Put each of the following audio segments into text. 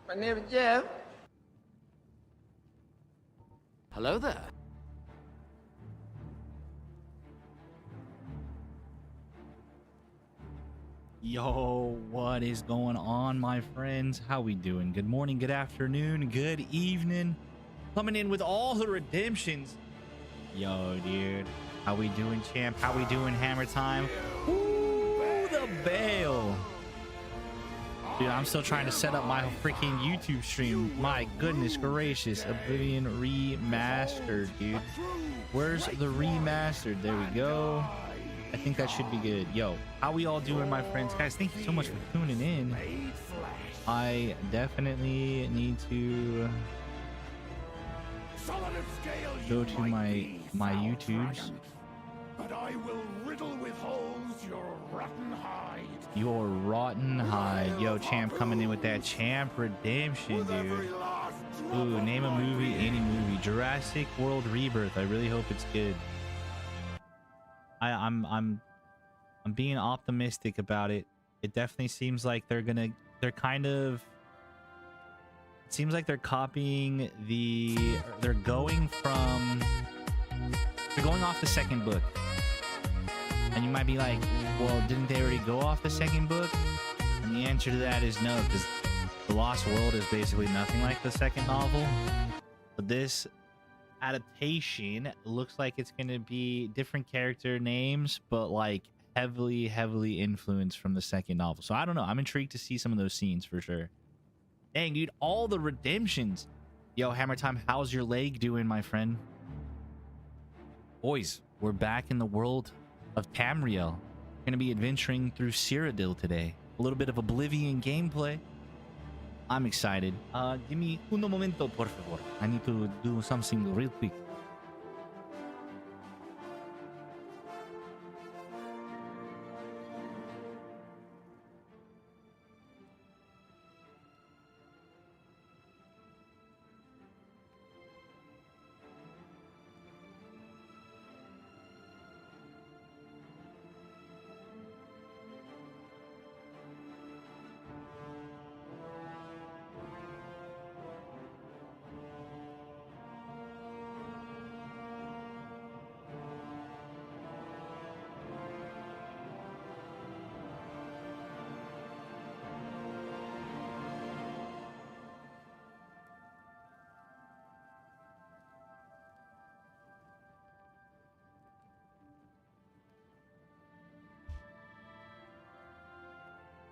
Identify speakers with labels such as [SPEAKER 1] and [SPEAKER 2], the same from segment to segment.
[SPEAKER 1] My name is Jeff.
[SPEAKER 2] Hello there.
[SPEAKER 3] Yo, what is going on, my friends? How we doing? Good morning, good afternoon, good evening. Coming in with all the redemptions. Yo, dude. How we doing, champ? How we doing, hammer time? Ooh, the bail. Dude, I'm still trying to set up my freaking YouTube stream. My goodness gracious. Oblivion Remastered, dude. Where's the Remastered? There we go. I think that should be good. Yo, how we all doing, my friends? Guys, thank you so much for tuning in. I definitely need to go to my YouTubes.
[SPEAKER 4] But I will riddle with holes your rotten hide.
[SPEAKER 3] Your rotten hide. Yo, champ coming in with that champ redemption, dude. Ooh, name a movie, any movie. Jurassic World Rebirth. I really hope it's good. I'm being optimistic about it. It definitely seems like they're copying they're going off the second book. And you might be like, well, didn't they already go off the second book? And the answer to that is no, because The Lost World is basically nothing like the second novel. But this adaptation looks like it's going to be different character names, but like heavily influenced from the second novel. So I don't know. I'm intrigued to see some of those scenes for sure. Dang, dude, all the redemptions. Yo, Hammer Time, how's your leg doing, my friend? Boys, we're back in the world of Tamriel. We're going to be adventuring through Cyrodiil today. A little bit of Oblivion gameplay. I'm excited. Give me uno momento, por favor. I need to do something real quick.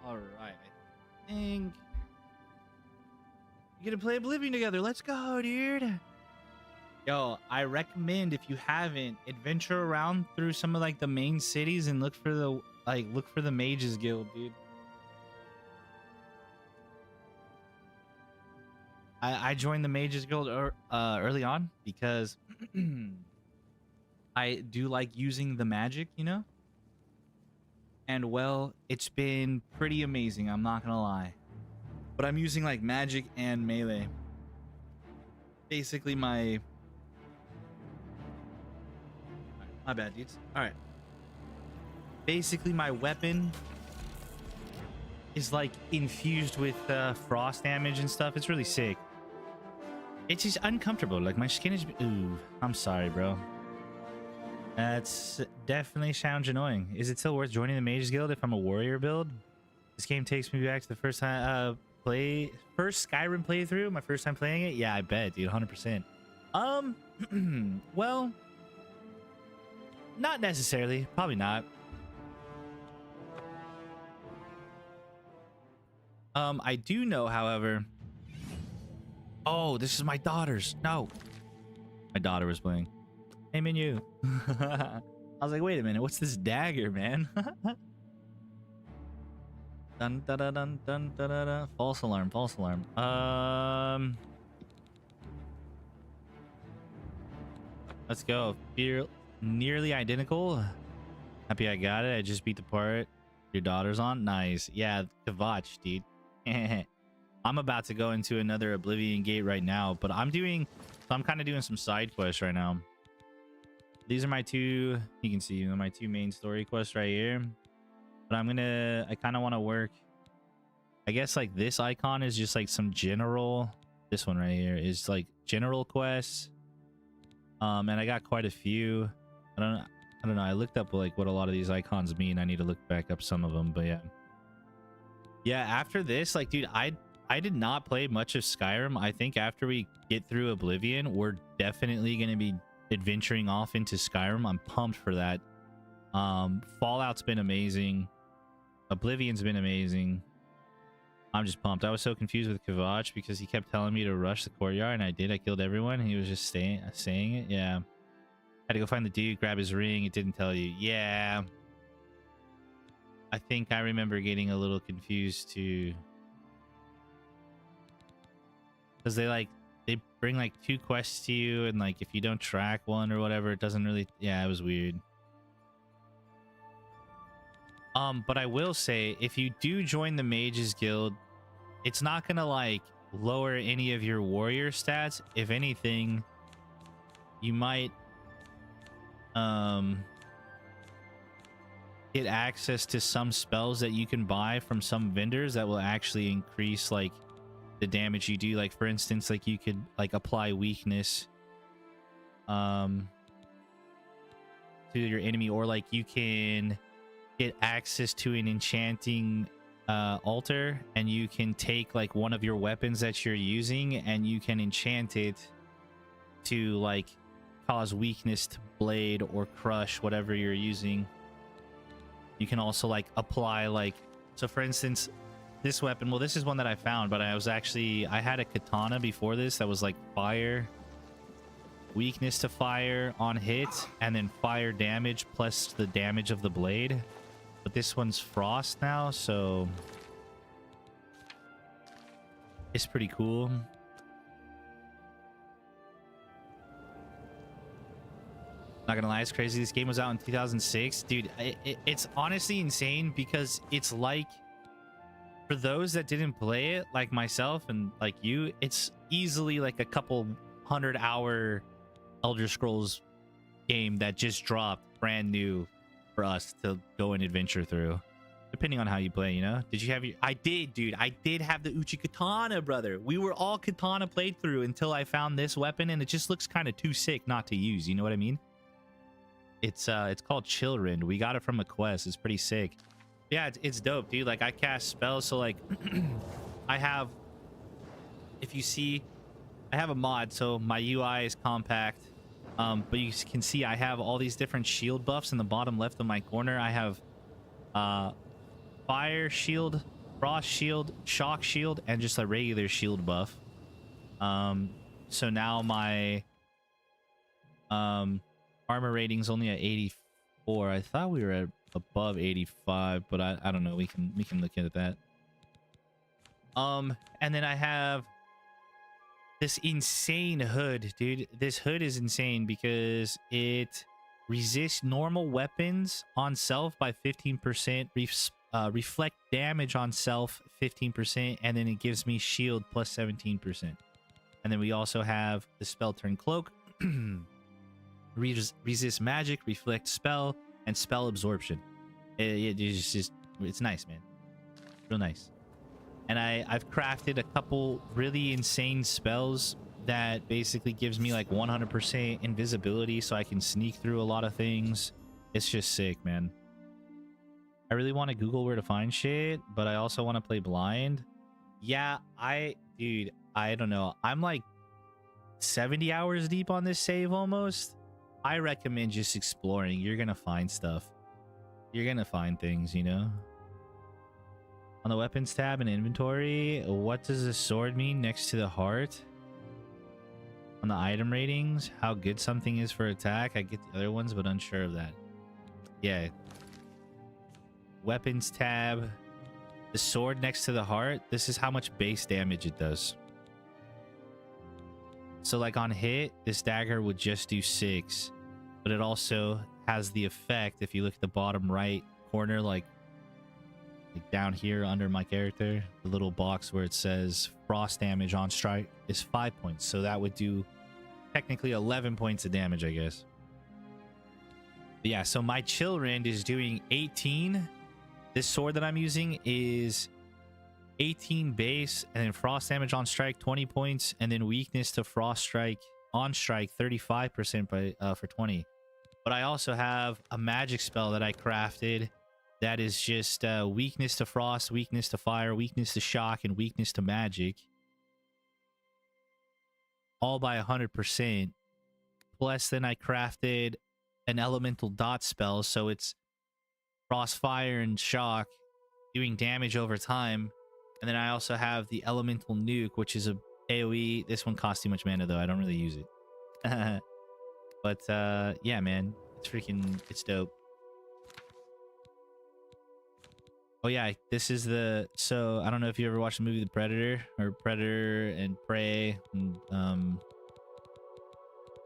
[SPEAKER 3] All right, I think we're gonna play Oblivion together. Let's go, dude. Yo, I recommend, if you haven't, adventure around through some of like the main cities and look for the Mages Guild, dude. I joined the Mages Guild early on because I do like using the magic, you know. And well, it's been pretty amazing, I'm not gonna lie. But I'm using like magic and melee. Basically my bad, dudes. Alright. Basically my weapon is like infused with frost damage and stuff. It's really sick. It's just uncomfortable. Like my skin is... Ooh, I'm sorry, bro. That's definitely sounds annoying. Is it still worth joining the Mages Guild if I'm a warrior build? This game takes me back to the first time first Skyrim playthrough, my first time playing it. Yeah, I bet, dude, 100%. Well, not necessarily. Probably not. I do know, however. Oh, this is my daughter's. No, my daughter was playing. Hey, menu. I was like, wait a minute, what's this dagger, man? Dun, dun, dun, dun, dun, dun, dun, dun. False alarm, false alarm. Let's go. You're nearly identical. Happy I got it. I just beat the part your daughter's on. Nice. Yeah, Kavach, dude. I'm about to go into another Oblivion gate right now, but I'm kind of doing some side quests right now. These are my two, you can see my two main story quests right here. But I kind of want to work I guess like this icon is just like some general. This one right here is like general quests. And I got quite a few. I don't know. I looked up like what a lot of these icons mean. I need to look back up some of them, but yeah. Yeah, after this, like, dude, I did not play much of Skyrim. I think after we get through Oblivion, we're definitely going to be adventuring off into Skyrim. I'm pumped for that. Fallout's been amazing. Oblivion's been amazing. I'm just pumped. I was so confused with Kavach because he kept telling me to rush the courtyard, and I did. I killed everyone. He was just saying it. Yeah. Had to go find the dude, grab his ring. It didn't tell you. Yeah. I think I remember getting a little confused too. Because they bring like 2 quests to you, and like if you don't track one or whatever, it doesn't really. Yeah, it was weird. But I will say, if you do join the Mages Guild, it's not gonna like lower any of your warrior stats. If anything, you might get access to some spells that you can buy from some vendors that will actually increase like the damage you do. Like for instance, like you could like apply weakness to your enemy, or like you can get access to an enchanting altar, and you can take like one of your weapons that you're using and you can enchant it to like cause weakness to blade or crush whatever you're using. You can also like apply like, so for instance, this weapon, well, this is one that I found, but I had a katana before this that was like fire, weakness to fire on hit, and then fire damage plus the damage of the blade. But this one's frost now, so it's pretty cool. Not gonna lie, it's crazy. This game was out in 2006. Dude, it's honestly insane because it's like, for those that didn't play it, like myself and like you, it's easily like a couple 100-hour Elder Scrolls game that just dropped brand new for us to go and adventure through, depending on how you play, you know? Did you have your... I did, dude. I did have the Uchi Katana, brother. We were all Katana played through until I found this weapon, and it just looks kind of too sick not to use, you know what I mean? It's called Chillrind. We got it from a quest. It's pretty sick. Yeah, it's dope, dude. Like, I cast spells, so like I have, if you see, I have a mod, so my UI is compact. But you can see I have all these different shield buffs in the bottom left of my corner. I have fire shield, frost shield, shock shield, and just a regular shield buff. So now my armor rating's only at 84. I thought we were at above 85, but I don't know. We can look into that. And then I have this insane hood, dude. This hood is insane because it resists normal weapons on self by 15%, reflect damage on self 15%, and then it gives me shield plus 17%. And then we also have the spell turn cloak, resist magic, reflect spell, and spell absorption. It's nice, man. Real nice. And I've crafted a couple really insane spells that basically gives me like 100% invisibility, so I can sneak through a lot of things. It's just sick, man. I really want to Google where to find shit, but I also want to play blind. Yeah, dude, I don't know. I'm like 70 hours deep on this save almost. I recommend just exploring. You're gonna find stuff. You're gonna find things, you know? On the weapons tab in inventory, what does the sword mean next to the heart? On the item ratings, how good something is for attack. I get the other ones, but unsure of that. Yeah. Weapons tab. The sword next to the heart. This is how much base damage it does. So like on hit, this dagger would just do 6. But it also has the effect, if you look at the bottom right corner, like down here under my character, the little box where it says frost damage on strike is 5 points. So that would do technically 11 points of damage, I guess. But yeah, so my Chillrind is doing 18. This sword that I'm using is 18 base, and then frost damage on strike 20 points, and then weakness to frost strike on strike 35% for 20. But I also have a magic spell that I crafted that is just weakness to frost, weakness to fire, weakness to shock, and weakness to magic, all by 100%. Plus then I crafted an elemental dot spell, so it's frost, fire, and shock doing damage over time. And then I also have the elemental nuke, which is a AoE. This one costs too much mana though, I don't really use it. But yeah, man, it's dope. Oh yeah, this is so I don't know if you ever watched the movie The Predator, or Predator and Prey, and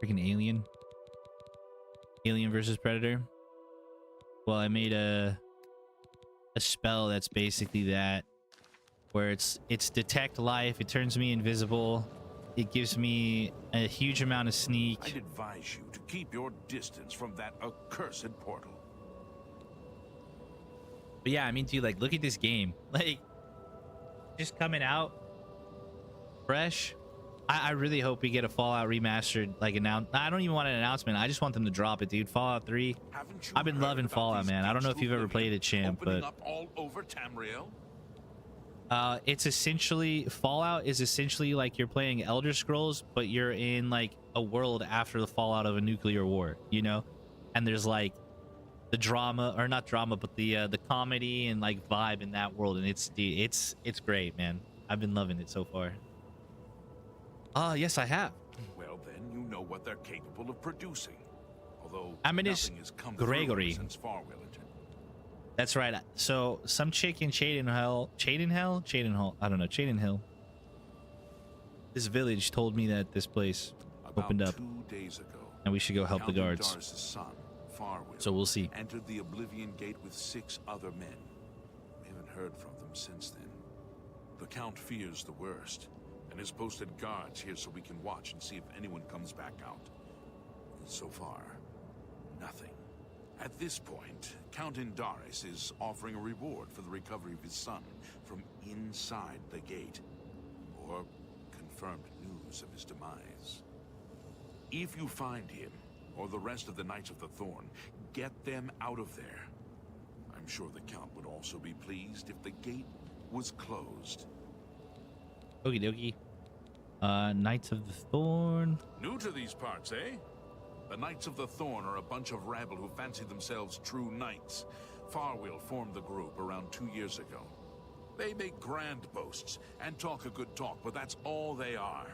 [SPEAKER 3] freaking Alien versus Predator. Well, I made a spell that's basically that, where it's detect life, it turns me invisible, it gives me a huge amount of sneak.
[SPEAKER 4] I'd advise you to keep your distance from that accursed portal.
[SPEAKER 3] But yeah, I mean, dude, like, look at this game. Like, just coming out fresh. I really hope we get a Fallout Remastered, like, I don't even want an announcement. I just want them to drop it, dude. Fallout 3. I've been loving Fallout, man. I don't know if you've ever played it, champ, but
[SPEAKER 4] up all over Tamriel?
[SPEAKER 3] it's essentially, Fallout is essentially like you're playing Elder Scrolls, but you're in like a world after the fallout of a nuclear war, you know? And there's like the drama, or not drama, but the comedy and like vibe in that world, and it's great, man. I've been loving it so far. Yes, I have.
[SPEAKER 4] Well, then you know what they're capable of producing. Although
[SPEAKER 3] Aminus
[SPEAKER 4] nothing has come
[SPEAKER 3] Gregory.
[SPEAKER 4] through since Farwell entered.
[SPEAKER 3] That's right. So some chick in Cyrodiil, I don't know, Cyrodiil. This village told me that this place opened up,
[SPEAKER 4] 2 days ago,
[SPEAKER 3] and we should go help the
[SPEAKER 4] Count
[SPEAKER 3] guards.
[SPEAKER 4] Indaris' son, Farwell,
[SPEAKER 3] So we'll see.
[SPEAKER 4] entered the Oblivion Gate with 6 other men. We haven't heard from them since then. The Count fears the worst, and has posted guards here so we can watch and see if anyone comes back out. So far, nothing. At this point, Count Indaris is offering a reward for the recovery of his son from inside the gate, or confirmed news of his demise. If you find him, or the rest of the Knights of the Thorn, get them out of there. I'm sure the Count would also be pleased if the gate was closed.
[SPEAKER 3] Okie dokie. Knights of the Thorn.
[SPEAKER 4] New to these parts, eh? The Knights of the Thorn are a bunch of rabble who fancy themselves true knights. Farwell formed the group around 2 years ago. They make grand boasts and talk a good talk, but that's all they are.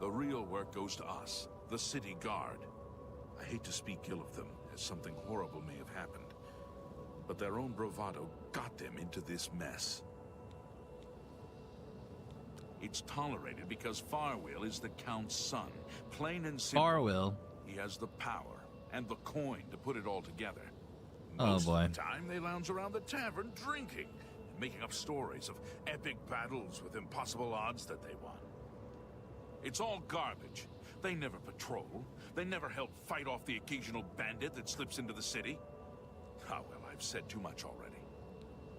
[SPEAKER 4] The real work goes to us, the city guard. I hate to speak ill of them, as something horrible may have happened, but their own bravado got them into this mess. It's tolerated because Farwell is the Count's son, plain and simple.
[SPEAKER 3] Farwell.
[SPEAKER 4] He has the power and the coin to put it all together.
[SPEAKER 3] Oh,
[SPEAKER 4] Most
[SPEAKER 3] boy.
[SPEAKER 4] of the time, they lounge around the tavern drinking and making up stories of epic battles with impossible odds that they won. It's all garbage. They never patrol. They never help fight off the occasional bandit that slips into the city. Ah, well, I've said too much already.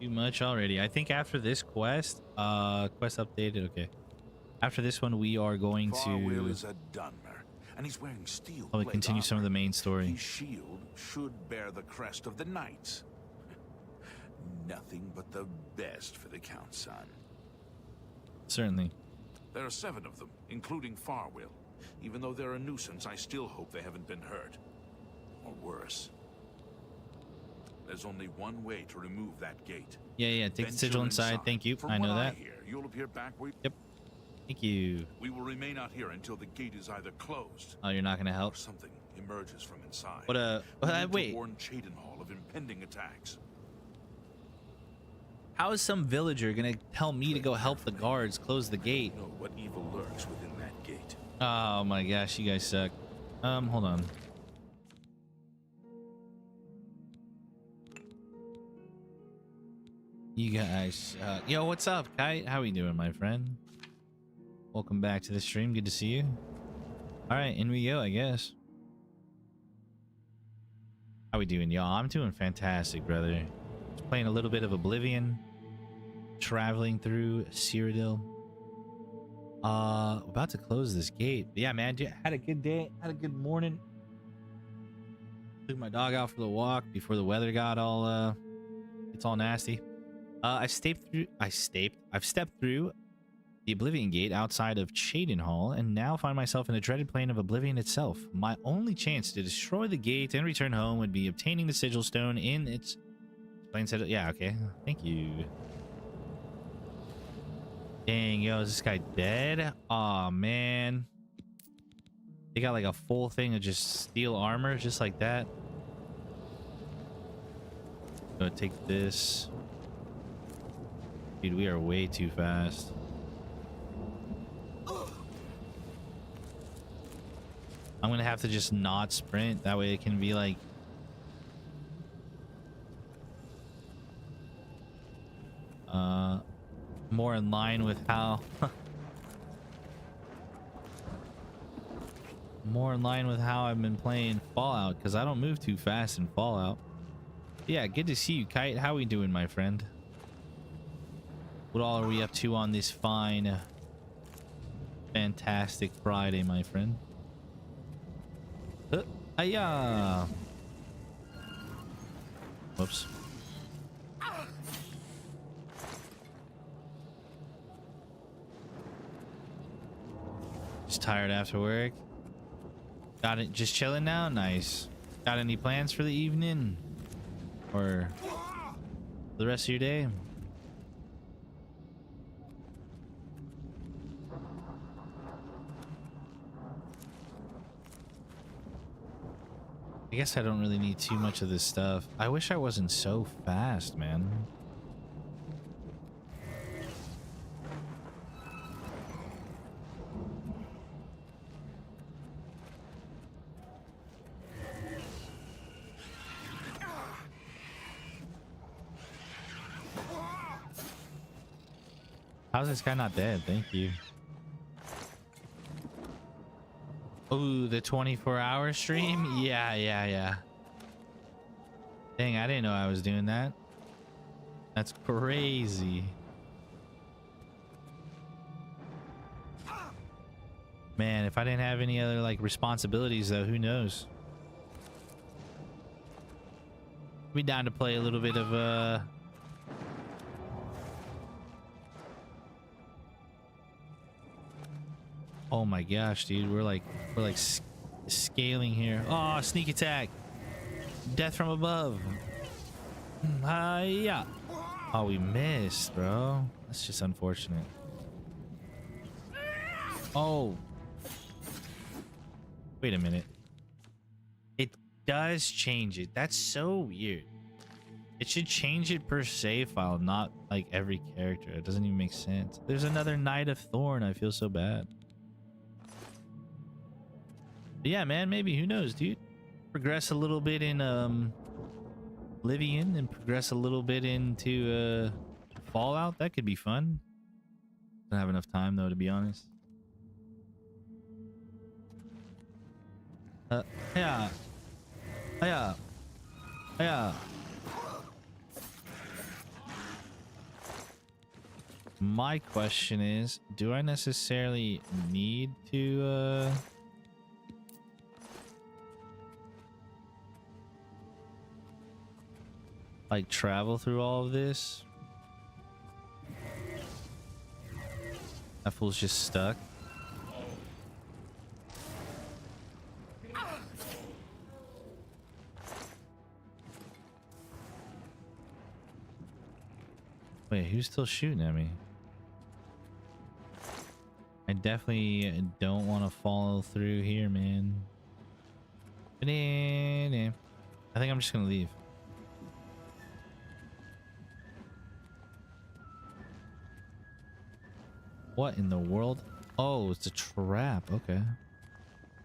[SPEAKER 3] Too much already. I think after this quest, quest updated. Okay. After this one, we are going
[SPEAKER 4] Farwell
[SPEAKER 3] to
[SPEAKER 4] is a Dunmer, and he's wearing steel
[SPEAKER 3] probably
[SPEAKER 4] plate
[SPEAKER 3] continue some of the
[SPEAKER 4] armor.
[SPEAKER 3] main story.
[SPEAKER 4] His shield should bear the crest of the Knights. Nothing but the best for the Count's son.
[SPEAKER 3] Certainly.
[SPEAKER 4] There are 7 of them, including Farwell. Even though they're a nuisance, I still hope they haven't been hurt. Or worse. There's only one way to remove that gate.
[SPEAKER 3] Yeah. Take the
[SPEAKER 4] Venture
[SPEAKER 3] sigil inside. Thank you.
[SPEAKER 4] From
[SPEAKER 3] I know
[SPEAKER 4] what
[SPEAKER 3] that.
[SPEAKER 4] I hear, you'll appear back where...
[SPEAKER 3] Yep. Thank you.
[SPEAKER 4] We will remain out here until the gate is either closed
[SPEAKER 3] Oh, you're not gonna
[SPEAKER 4] or
[SPEAKER 3] help.
[SPEAKER 4] something emerges from inside.
[SPEAKER 3] What
[SPEAKER 4] We need to
[SPEAKER 3] wait.
[SPEAKER 4] warn Cyrodiil of impending attacks.
[SPEAKER 3] How is some villager gonna tell me to go help the guards close the gate?
[SPEAKER 4] Know what evil lurks within that gate.
[SPEAKER 3] Oh my gosh, you guys suck. Hold on. You guys, yo, what's up, Kite? How we doing, my friend? Welcome back to the stream. Good to see you. All right, in we go, I guess. How we doing, y'all? I'm doing fantastic, brother. Just playing a little bit of Oblivion. traveling through Cyrodiil. About to close this gate. But yeah, man, had a good day, had a good morning. Took my dog out for the walk before the weather got all it's all nasty. I've stepped through the Oblivion Gate outside of Cheydinhal and now find myself in the dreaded plane of Oblivion itself. My only chance to destroy the gate and return home would be obtaining the sigil stone in its plane set. Yeah, okay. Thank you. Dang, yo, is this guy dead? Aw, man. They got like a full thing of just steel armor, just like that. Gonna take this. Dude, we are way too fast. I'm gonna have to just not sprint. That way it can be like... more in line with how... more in line with how I've been playing Fallout, because I don't move too fast in Fallout. Yeah, good to see you, Kite. How we doing, my friend? What all are we up to on this fine, fantastic Friday, my friend? Hiya! Whoops. Just tired after work. Got it. Just chilling now. Nice. Got any plans for the evening or the rest of your day? I guess I don't really need too much of this stuff. I wish I wasn't so fast, man. How's this guy not dead? Thank you. Oh, the 24-hour stream? Yeah. Dang, I didn't know I was doing that. That's crazy. Man, if I didn't have any other like responsibilities though, who knows? Be down to play a little bit of oh my gosh, dude, we're like scaling here. Oh, sneak attack. Death from above. Yeah. Oh, we missed, bro. That's just unfortunate. Oh. Wait a minute. It does change it. That's so weird. It should change it per save file, not like every character. It doesn't even make sense. There's another Knight of Thorn. I feel so bad. But yeah, man, maybe, who knows, dude? Progress a little bit in Oblivion and progress a little bit into Fallout. That could be fun. Don't have enough time though, to be honest. Yeah. My question is, do I necessarily need to like travel through all of this? That fool's just stuck. Wait, who's still shooting at me? I definitely don't want to follow through here, man. I think I'm just gonna leave. What in the world? Oh, it's a trap. Okay.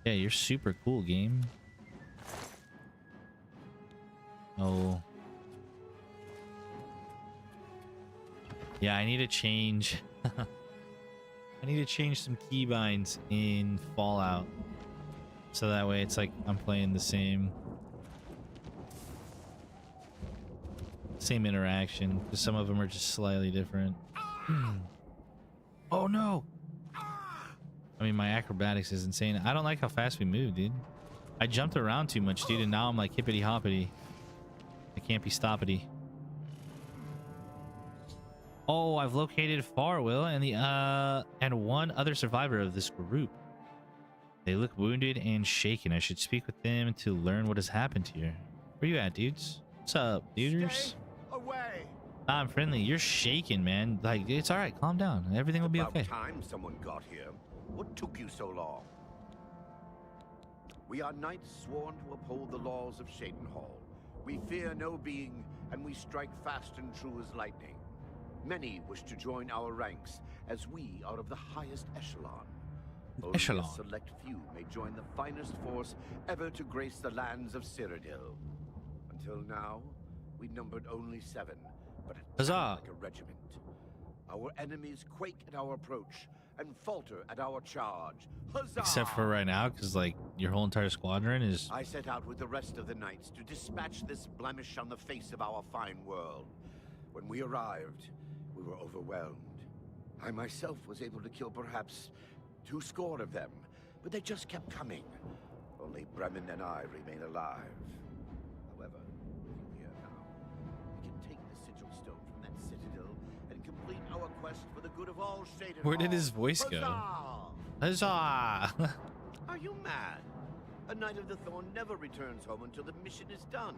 [SPEAKER 3] Yeah, you're super cool, game. Oh. Yeah, I need to change. I need to change some keybinds in Fallout. So that way it's like I'm playing the same interaction. Because some of them are just slightly different. Oh no. I mean, my acrobatics is insane. I don't like how fast we move, dude. I jumped around too much, dude, and now I'm like hippity hoppity. I can't be stoppity. Oh, I've located Farwell and one other survivor of this group. They look wounded and shaken. I should speak with them to learn what has happened here. Where you at, dudes? What's up, duders?
[SPEAKER 1] Away.
[SPEAKER 3] I'm friendly. You're shaking, man. Like, it's all right. Calm down. Everything will be okay.
[SPEAKER 1] About time someone got here. What took you so long? We are knights sworn to uphold the laws of Cyrodiil. We fear no being, and we strike fast and true as lightning. Many wish to join our ranks, as we are of the highest echelon. Only a select few may join the finest force ever to grace the lands of Cyrodiil. Until now, we numbered only 7, but it
[SPEAKER 3] Huzzah!
[SPEAKER 1] like a regiment. Our enemies quake at our approach and falter at our charge. Huzzah!
[SPEAKER 3] Except for right now, because like your whole entire squadron is.
[SPEAKER 1] I set out with the rest of the knights to dispatch this blemish on the face of our fine world. When we arrived, we were overwhelmed. I myself was able to kill perhaps 200 of them, but they just kept coming. Only Bremen and I remain alive. However, with you here now, we can take the sigil stone from that citadel and complete our quest for the good of all Cyrodiil.
[SPEAKER 3] Where did his voice go? Huzzah!
[SPEAKER 1] Are you mad? A Knight of the Thorn never returns home until the mission is done.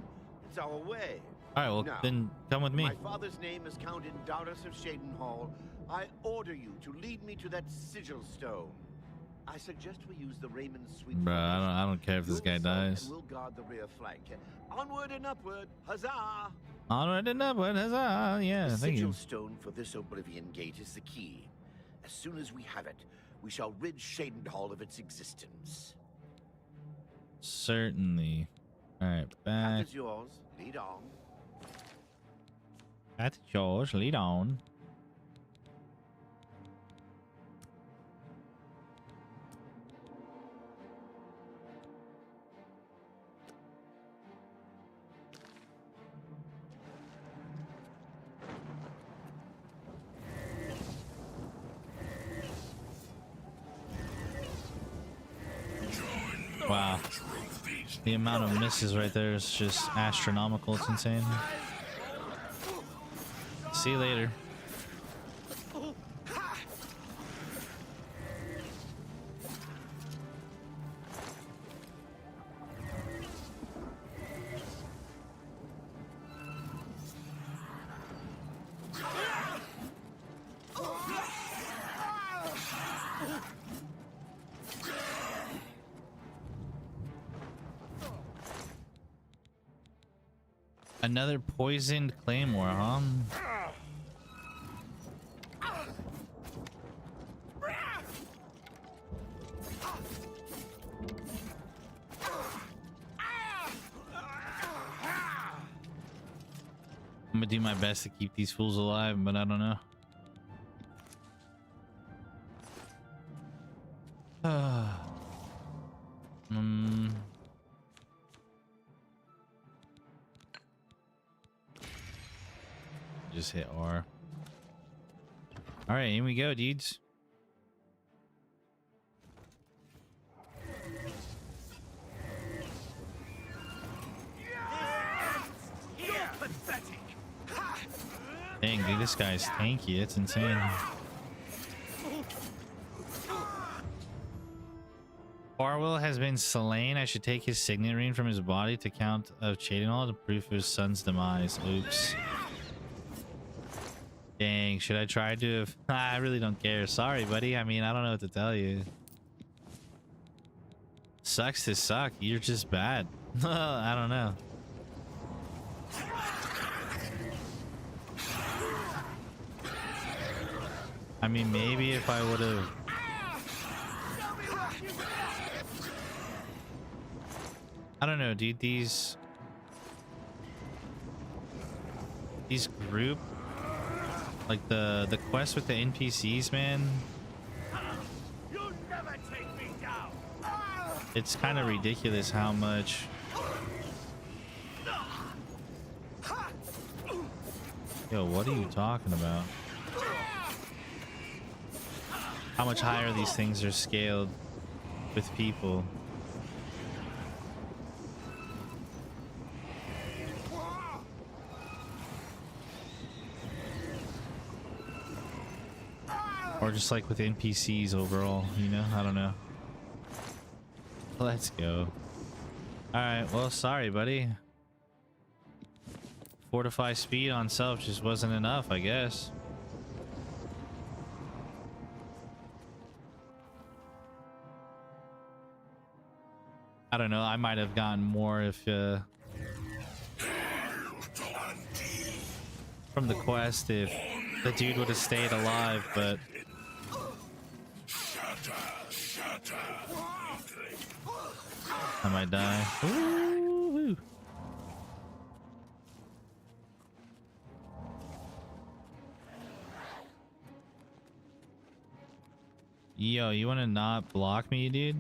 [SPEAKER 1] It's our way.
[SPEAKER 3] All right, well,
[SPEAKER 1] Now,
[SPEAKER 3] then come with me.
[SPEAKER 1] My father's name is Count Indarius of Cyrodiil. I order you to lead me to that sigil stone. I suggest we use the Raymond Suite.
[SPEAKER 3] Bruh, I don't care if this guy dies.
[SPEAKER 1] And we'll guard the rear flank. Onward and upward, huzzah!
[SPEAKER 3] Onward and upward, huzzah! Yeah,
[SPEAKER 1] The
[SPEAKER 3] thank
[SPEAKER 1] sigil
[SPEAKER 3] you.
[SPEAKER 1] stone for this Oblivion Gate is the key. As soon as we have it, we shall rid Cyrodiil of its existence.
[SPEAKER 3] Certainly. All right,
[SPEAKER 1] Path
[SPEAKER 3] back.
[SPEAKER 1] is yours. Lead on.
[SPEAKER 3] That's yours. Lead on. Wow. The amount of misses right there is just astronomical. It's insane. See you later. Another poisoned claymore, huh? I'm gonna do my best to keep these fools alive, but I don't know. Just hit R. All right, here we go, dudes. Dang, dude, this guy's tanky. It's insane. Farwell has been slain. I should take his signet ring from his body to Count of Cyrodiil to prove his son's demise. Oops. Dang, should I try to? I really don't care. Sorry, buddy. I mean, I don't know what to tell you. Sucks to suck. You're just bad. I don't know. I mean, maybe if I would have... I don't know, dude. These group... Like the quest with the NPCs, man. It's kind of ridiculous how much. Yo, what are you talking about? how much higher these things are scaled with people. Or just like with NPCs overall, you know? I don't know. Let's go. Alright, well, sorry, buddy. Fortify speed on self just wasn't enough, I guess. I don't know, I might have gotten more if from the quest if the dude would have stayed alive, but I might die. Ooh. Yo, you want to not block me, dude?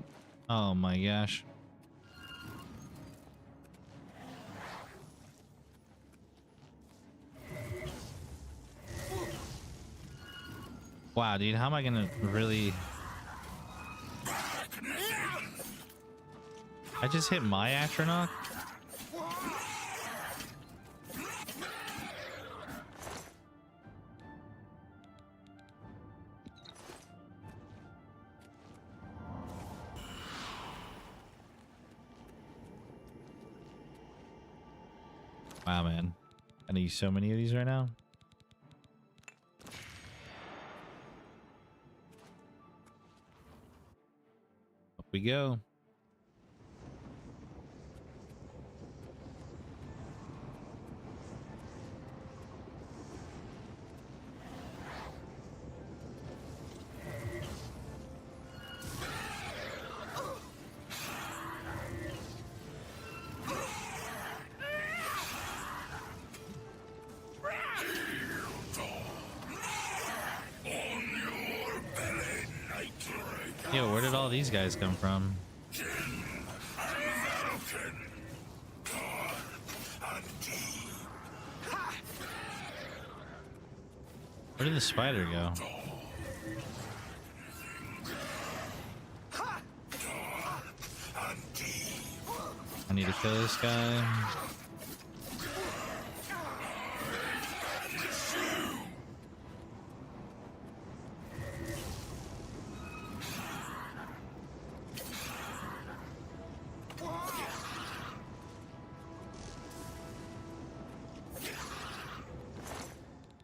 [SPEAKER 3] Oh my gosh. Wow, dude, how am I gonna really... I just hit my Astronaut? Wow, man. I need so many of these right now. Up we go. Yo, where did all these guys come from? Where did the spider go? I need to kill this guy.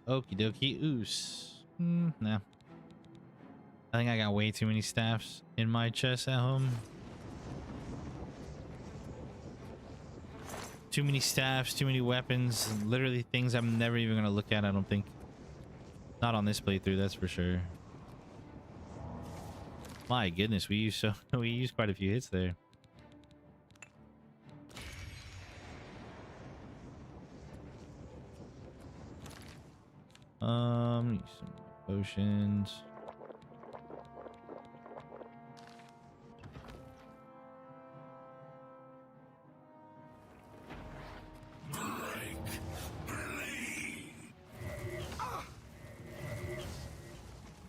[SPEAKER 3] Okie dokie, oos. Nah. I think I got way too many staffs in my chest at home. Too many staffs, too many weapons. Literally things I'm never even gonna look at, I don't think. Not on this playthrough, that's for sure. My goodness, we used quite a few hits there. Use some potions.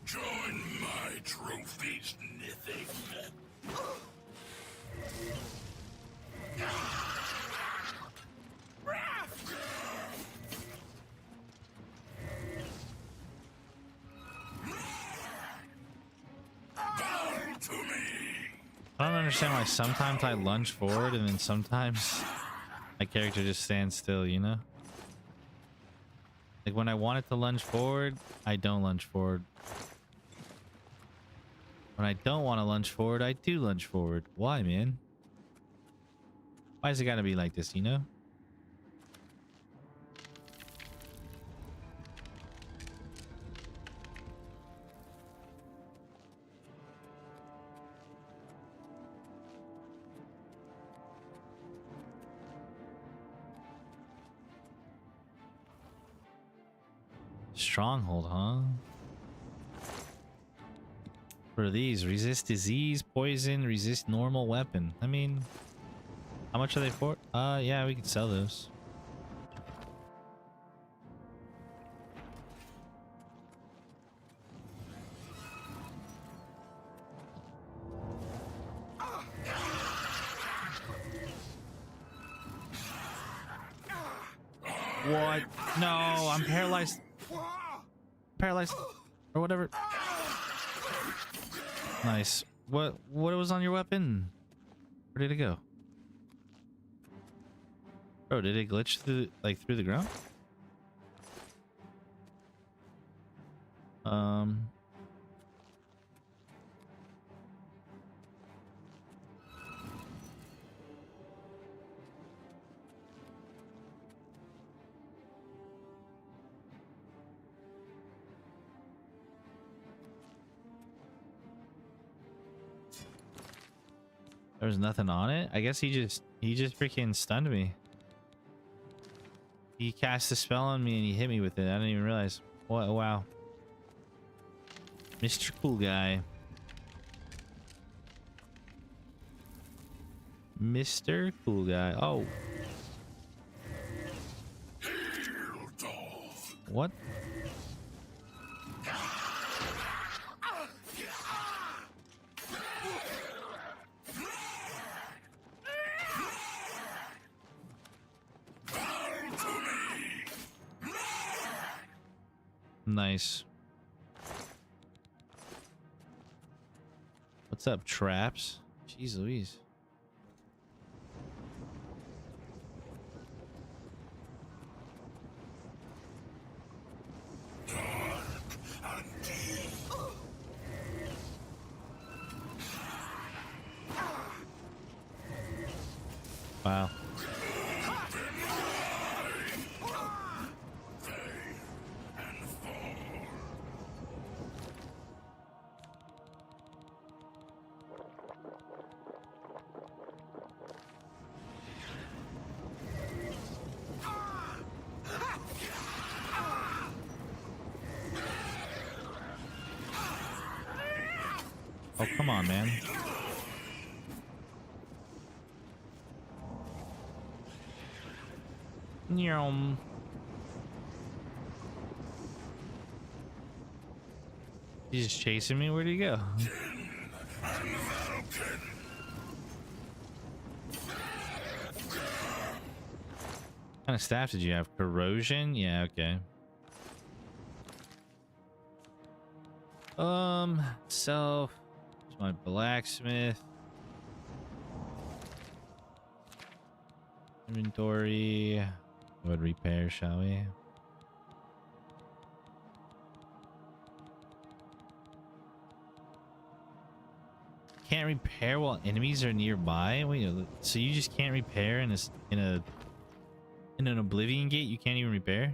[SPEAKER 4] Join my trophies, Nithing.
[SPEAKER 3] I don't understand why sometimes I lunge forward and then sometimes my character just stands still, you know? Like when I want it to lunge forward, I don't lunge forward. When I don't want to lunge forward, I do lunge forward. Why, man? Why is it gotta be like this, you know? Stronghold, huh? For these, resist disease, poison, resist normal weapon. I mean, how much are they for? Yeah, we could sell those. What? No, I'm paralyzed. Paralyzed. Or whatever. Nice. What was on your weapon? Where did it go? Bro, did it glitch through through the ground? There was nothing on it. I guess he just freaking stunned me. He cast a spell on me and he hit me with it. I didn't even realize. What? Wow. Mr. Cool Guy. Mr. Cool Guy. Oh. What? Nice. What's up, traps? Jeez Louise. Wow. Oh, come on, man. Nyom. He's just chasing me? Where'd he go? What kind of staff did you have? Corrosion? Yeah, okay. So here's my blacksmith. Inventory. Wood repair, shall we? Can't repair while enemies are nearby. Wait, so you just can't repair in an Oblivion gate? You can't even repair?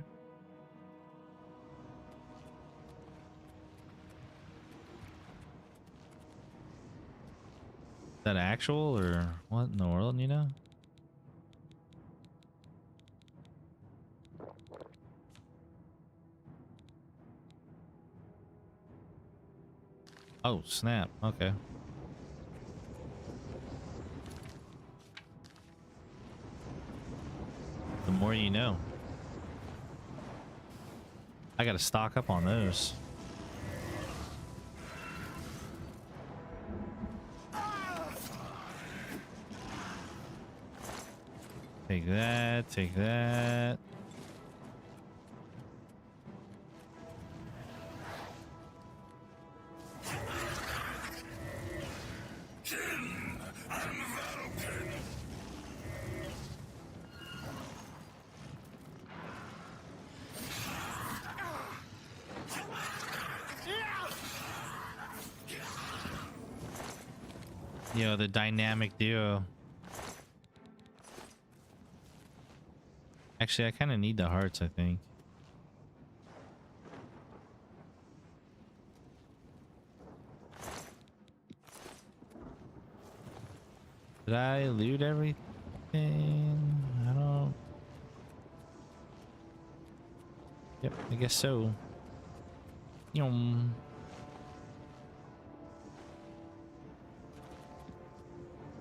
[SPEAKER 3] Is that actual or what in the world, you know? Oh, snap. Okay. The more you know. I gotta stock up on those. Take that, take that. Yo, the dynamic duo. Actually, I kind of need the hearts, I think. Did I loot everything? I don't... Yep, I guess so. Yum.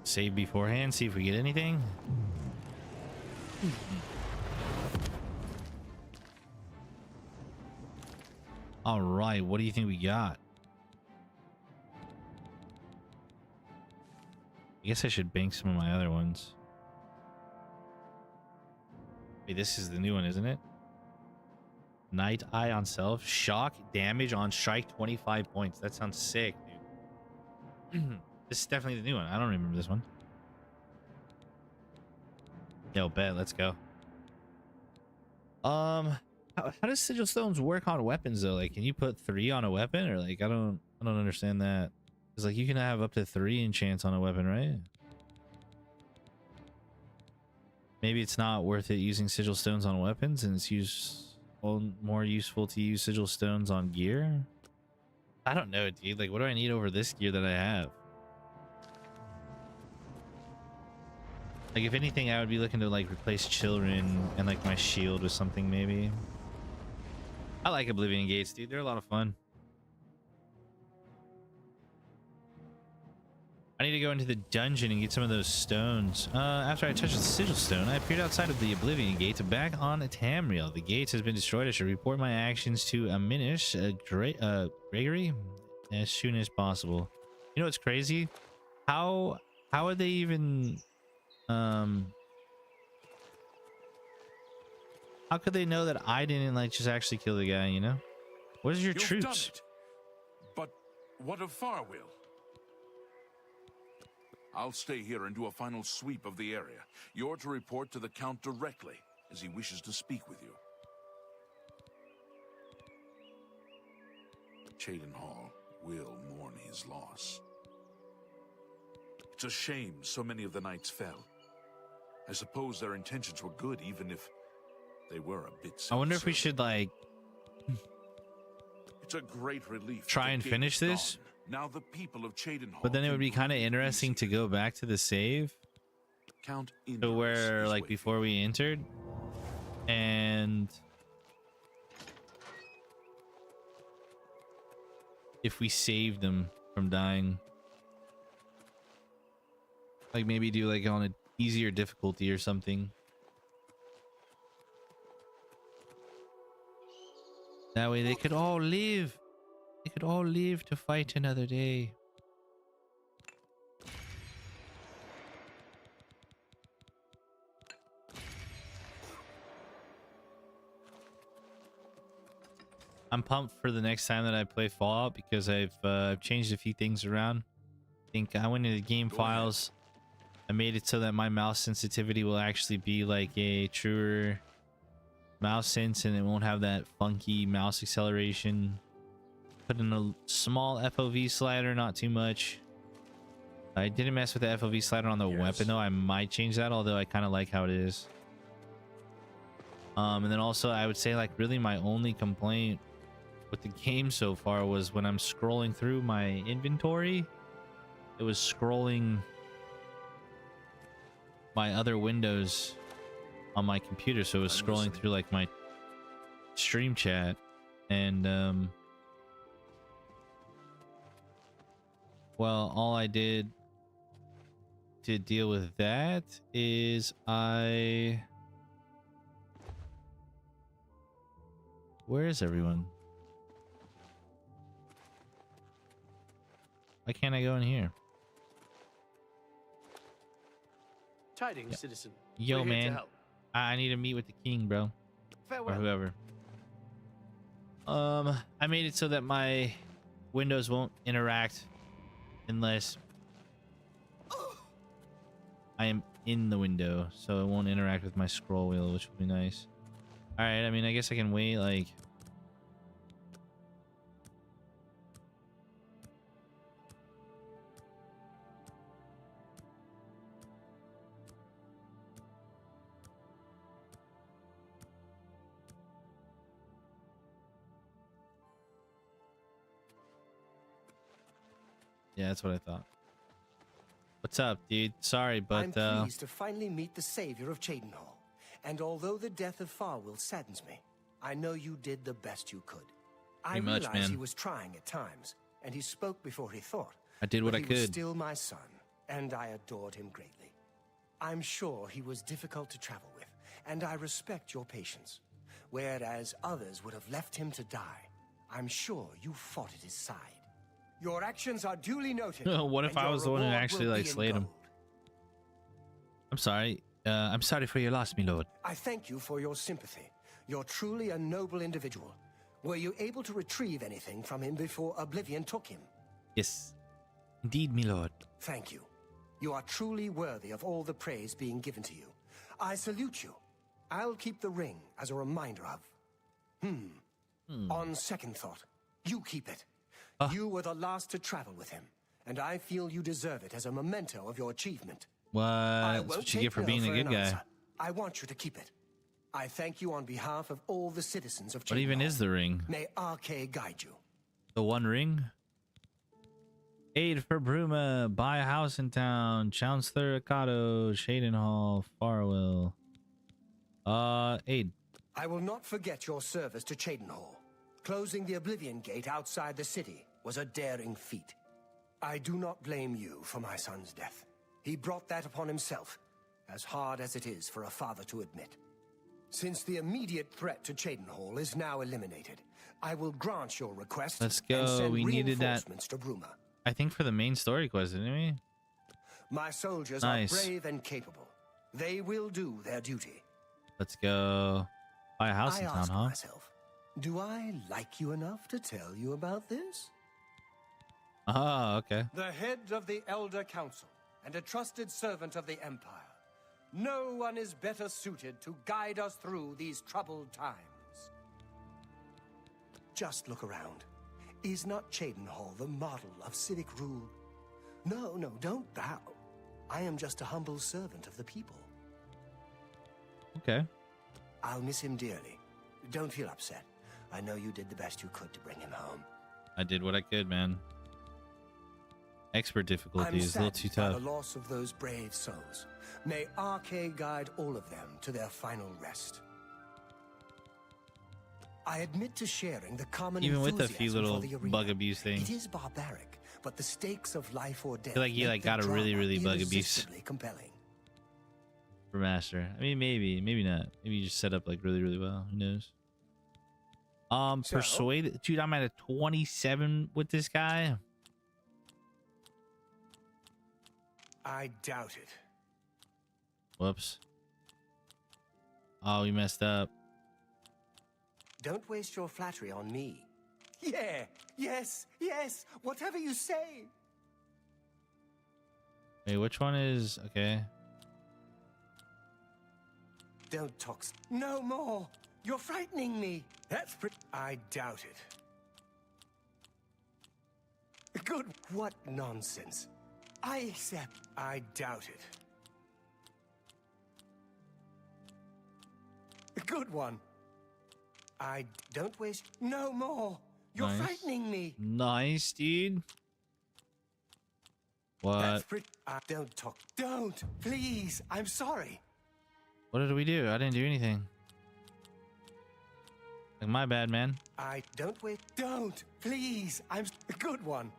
[SPEAKER 3] Save beforehand, see if we get anything. All right, what do you think we got? I guess I should bank some of my other ones. Wait, this is the new one, isn't it? Night Eye on self. Shock damage on strike 25 points. That sounds sick, dude. This is definitely the new one. I don't remember this one. Yo, bet. Let's go. How does sigil stones work on weapons though? Like, can you put 3 on a weapon, or like I don't understand that. It's like you can have up to 3 enchants on a weapon, right? Maybe it's not worth it using sigil stones on weapons, and it's more useful to use sigil stones on gear. I don't know, dude. Like, what do I need over this gear that I have? Like, if anything, I would be looking to like replace children and like my shield with something maybe. I like Oblivion Gates, dude. They're a lot of fun. I need to go into the dungeon and get some of those stones. After I touched the sigil stone, I appeared outside of the Oblivion Gate back on Tamriel. The gate has been destroyed. I should report my actions to Aminish, Gregory, as soon as possible. You know what's crazy? How are they even... How could they know that I didn't like just actually kill the guy, you know? What is your
[SPEAKER 4] You've
[SPEAKER 3] troops?
[SPEAKER 4] done it. But what of Farwill? I'll stay here and do a final sweep of the area. You're to report to the Count directly, as he wishes to speak with you. Cheydinhal will mourn his loss. It's a shame so many of the knights fell. I suppose their intentions were good, even if they were a bit
[SPEAKER 3] I wonder if we should like
[SPEAKER 4] It's a great relief.
[SPEAKER 3] try and finish this.
[SPEAKER 4] Now the people of Cheydinhal.
[SPEAKER 3] But then it would be kind of interesting to go back to the save
[SPEAKER 4] Count
[SPEAKER 3] to where like before we entered, and if we saved them from dying, like maybe do like on an easier difficulty or something. That way they could all live. They could all live to fight another day. I'm pumped for the next time that I play Fallout because I've changed a few things around. I think I went into the game files. I made it so that my mouse sensitivity will actually be like a truer mouse sense, and it won't have that funky mouse acceleration. Put in a small FOV slider, not too much. I didn't mess with the FOV slider on the weapon though. I might change that, although I kind of like how it is. And then also I would say like really my only complaint with the game so far was when I'm scrolling through my inventory, it was scrolling my other windows on my computer, so it was scrolling through like my stream chat, and well, all I did to deal with that is where is everyone? Why can't I go in here?
[SPEAKER 5] Tidings, citizen.
[SPEAKER 3] Yo,
[SPEAKER 5] We're here to
[SPEAKER 3] man.
[SPEAKER 5] help.
[SPEAKER 3] I need to meet with the king, bro.
[SPEAKER 5] Farewell.
[SPEAKER 3] Or whoever. I made it so that my windows won't interact unless I am in the window, so it won't interact with my scroll wheel, which will be nice. All right, I mean, I guess I can wait like yeah, that's what I thought. What's up, dude? Sorry, but
[SPEAKER 6] I'm pleased to finally meet the savior of Cheydinhal. And although the death of Farwill saddens me, I know you did the best you could. I
[SPEAKER 3] Pretty much,
[SPEAKER 6] realize
[SPEAKER 3] man.
[SPEAKER 6] he was trying at times, and he spoke before he thought.
[SPEAKER 3] I did what
[SPEAKER 6] but
[SPEAKER 3] I
[SPEAKER 6] he was
[SPEAKER 3] could.
[SPEAKER 6] still my son, and I adored him greatly. I'm sure he was difficult to travel with, and I respect your patience. Whereas others would have left him to die, I'm sure you fought at his side. Your actions are duly noted.
[SPEAKER 3] What if
[SPEAKER 6] and
[SPEAKER 3] I
[SPEAKER 6] your
[SPEAKER 3] was the one who
[SPEAKER 6] reward
[SPEAKER 3] actually
[SPEAKER 6] will
[SPEAKER 3] like
[SPEAKER 6] be in
[SPEAKER 3] slayed him?
[SPEAKER 6] gold.
[SPEAKER 3] I'm sorry. I'm sorry for your loss, my lord.
[SPEAKER 6] I thank you for your sympathy. You're truly a noble individual. Were you able to retrieve anything from him before Oblivion took him?
[SPEAKER 3] Yes, indeed, my lord.
[SPEAKER 6] Thank you. You are truly worthy of all the praise being given to you. I salute you. I'll keep the ring as a reminder of... On second thought, you keep it. You were the last to travel with him, and I feel you deserve it as a memento of your achievement.
[SPEAKER 3] What?
[SPEAKER 6] I
[SPEAKER 3] That's
[SPEAKER 6] won't
[SPEAKER 3] what you
[SPEAKER 6] take
[SPEAKER 3] get for
[SPEAKER 6] no
[SPEAKER 3] being a
[SPEAKER 6] an
[SPEAKER 3] good guy.
[SPEAKER 6] answer. I want you to keep it. I thank you on behalf of all the citizens of
[SPEAKER 3] What even
[SPEAKER 6] Cyrodiil.
[SPEAKER 3] is the ring?
[SPEAKER 6] May Arcade guide you.
[SPEAKER 3] The one ring? Aid for Bruma. Buy a house in town. Chancellor Akato. Shadenhall. Farwell. Aid.
[SPEAKER 6] I will not forget your service to Cyrodiil. Closing the Oblivion Gate outside the city was a daring feat. I do not blame you for my son's death. He brought that upon himself, as hard as it is for a father to admit. Since the immediate threat to Cyrodiil is now eliminated, I will grant your request.
[SPEAKER 3] Let's
[SPEAKER 6] and
[SPEAKER 3] go.
[SPEAKER 6] send
[SPEAKER 3] We needed that.
[SPEAKER 6] reinforcements to Bruma.
[SPEAKER 3] I think for the main story quest, didn't we?
[SPEAKER 6] My soldiers
[SPEAKER 3] Nice.
[SPEAKER 6] are brave and capable. They will do their duty.
[SPEAKER 3] Let's go. Buy a house
[SPEAKER 6] I
[SPEAKER 3] in town,
[SPEAKER 6] ask
[SPEAKER 3] huh?
[SPEAKER 6] myself, do I like you enough to tell you about this?
[SPEAKER 3] Oh, okay.
[SPEAKER 6] The head of the Elder Council and a trusted servant of the Empire. No one is better suited to guide us through these troubled times. Just look around. Is not Cyrodiil the model of civic rule? No, don't bow. I am just a humble servant of the people.
[SPEAKER 3] Okay.
[SPEAKER 6] I'll miss him dearly. Don't feel upset. I know you did the best you could to bring him home.
[SPEAKER 3] I did what I could, man. Expert difficulty
[SPEAKER 6] I'm
[SPEAKER 3] is a little too
[SPEAKER 6] saddened by
[SPEAKER 3] tough.
[SPEAKER 6] the loss of those brave souls. May Arcade guide all of them to their final rest. I admit to sharing the common
[SPEAKER 3] Even with a few
[SPEAKER 6] enthusiasm
[SPEAKER 3] little
[SPEAKER 6] for the arena.
[SPEAKER 3] bug abuse things.
[SPEAKER 6] It is barbaric, but the stakes of life or death
[SPEAKER 3] feel like you,
[SPEAKER 6] make
[SPEAKER 3] got
[SPEAKER 6] the
[SPEAKER 3] a really,
[SPEAKER 6] drama
[SPEAKER 3] really bug abuse.
[SPEAKER 6] irresistibly compelling.
[SPEAKER 3] Remaster. I mean, maybe not. Maybe you just set up like really, really well. Who knows?
[SPEAKER 6] So?
[SPEAKER 3] Persuade. Dude, I'm at a 27 with this guy.
[SPEAKER 6] I doubt it.
[SPEAKER 3] Whoops. Oh, we messed up.
[SPEAKER 6] Don't waste your flattery on me. Yeah, yes, whatever you say.
[SPEAKER 3] Wait, which one is okay?
[SPEAKER 6] Don't talk. No more. You're frightening me. That's pretty. I doubt it. Good. What nonsense. I accept. I doubt it. A good one. I don't waste. No more. You're
[SPEAKER 3] Nice.
[SPEAKER 6] frightening me.
[SPEAKER 3] Nice, dude. What?
[SPEAKER 6] That's pretty. Don't talk. Don't. Please. I'm sorry.
[SPEAKER 3] What did we do? I didn't do anything. Like, my bad, man.
[SPEAKER 6] I don't wait. Don't. Please. I'm a good one.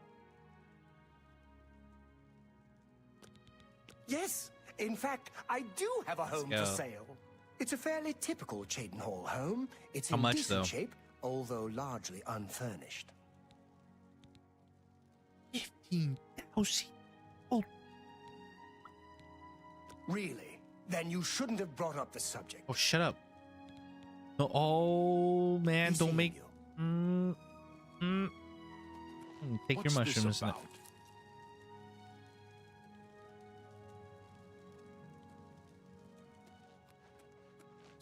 [SPEAKER 6] Yes. In fact, I do have a home
[SPEAKER 3] go.
[SPEAKER 6] for sale. It's a fairly typical Cyrodiil home. It's
[SPEAKER 3] How
[SPEAKER 6] in
[SPEAKER 3] much,
[SPEAKER 6] decent
[SPEAKER 3] though?
[SPEAKER 6] shape, although largely unfurnished.
[SPEAKER 3] 15,000. Oh,
[SPEAKER 6] Really? Then you shouldn't have brought up the subject.
[SPEAKER 3] oh, shut up. No, oh, man,
[SPEAKER 6] He's
[SPEAKER 3] don't
[SPEAKER 6] seeing
[SPEAKER 3] make.
[SPEAKER 6] you.
[SPEAKER 3] Take
[SPEAKER 4] What's
[SPEAKER 3] your
[SPEAKER 4] this
[SPEAKER 3] mushrooms.
[SPEAKER 4] about?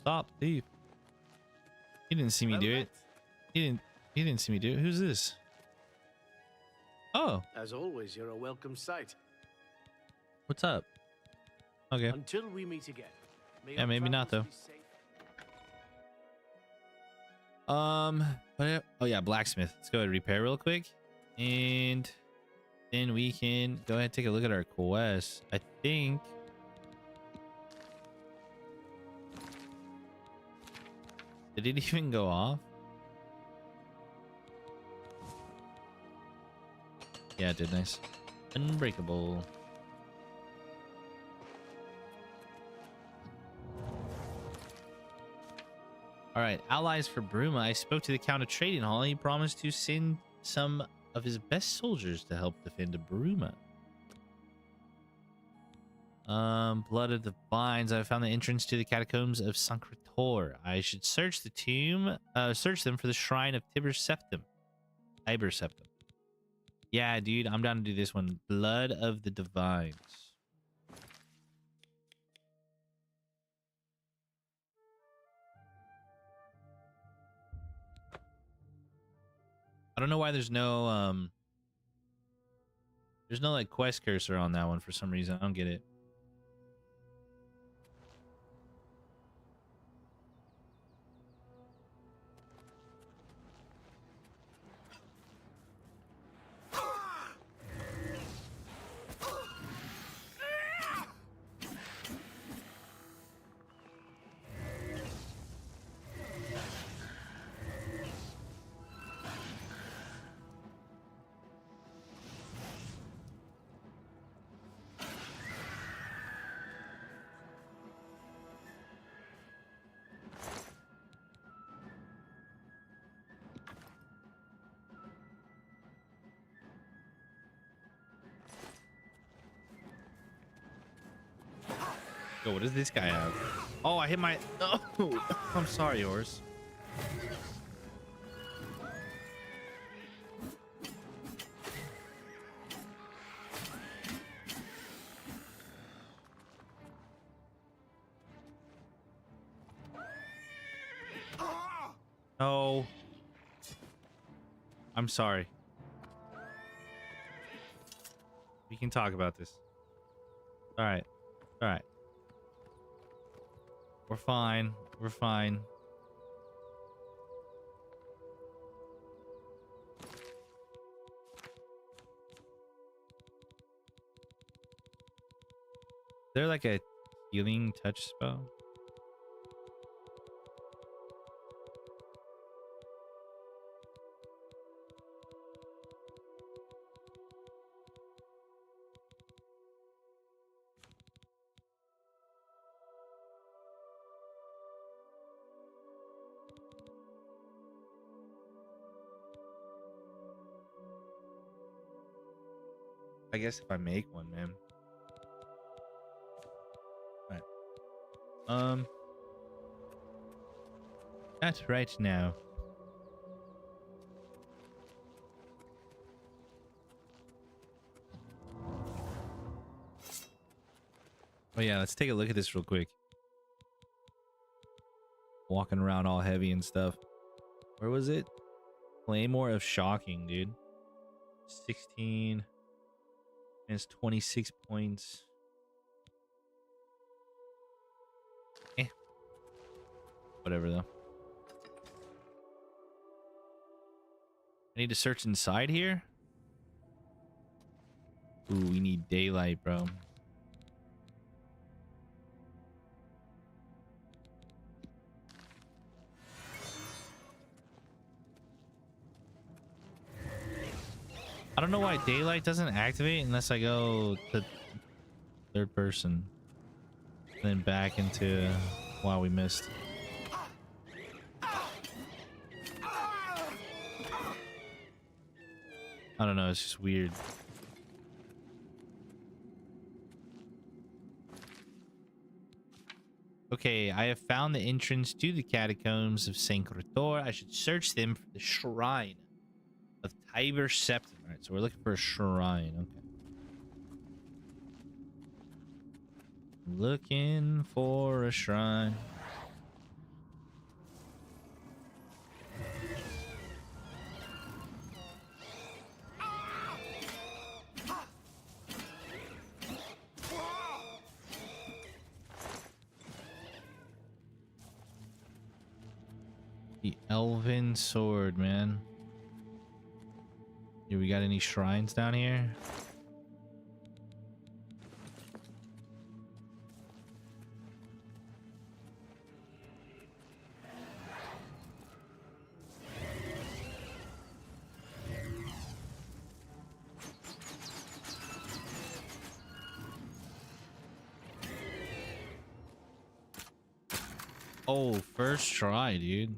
[SPEAKER 3] Stop, thief. He didn't see me do it. He didn't see me do it. Who's this? Oh,
[SPEAKER 5] As always, you're a welcome sight.
[SPEAKER 3] what's up? Okay.
[SPEAKER 5] Until we meet again. May
[SPEAKER 3] Yeah,
[SPEAKER 5] your
[SPEAKER 3] maybe not,
[SPEAKER 5] travels be safe.
[SPEAKER 3] Oh yeah, blacksmith. Let's go ahead and repair real quick, and then we can go ahead and take a look at our quest. I think. Did it even go off? Yeah, it did. Nice. Unbreakable. All right, allies for Bruma. I spoke to the Count of Cyrodiil. He promised to send some of his best soldiers to help defend Bruma. Blood of the Vines. I found the entrance to the catacombs of Cyrodiil. I should search the tomb, search them for the shrine of Tiber Septim. Tiber Septim. Yeah, dude, I'm down to do this one. Blood of the Divines. I don't know why there's no like quest cursor on that one for some reason. I don't get it. Yo, what does this guy have? Oh, I hit my... Oh, I'm sorry, yours. No. I'm sorry. We can talk about this. All right. All right. We're fine. We're fine. Is there like a healing touch spell? I guess if I make one, man. All right. That's right now. Oh yeah, let's take a look at this real quick. Walking around all heavy and stuff. Where was it? Claymore of Shocking, dude. 16. And it's 26 points. Whatever, though. I need to search inside here. Ooh, we need daylight, bro. I don't know why daylight doesn't activate unless I go to third person. And then back into... Wow, we missed. I don't know, it's just weird. Okay, I have found the entrance to the catacombs of Cyrodiil. I should search them for the shrine of Tiber Septim. Alright, so we're looking for a shrine. Okay. Looking for a shrine. The Elven Sword, man. Do we got any shrines down here? Oh, first try, dude.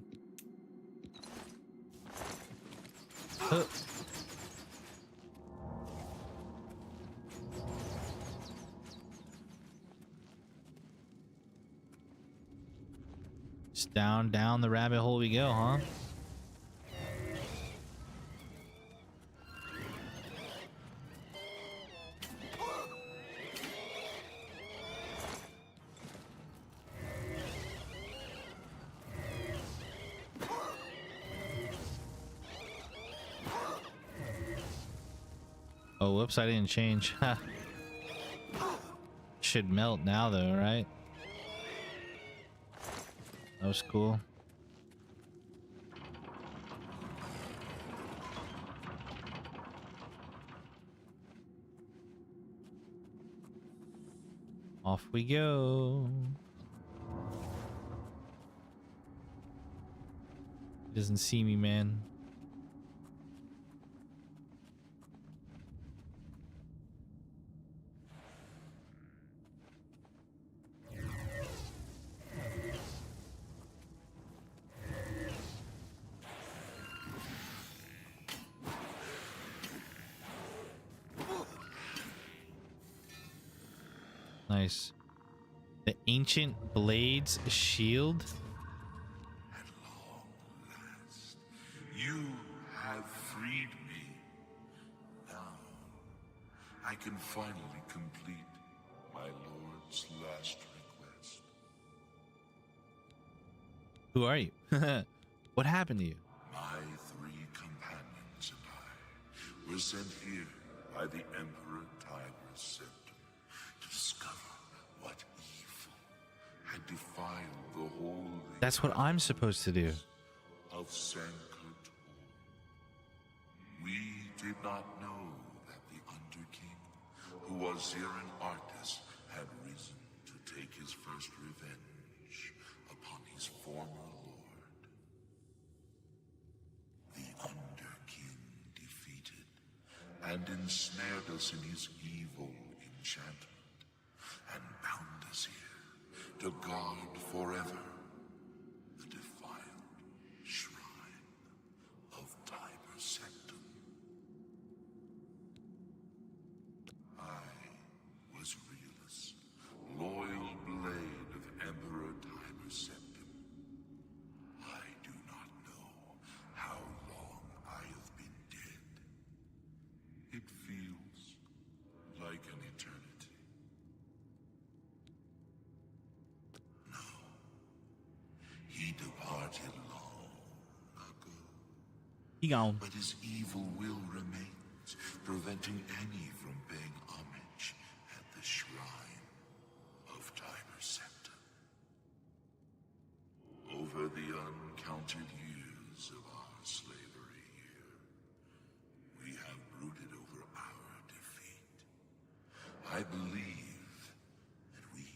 [SPEAKER 3] Just down the rabbit hole we go, huh? Oh, whoops, I didn't change. Should melt now though, right? That was cool. Off we go. He doesn't see me, man. Nice. The ancient blades shield.
[SPEAKER 4] At long last, you have freed me. Now, I can finally complete my lord's last request.
[SPEAKER 3] Who are you? What happened to you?
[SPEAKER 4] My 3 companions and I were sent here by the Emperor Tiber's Septum to discover what evil had defiled the holy
[SPEAKER 3] That's what I'm supposed to do.
[SPEAKER 4] of Sankotor. We did not know that the Underking, who was here an artist, had risen to take his first revenge upon his former lord. The Underking defeated and ensnared us in his evil enchantment and bound us here to guard forever the defiled shrine of Tiber Septum. I was Realus, loyal blade of Emperor Tiber Septum. I do not know how long I have been dead. It feels like an eternity. No, he departed long ago.
[SPEAKER 3] He gone.
[SPEAKER 4] But his evil will remains, preventing any from paying homage at the shrine of Tiber Septum. Over the uncounted years of our slavery here, we have brooded over our defeat. I believe that we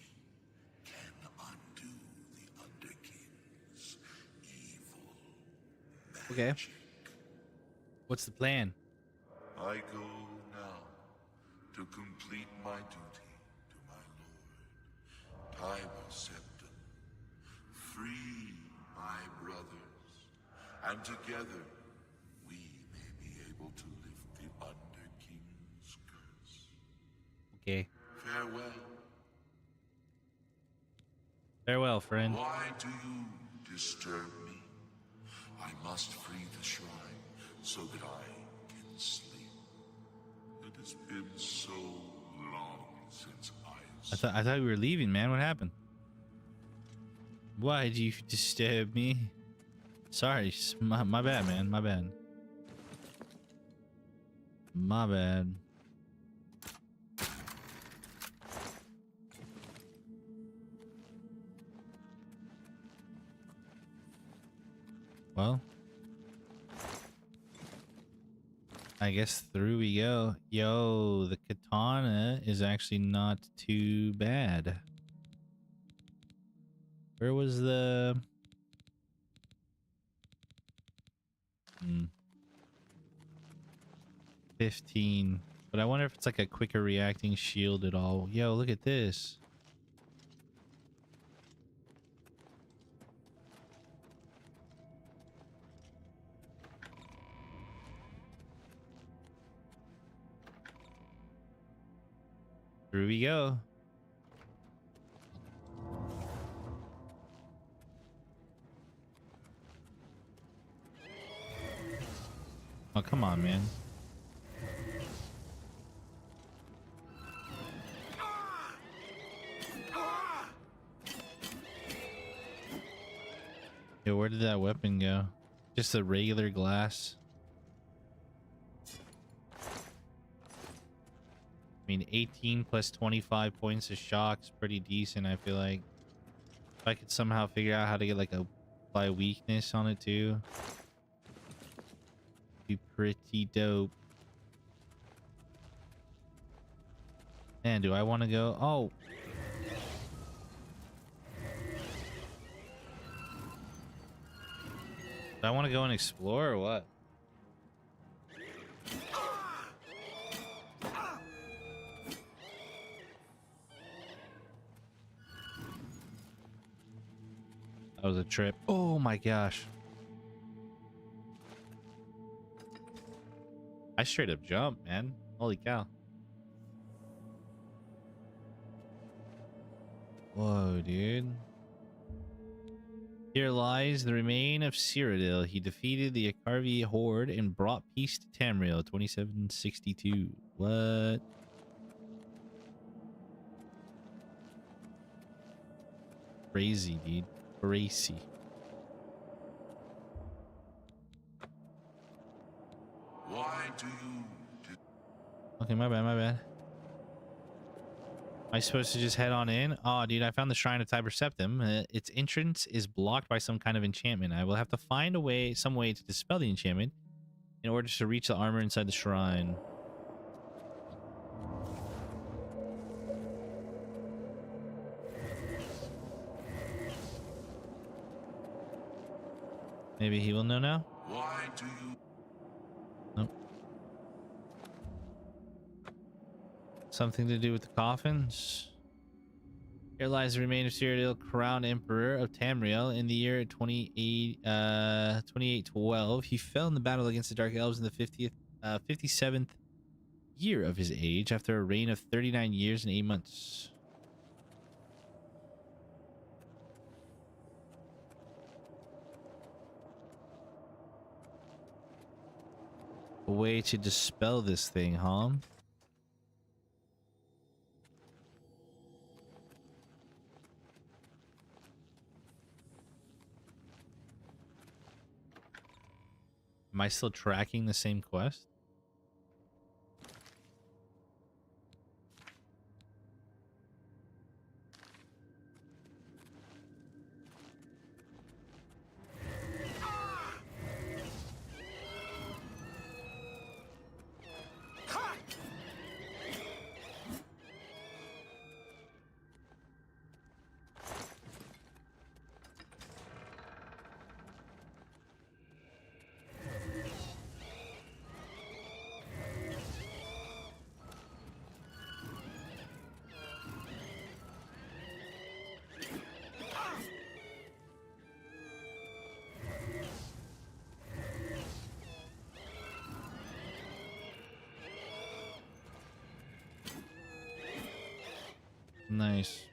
[SPEAKER 4] can undo the Underking's evil magic.
[SPEAKER 3] Okay. What's the plan?
[SPEAKER 4] I go now to complete my duty to my lord, Tiber Septum. Free my brothers, and together we may be able to lift the Underking's curse.
[SPEAKER 3] Okay.
[SPEAKER 4] Farewell.
[SPEAKER 3] Farewell, friend.
[SPEAKER 4] Why do you disturb me? I must free the shrine so that I can sleep. It has been so long since
[SPEAKER 3] I thought we were leaving, man. What happened? Why did you disturb me? Sorry, my bad, man. My bad. My bad. Well, I guess through we go. Yo, the katana is actually not too bad. Where was the... 15. But I wonder if it's like a quicker reacting shield at all. Yo, look at this. Through we go. Oh, come on, man. Yo, where did that weapon go? Just a regular glass. I mean, 18 plus 25 points of shock's pretty decent, I feel like. If I could somehow figure out how to get like a apply weakness on it too, be pretty dope. Man, do I want to go? Oh. Do I want to go and explore or what? That was a trip. Oh my gosh. I straight up jumped, man. Holy cow. Whoa, dude. Here lies the remain of Cyrodiil. He defeated the Akarvi horde and brought peace to Tamriel, 2762. What? Crazy, dude. Crazy.
[SPEAKER 4] Why do you...
[SPEAKER 3] Okay, my bad, my bad. Am I supposed to just head on in? Oh, dude, I found the Shrine of Tiber Septim. Its entrance is blocked by some kind of enchantment. I will have to find a way, some way to dispel the enchantment in order to reach the armor inside the shrine. Maybe he will know now?
[SPEAKER 4] Why do you...
[SPEAKER 3] Nope. Something to do with the coffins? Here lies the remain of Cyrodiil, crowned Emperor of Tamriel. In the year 2812, he fell in the battle against the Dark Elves in the 57th year of his age, after a reign of 39 years and 8 months. A way to dispel this thing, huh? Am I still tracking the same quest? Nice.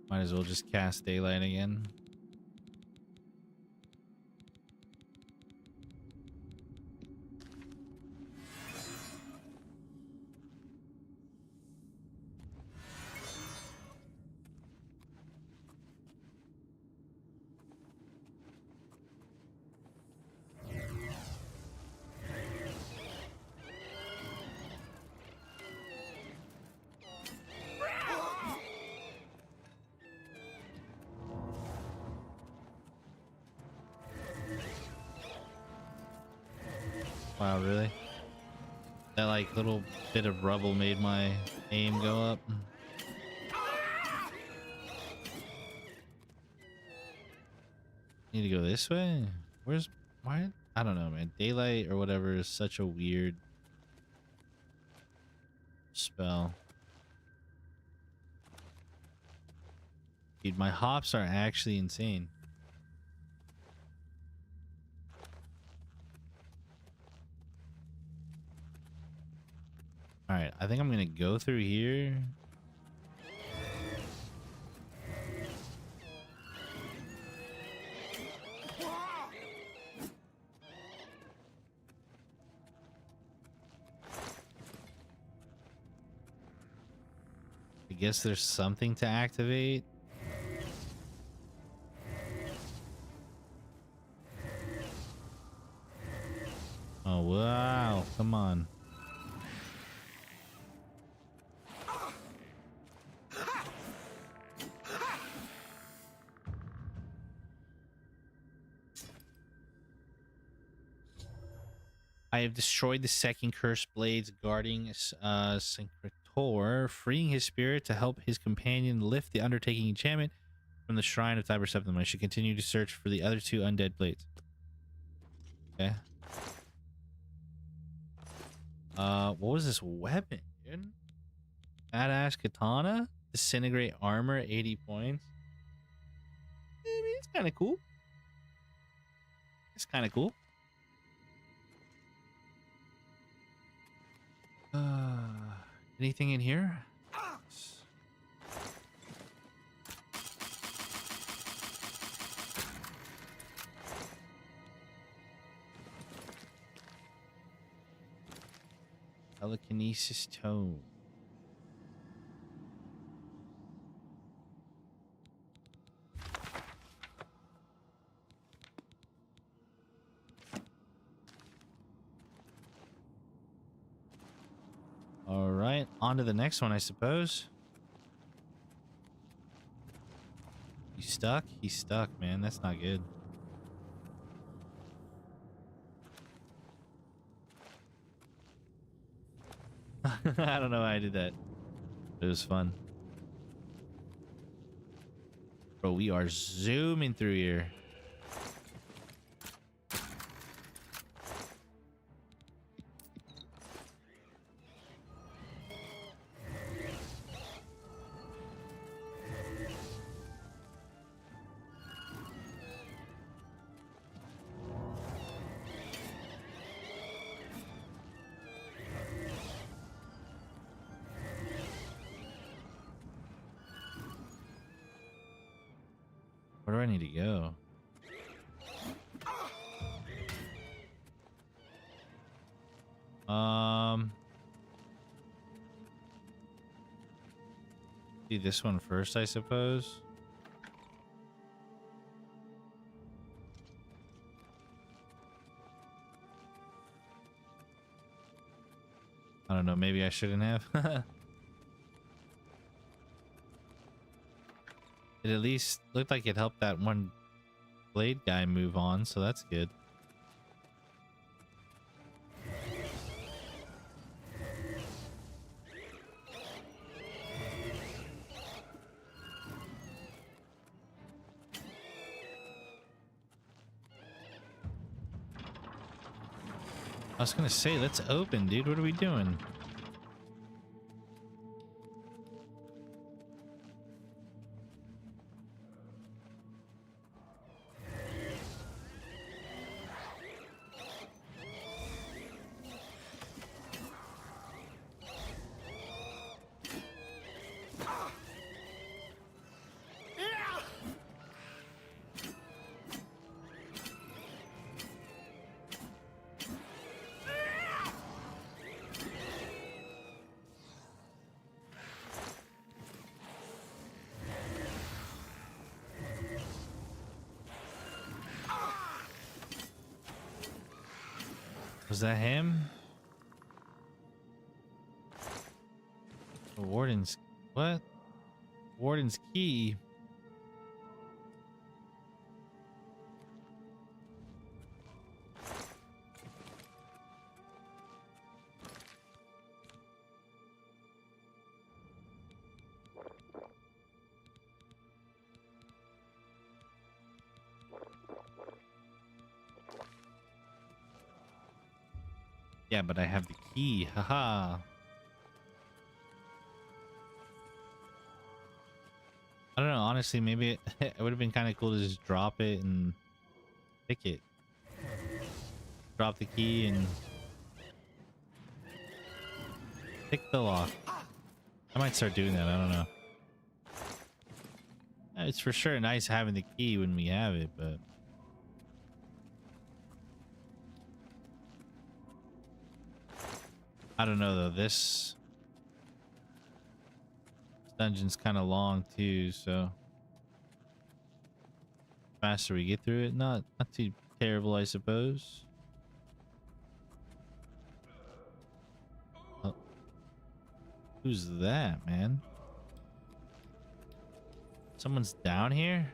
[SPEAKER 3] Might as well just cast Daylight again. Wow, really? That like little bit of rubble made my aim go up. Need to go this way? Where's why? I don't know, man. Daylight or whatever is such a weird spell. Dude, my hops are actually insane. All right, I think I'm gonna go through here. guess there's something to activate. Oh, wow. Come on. I have destroyed the second cursed blades guarding Syncretor, freeing his spirit to help his companion lift the undertaking enchantment from the shrine of Tiber Septim. I should continue to search for the other two undead blades. Okay. What was this weapon, dude? Badass katana? Disintegrate armor, 80 points. I mean, it's kind of cool. It's kind of cool. Anything in here? Telekinesis tome. All right, on to the next one, I suppose. He's stuck? He's stuck, man. That's not good. I don't know why I did that. It was fun. Bro, we are zooming through here. Where do I need to go? Do this one first, I suppose. I don't know, maybe I shouldn't have. It at least looked like it helped that one blade guy move on, so that's good. I was gonna say, let's open, dude. What are we doing? Was that him? The warden's... What? Warden's key. Yeah, but I have the key. Haha. I don't know. Honestly, maybe it would have been kind of cool to just drop it and pick it. Drop the key and pick the lock. I might start doing that. I don't know. It's for sure nice having the key when we have it, but... I don't know though, this Dungeon's kind of long too, so faster we get through it, not too terrible, I suppose. Oh. Who's that, man? Someone's down here?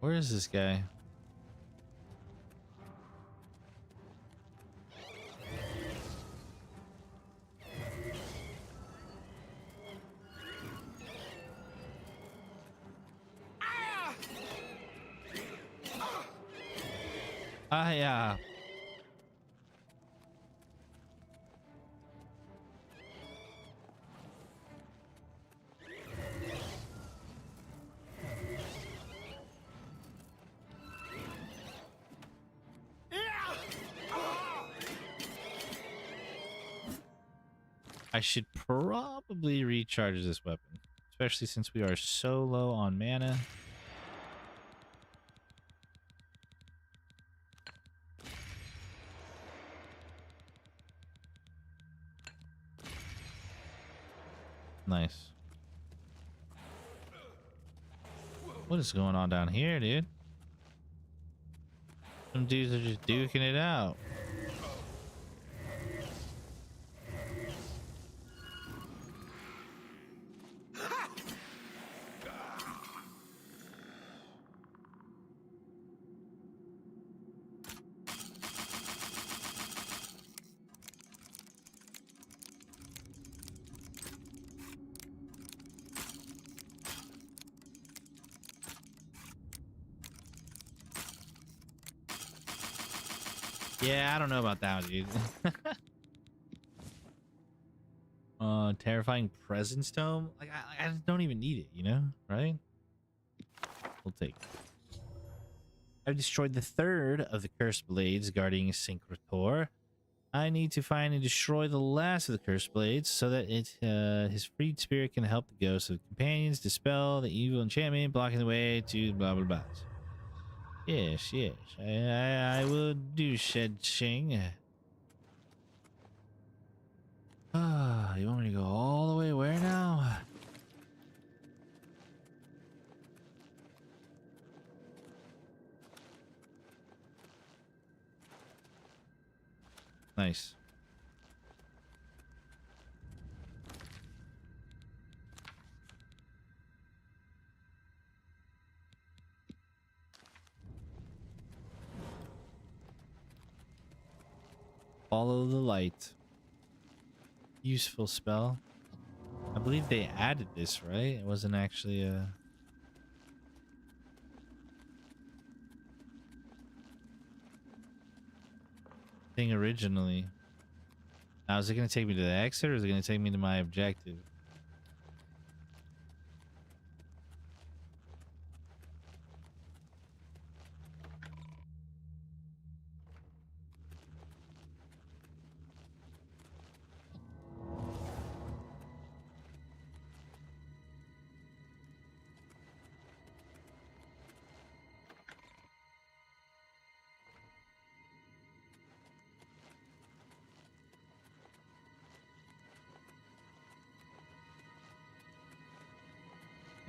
[SPEAKER 3] Where is this guy? Ah, yeah. I should probably recharge this weapon, especially since we are so low on mana. Nice. What is going on down here, dude? Some dudes are just duking it out. Yeah, I don't know about that one, dude. Terrifying presence tome? Like, I don't even need it, you know? Right? We'll take it. I've destroyed the third of the cursed blades guarding Syncrator. I need to find and destroy the last of the cursed blades so that his freed spirit can help the ghosts of companions dispel the evil enchantment blocking the way to blah blah blah. Yes, yes, I will do said thing. Ah, you want me to go all the way where now? Nice. Follow the light. Useful spell. I believe they added this, right? It wasn't actually a thing originally. Now, is it going to take me to the exit or is it going to take me to my objective?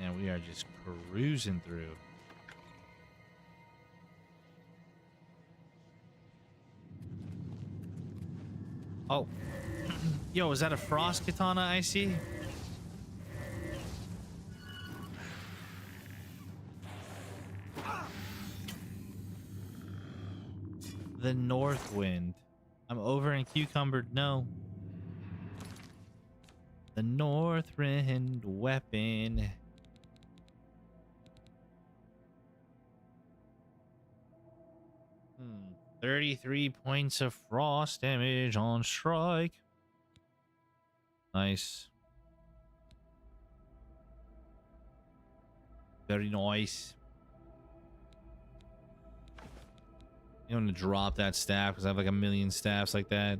[SPEAKER 3] And we are just cruising through. Oh. Yo, is that a frost katana I see? The north wind. I'm over in cucumbered. No. The north wind weapon. 33 points of frost damage on strike. Nice. Very nice. I'm gonna drop that staff because I have like a million staffs like that.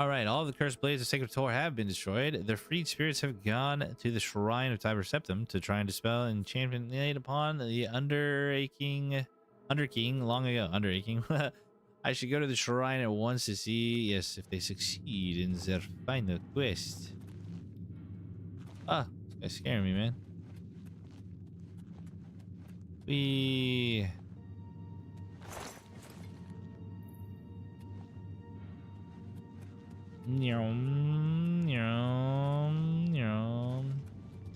[SPEAKER 3] All right, all of the cursed blades of Sacred Tor have been destroyed. The freed spirits have gone to the Shrine of Tiber Septim to try and dispel enchantment laid upon the Underking long ago. Underaking. I should go to the shrine at once to see, yes, if they succeed in their final quest. Ah, this guy's scaring me, man. We...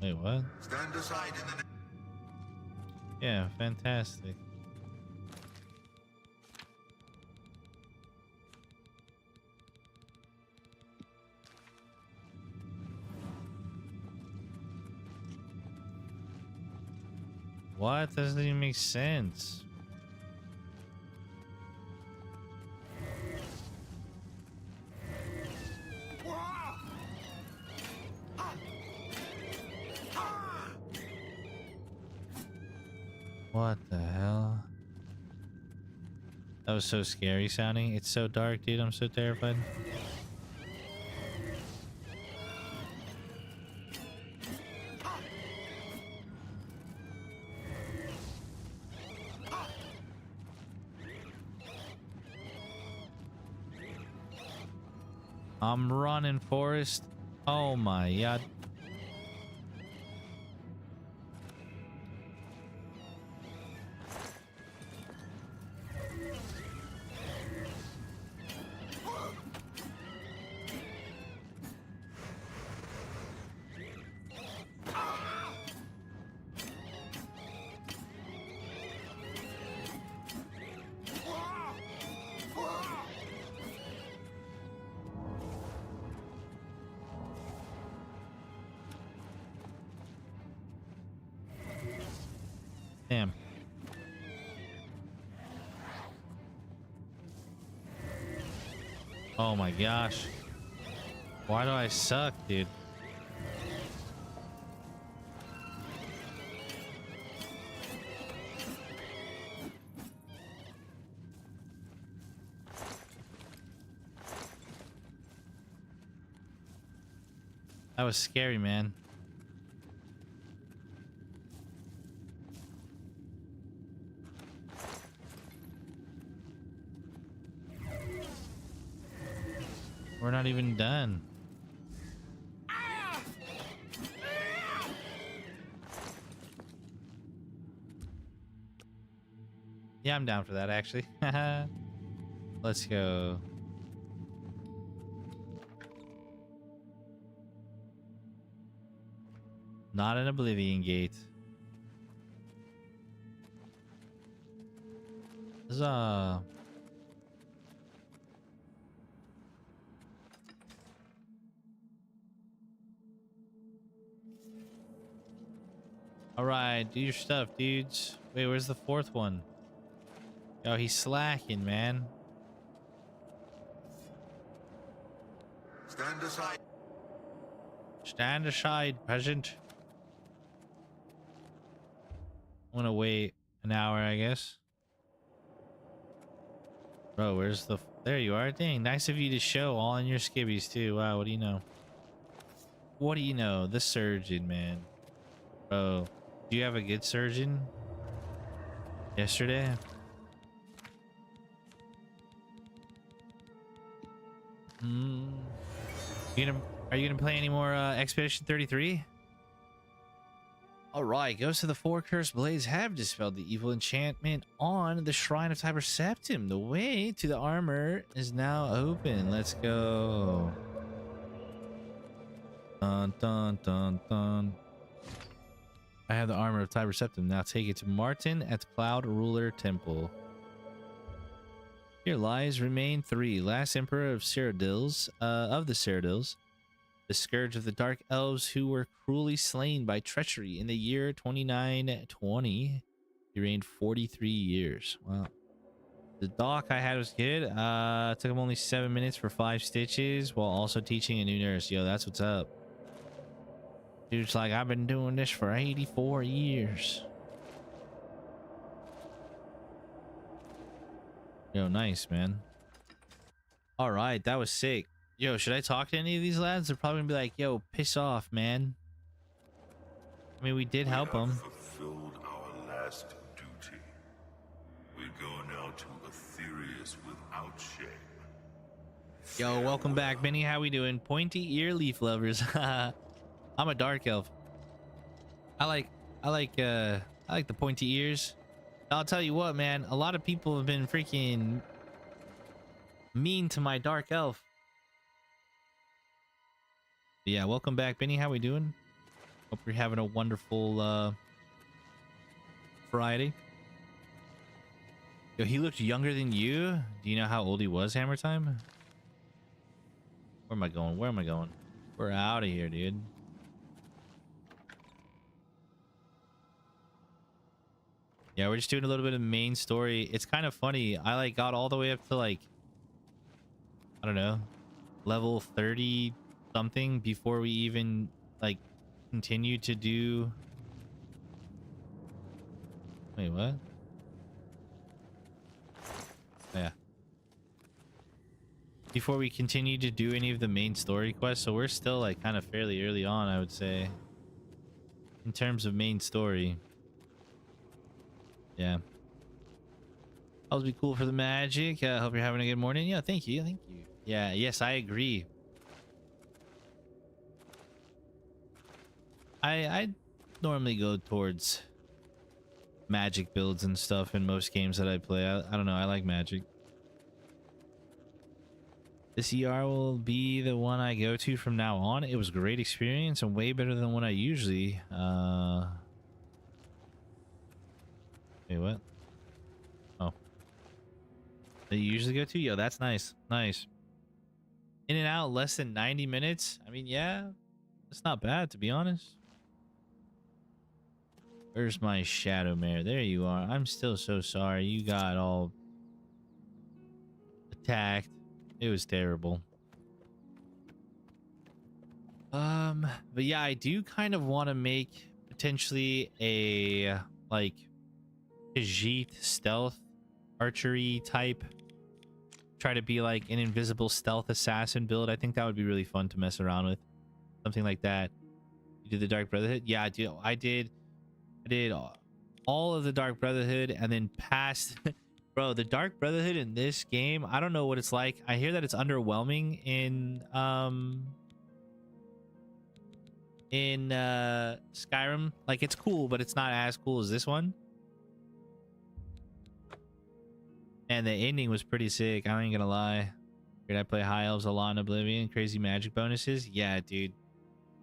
[SPEAKER 3] Wait, what?
[SPEAKER 1] Stand aside in the...
[SPEAKER 3] Yeah, fantastic. What? Doesn't even make sense. What the hell? That was so scary sounding. It's so dark, dude. I'm so terrified. I'm running, Forest. Oh my god. Damn. Oh my gosh. Why do I suck, dude? That was scary, man. We're not even done. Yeah, I'm down for that, actually. Let's go. Not an Oblivion Gate. Huzzah. All right, do your stuff, dudes. Wait, where's the fourth one? Oh, he's slacking, man.
[SPEAKER 1] Stand aside.
[SPEAKER 3] Stand aside, peasant. I'm gonna wait an hour, I guess. Bro, where's the... There you are. Dang, nice of you to show all in your skibbies, too. Wow, what do you know? What do you know? The surgeon, man. Bro, do you have a good surgeon? Yesterday? Are you gonna play any more Expedition 33? All right, Ghosts of the Four Cursed Blades have dispelled the evil enchantment on the Shrine of Tiber Septim. The way to the armor is now open. Let's go. Dun dun dun dun. I have the armor of Tiber Septim. Now take it to Martin at the Cloud Ruler Temple. Here lies Remain 3, last emperor of Cyrodiils, the Cyrodiils, the scourge of the dark elves who were cruelly slain by treachery in the year 2920. He reigned 43 years. Wow. The doc I had was good. Took him only 7 minutes for 5 stitches while also teaching a new nurse. Yo, that's what's up. Dude's like, I've been doing this for 84 years. Yo, nice, man. All right, that was sick. Yo, should I talk to any of these lads? They're probably gonna be like, yo, piss off, man. I mean, we did help them.
[SPEAKER 7] Fulfilled our last duty. We go now to Aetherius without shame.
[SPEAKER 3] Yo, welcome back, Benny. How we doing? Pointy ear leaf lovers. I'm a dark elf. I like the pointy ears. I'll tell you what, man. A lot of people have been freaking mean to my dark elf. But yeah, welcome back, Benny. How we doing? Hope you're having a wonderful Friday. Yo, he looked younger than you. Do you know how old he was, Hammer Time? Where am I going? Where am I going? We're out of here, dude. Yeah, we're just doing a little bit of main story. It's kind of funny. I like got all the way up to like, I don't know, level 30 something before we even like continued to do. Wait, what? Yeah. Before we continue to do any of the main story quests, so we're still like kind of fairly early on, I would say, in terms of main story. Yeah. That'll be cool for the magic. Hope you're having a good morning. Yeah, thank you. Thank you. Yeah, yes, I agree. I normally go towards magic builds and stuff in most games that I play. I don't know. I like magic. This ER will be the one I go to from now on. It was a great experience and way better than what I usually wait, what? Oh. That you usually go to? Yo, that's nice. Nice. In and out less than 90 minutes? I mean, yeah. It's not bad, to be honest. Where's my shadow mare? There you are. I'm still so sorry. You got all attacked. It was terrible. But yeah, I do kind of want to make potentially a like Khajiit stealth archery type. Try to be like an invisible stealth assassin build. I think that would be really fun to mess around with. Something like that. You did the Dark Brotherhood? Yeah, I did all of the Dark Brotherhood and then passed. Bro, the Dark Brotherhood in this game, I don't know what it's like. I hear that it's underwhelming in Skyrim. Like, it's cool, but it's not as cool as this one. And the ending was pretty sick. I ain't gonna lie. Did I play High Elves a lot in Oblivion? Crazy magic bonuses? Yeah, dude.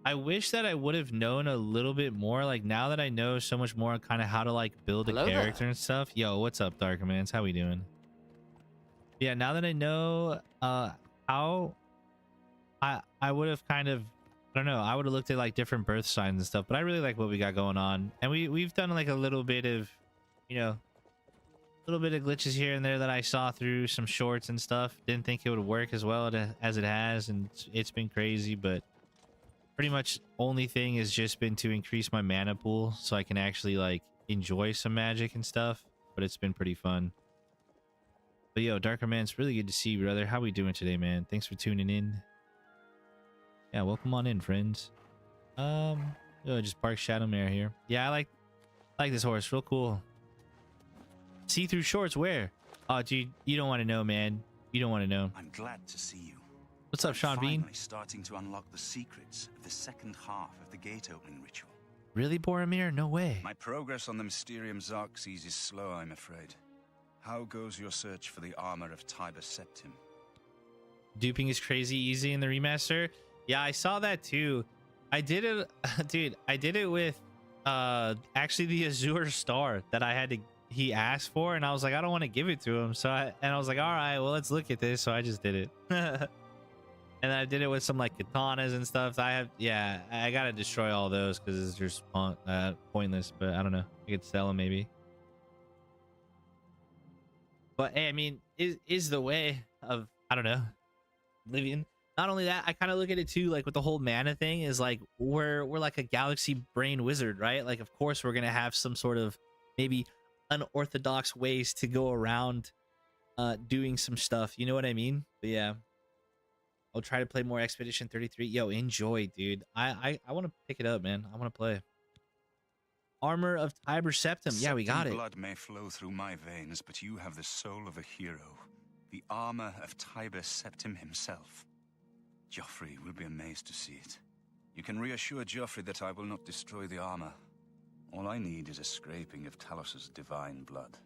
[SPEAKER 3] I wish that I would have known a little bit more. Like, now that I know so much more kind of how to like build a character and stuff. Yo, what's up, Darkermans? How we doing? Yeah, now that I know how I would have kind of, I don't know, I would have looked at like different birth signs and stuff, but I really like what we got going on. And we've done like a little bit of, you know, a little bit of glitches here and there that I saw through some shorts and stuff. Didn't think it would work as well as it has, and it's been crazy, but pretty much only thing has just been to increase my mana pool so I can actually like enjoy some magic and stuff, but it's been pretty fun. But yo, Darker Man, it's really good to see you, brother. How we doing today, man? Thanks for tuning in. Yeah, welcome on in, friends. Just park Shadowmare here. Yeah, I like this horse, real cool. See-through shorts, where? Oh, dude, you don't want to know, man. You don't want to know.
[SPEAKER 8] I'm glad to see you.
[SPEAKER 3] What's up, Sean Bean?
[SPEAKER 8] Finally starting to unlock the secrets of the second half of the gate opening ritual.
[SPEAKER 3] Really, Boromir? No way.
[SPEAKER 8] My progress on the Mysterium Xerxes is slow, I'm afraid. How goes your search for the armor of Tiber Septim?
[SPEAKER 3] Duping is crazy easy in the remaster. Yeah, I saw that too. I did it, dude. I did it with actually the Azure Star that he asked for, and I was like, I don't want to give it to him. So I was like, all right, well, let's look at this. So I just did it. And I did it with some like katanas and stuff. I gotta destroy all those because it's just pointless. But I don't know. I could sell them maybe. But hey, I mean, is the way of, I don't know, Oblivion. Not only that, I kind of look at it too, like with the whole mana thing, is like we're like a galaxy brain wizard, right? Like, of course, we're gonna have some sort of maybe unorthodox ways to go around doing some stuff. You know what I mean? But yeah. I'll try to play more Expedition 33. Yo, enjoy, dude. I want to pick it up, man. I want to play. Armor of Tiber Septim. Yeah, we got it.
[SPEAKER 8] Blood may flow through my veins, but you have the soul of a hero. The armor of Tiber Septim himself. Joffrey will be amazed to see it. You can reassure Joffrey that I will not destroy the armor. All I need is a scraping of Talos's divine blood.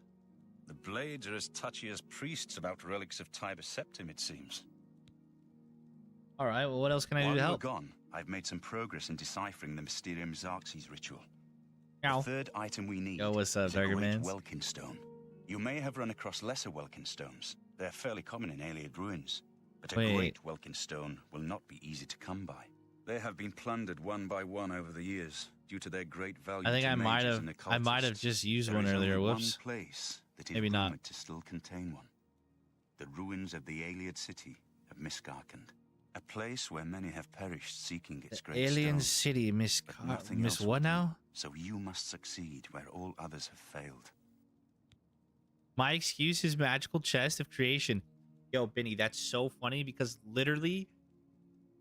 [SPEAKER 8] The blades are as touchy as priests about relics of Tiber Septim, it seems.
[SPEAKER 3] All right, well, what else can I do
[SPEAKER 8] While
[SPEAKER 3] to
[SPEAKER 8] you're
[SPEAKER 3] help?
[SPEAKER 8] gone, I've made some progress in deciphering the Mysterium Xerxes ritual.
[SPEAKER 3] Ow.
[SPEAKER 8] The third item we need
[SPEAKER 3] Yo, what's up,
[SPEAKER 8] is a great
[SPEAKER 3] Darkermans?
[SPEAKER 8] Welkin stone. You may have run across lesser Welkin stones. They're fairly common in Ayleid ruins. But a
[SPEAKER 3] Wait.
[SPEAKER 8] great Welkin stone will not be easy to come by. They have been plundered one by one over the years due to their great value
[SPEAKER 3] I think
[SPEAKER 8] to
[SPEAKER 3] I might
[SPEAKER 8] mages
[SPEAKER 3] have
[SPEAKER 8] and
[SPEAKER 3] I might have
[SPEAKER 8] occultists.
[SPEAKER 3] just used
[SPEAKER 8] There
[SPEAKER 3] one
[SPEAKER 8] is only
[SPEAKER 3] earlier.
[SPEAKER 8] one
[SPEAKER 3] Whoops.
[SPEAKER 8] place that is
[SPEAKER 3] Maybe not.
[SPEAKER 8] rumored to still contain one. The ruins of the Ayleid city of Miskarkand. A place where many have perished seeking its great
[SPEAKER 3] Alien
[SPEAKER 8] stone.
[SPEAKER 3] City, Miss
[SPEAKER 8] But nothing
[SPEAKER 3] Miss
[SPEAKER 8] else will
[SPEAKER 3] what
[SPEAKER 8] do.
[SPEAKER 3] now?
[SPEAKER 8] So you must succeed where all others have failed.
[SPEAKER 3] My excuse is magical chest of creation. Yo, Benny, that's so funny because literally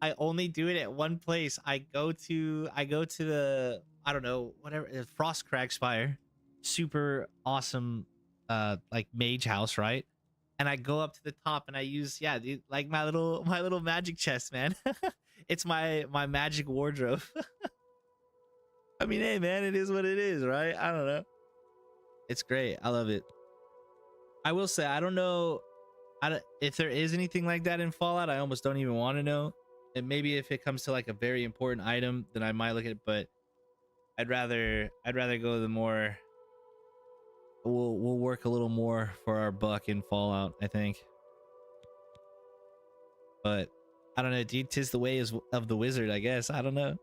[SPEAKER 3] I only do it at one place. I go to the, I don't know, whatever, Frostcrag Spire. Super awesome like mage house, right? And I go up to the top and I use, yeah, dude, like my little magic chest, man. It's my magic wardrobe. I mean, hey man, it is what it is, right? I don't know. It's great. I love it. I will say, I don't know if there is anything like that in Fallout. I almost don't even want to know. And maybe if it comes to like a very important item, then I might look at it. But I'd rather go the more. We'll work a little more for our buck in Fallout, I think. But I don't know, dude. 'Tis the way of the wizard, I guess. I don't know.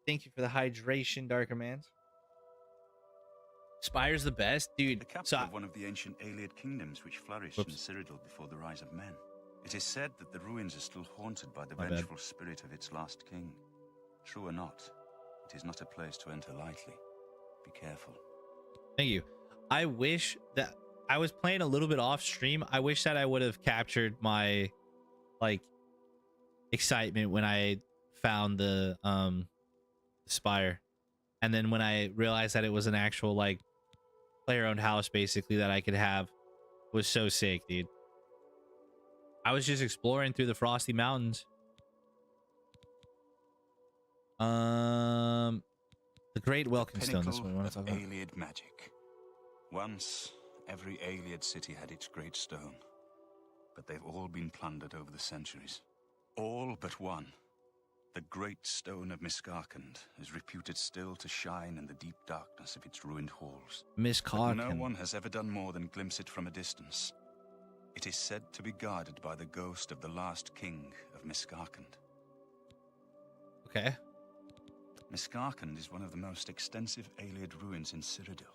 [SPEAKER 3] Thank you for the hydration, Darkermans. Spire's the best, dude.
[SPEAKER 8] The capital
[SPEAKER 3] So
[SPEAKER 8] of one of the ancient Ayleid kingdoms which flourished in Cyrodiil before the rise of men. It is said that the ruins are still haunted by the
[SPEAKER 3] My bad.
[SPEAKER 8] vengeful spirit of its last king. True or not, it is not a place to enter lightly. Be careful.
[SPEAKER 3] Thank you. I wish that I was playing a little bit off stream. I wish that I would have captured my like excitement when I found the spire, and then when I realized that it was an actual like player-owned house basically that I could have, was so sick, dude. I was just exploring through the Frosty Mountains. The Great Welkin Stone. That's what we want to talk about.
[SPEAKER 8] Ayleid magic. Once, every Ayleid city had its great stone, but they've all been plundered over the centuries. All but one. The Great Stone of Miskarkand is reputed still to shine in the deep darkness of its ruined halls.
[SPEAKER 3] Miss
[SPEAKER 8] But no
[SPEAKER 3] Carkin.
[SPEAKER 8] one has ever done more than glimpse it from a distance. It is said to be guarded by the ghost of the last king of Miskarkand.
[SPEAKER 3] Okay.
[SPEAKER 8] Miskarkand is one of the most extensive Ayleid ruins in Cyrodiil.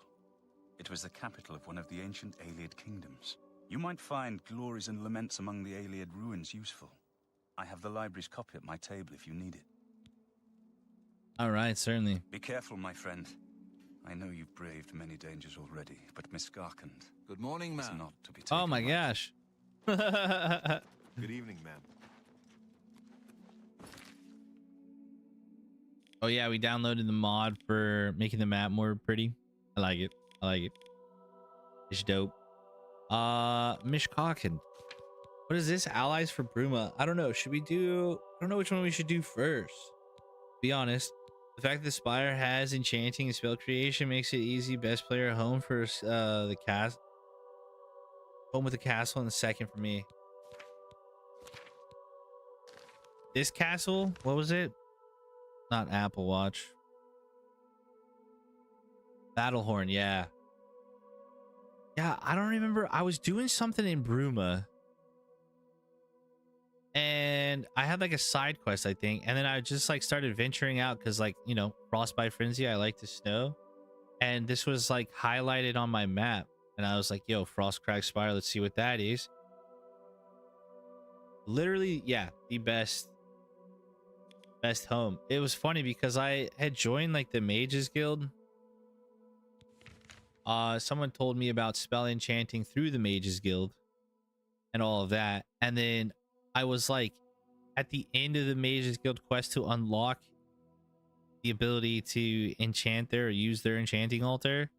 [SPEAKER 8] It was the capital of one of the ancient Ayleid kingdoms. You might find glories and laments among the Ayleid ruins useful. I have the library's copy at my table if you need it.
[SPEAKER 3] All right, certainly.
[SPEAKER 8] Be careful, my friend. I know you've braved many dangers already, but Miskarkand
[SPEAKER 9] Good morning,
[SPEAKER 8] is
[SPEAKER 9] ma'am.
[SPEAKER 8] not to be taken
[SPEAKER 3] Oh my
[SPEAKER 8] lightly.
[SPEAKER 3] gosh.
[SPEAKER 9] Good evening, ma'am.
[SPEAKER 3] Oh yeah, we downloaded the mod for making the map more pretty. I like it. I like it. It's dope. Mishkalkin. What is this? Allies for Bruma. I don't know. Should we do? I don't know which one we should do first. Be honest. The fact that the Spire has enchanting and spell creation makes it easy. Best player home for the cast. Home with the castle and the second for me. This castle, what was it? Not Apple Watch. Battlehorn, yeah. Yeah, I don't remember. I was doing something in Bruma. And I had like a side quest, I think. And then I just like started venturing out because like, you know, Frostbite Frenzy, I like the snow. And this was like highlighted on my map. And I was like, yo, Frostcrag Spire, let's see what that is. Literally, yeah, the best home. It was funny because I had joined like the Mages Guild. Someone told me about spell enchanting through the Mages Guild. and all of that. And then I was like at the end of the Mages Guild quest to unlock the ability to enchant there or use their enchanting altar,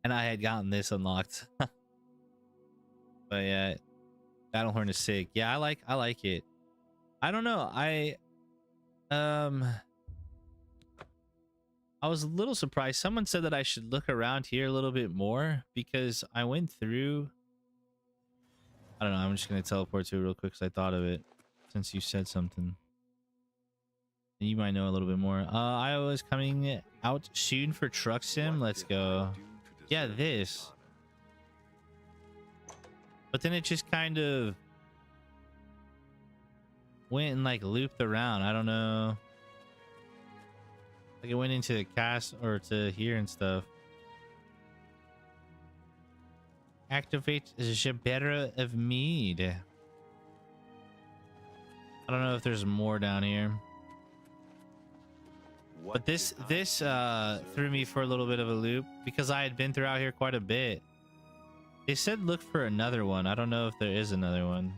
[SPEAKER 3] and I had gotten this unlocked. But yeah, Battlehorn is sick. Yeah, I like it. I don't know. I was a little surprised. Someone said that I should look around here a little bit more because I went through. I don't know. I'm just gonna teleport to it real quick because I thought of it since you said something. You might know a little bit more. I was coming out soon for Truck Sim. Let's go. Yeah, this. But then it just kind of went and like looped around. I don't know. Like it went into the cast or to here and stuff. Activate Jabera of Mead. I don't know if there's more down here. But this threw me for a little bit of a loop because I had been throughout here quite a bit. They said look for another one. I don't know if there is another one.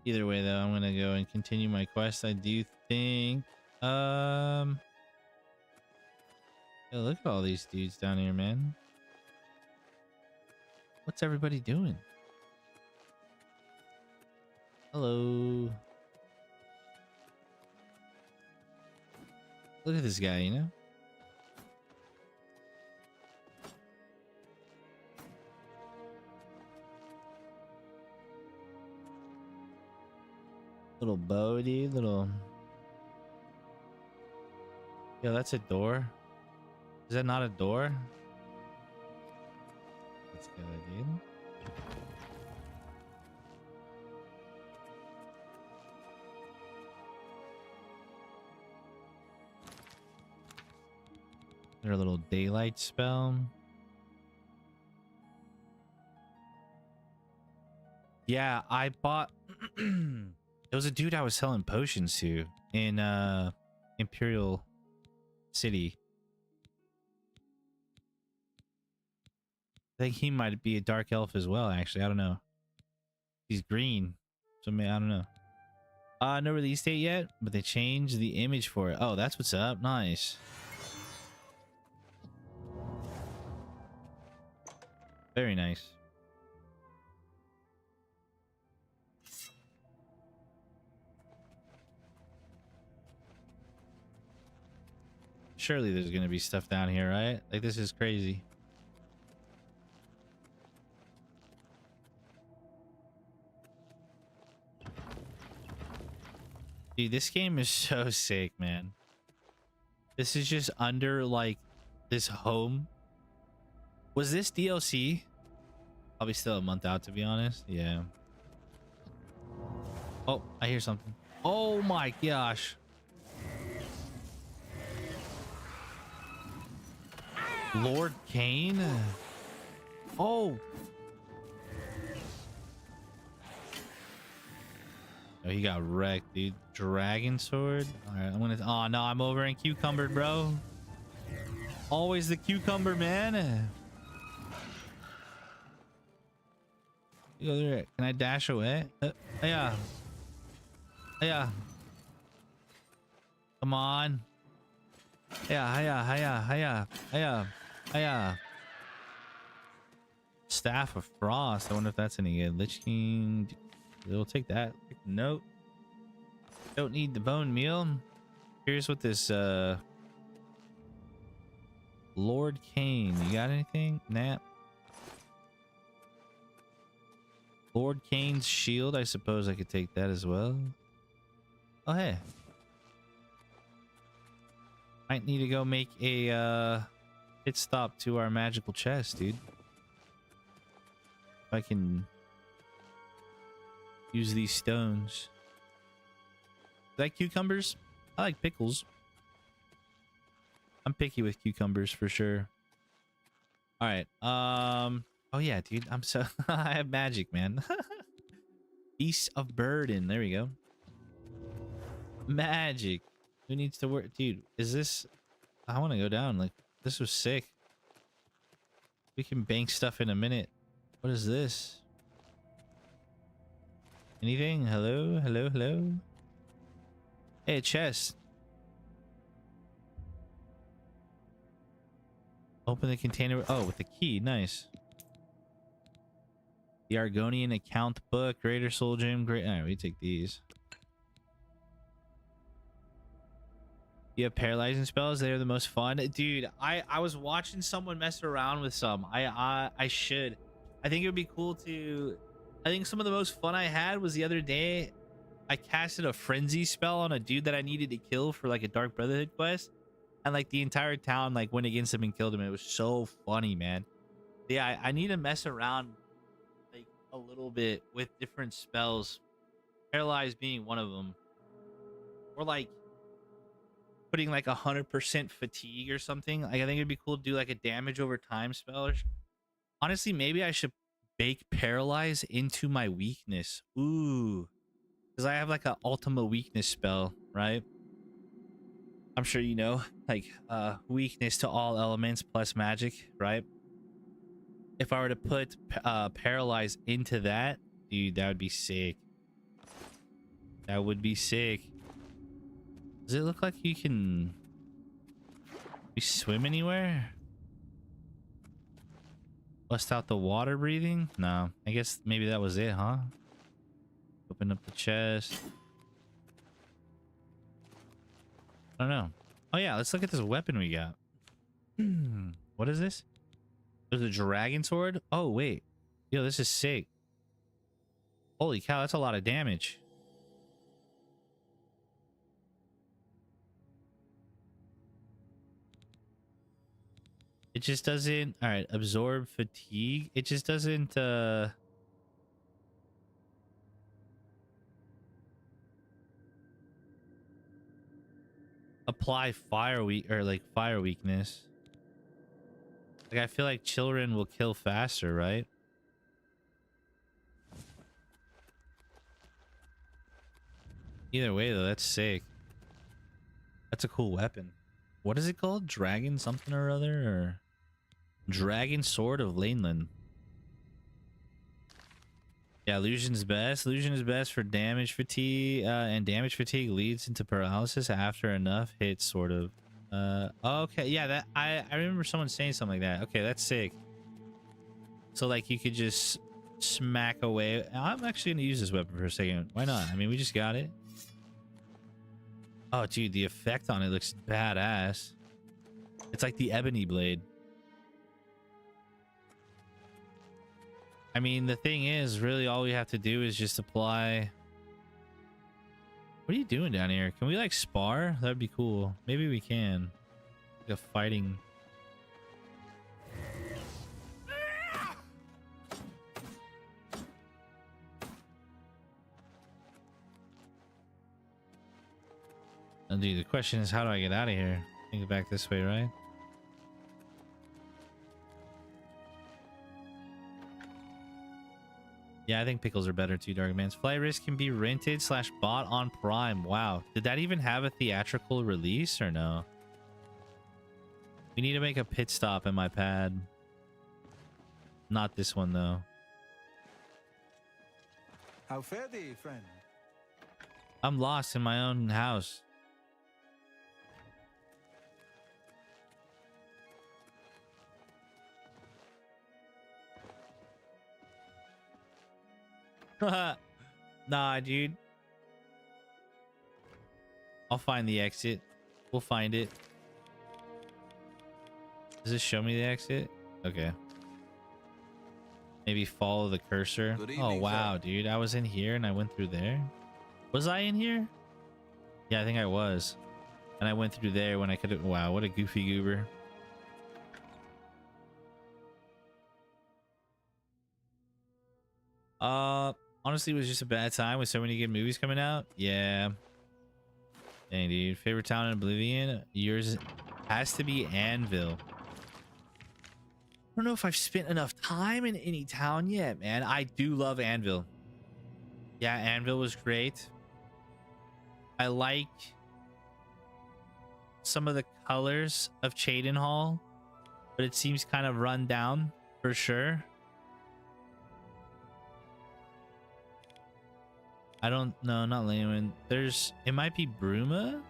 [SPEAKER 3] Either way though, I'm gonna go and continue my quest. I do think yeah, look at all these dudes down here, man. What's everybody doing? Hello. Look at this guy, you know? Little bow, dude. Little. Yo, that's a door. Is that not a door? Let's go, dude. Their little daylight spell. Yeah, I bought. It was a dude I was selling potions to in Imperial City. I think he might be a dark elf as well, actually. I don't know. He's green. So I don't know. No release date yet, but they changed the image for it. Oh, that's what's up. Nice. Very nice. Surely there's gonna be stuff down here, right? Like, this is crazy. Dude, this game is so sick, man. This is just under, like, this home. Was this DLC? Probably still a month out, to be honest. Yeah. Oh, I hear something. Oh my gosh. Lord Kane? Oh. Oh, he got wrecked, dude. Dragon sword. All right, I'm gonna. Oh no, I'm over in cucumbered, bro. Always the cucumber, man. You go there. Can I dash away? Yeah. Yeah. Come on. Yeah. Staff of Frost. I wonder if that's any good. Lich King. We'll take that. Nope. Don't need the bone meal. Here's what this Lord Kane. You got anything? Nap. Lord Kane's shield. I suppose I could take that as well. Oh hey. Might need to go make a pit stop to our magical chest, dude. If I can use these stones. Like cucumbers? I like pickles. I'm picky with cucumbers for sure. All right. Oh yeah, dude. I'm so I have magic, man. Beast of Burden. There we go. Magic. Who needs to work, dude? Is this? I want to go down. Like, This was sick. We can bank stuff in a minute. What is this? Anything? Hello? Hello? Hello? Hey, a chest. Open the container. Oh, with the key. Nice. The Argonian account book. Greater Soul Gem. Great. All right, we take these. You have paralyzing spells. They are the most fun. Dude, I was watching someone mess around with some. I should. I think it would be cool to... I think some of the most fun I had was the other day. I casted a frenzy spell on a dude that I needed to kill for like a Dark Brotherhood quest. And like the entire town like went against him and killed him. It was so funny, man. Yeah, I need to mess around like a little bit with different spells. Paralyzed being one of them. Or like putting like 100% fatigue or something. Like I think it'd be cool to do like a damage over time spell. Honestly, maybe I should bake paralyze into my weakness. Ooh. Because I have like an ultima weakness spell, right? I'm sure you know, like weakness to all elements plus magic, right? If I were to put paralyze into that, dude, that would be sick. That would be sick. Does it look like you can swim anywhere? Bust out the water breathing? No, I guess maybe that was it, huh? Open up the chest. I don't know. Oh yeah, let's look at this weapon we got. What is this? There's a dragon sword. Oh wait, yo, this is sick. Holy cow, that's a lot of damage. It just doesn't... All right, absorb fatigue. It just doesn't apply fire fire weakness. Like I feel like children will kill faster, right? Either way though, that's sick. That's a cool weapon. What is it called? Dragon something or other, or Dragon Sword of Laneland. Yeah, illusion's best. Illusion is best for damage fatigue, and damage fatigue leads into paralysis after enough hits, sort of. Okay, yeah, that I remember someone saying something like that. Okay, that's sick. So like you could just smack away. I'm actually gonna use this weapon for a second. Why not? I mean, we just got it. Oh, dude, the effect on it looks badass. It's like the ebony blade. I mean, the thing is, really all we have to do is just apply... What are you doing down here? Can we, like, spar? That'd be cool. Maybe we can. Like a fighting... Oh, dude, the question is, how do I get out of here? Think it back this way, right? Yeah, I think pickles are better too, Darkman's. Flight Risk can be rented / bought on Prime. Wow. Did that even have a theatrical release or no? We need to make a pit stop in my pad. Not this one, though.
[SPEAKER 10] How fare thee, friend?
[SPEAKER 3] I'm lost in my own house. Nah, dude. I'll find the exit. We'll find it. Does this show me the exit? Okay. Maybe follow the cursor.
[SPEAKER 10] Good evening,
[SPEAKER 3] oh, wow,
[SPEAKER 10] sir.
[SPEAKER 3] dude. I was in here and I went through there. Was I in here? Yeah, I think I was. And I went through there when I could have... Wow, what a goofy goober. Honestly, it was just a bad time with so many good movies coming out. Yeah. Dang, dude. Favorite town in Oblivion? Yours has to be Anvil. I don't know if I've spent enough time in any town yet, man. I do love Anvil. Yeah, Anvil was great. I like some of the colors of Cheydinhall. but it seems kind of run down for sure. I don't know, not Lehman. It might be Bruma.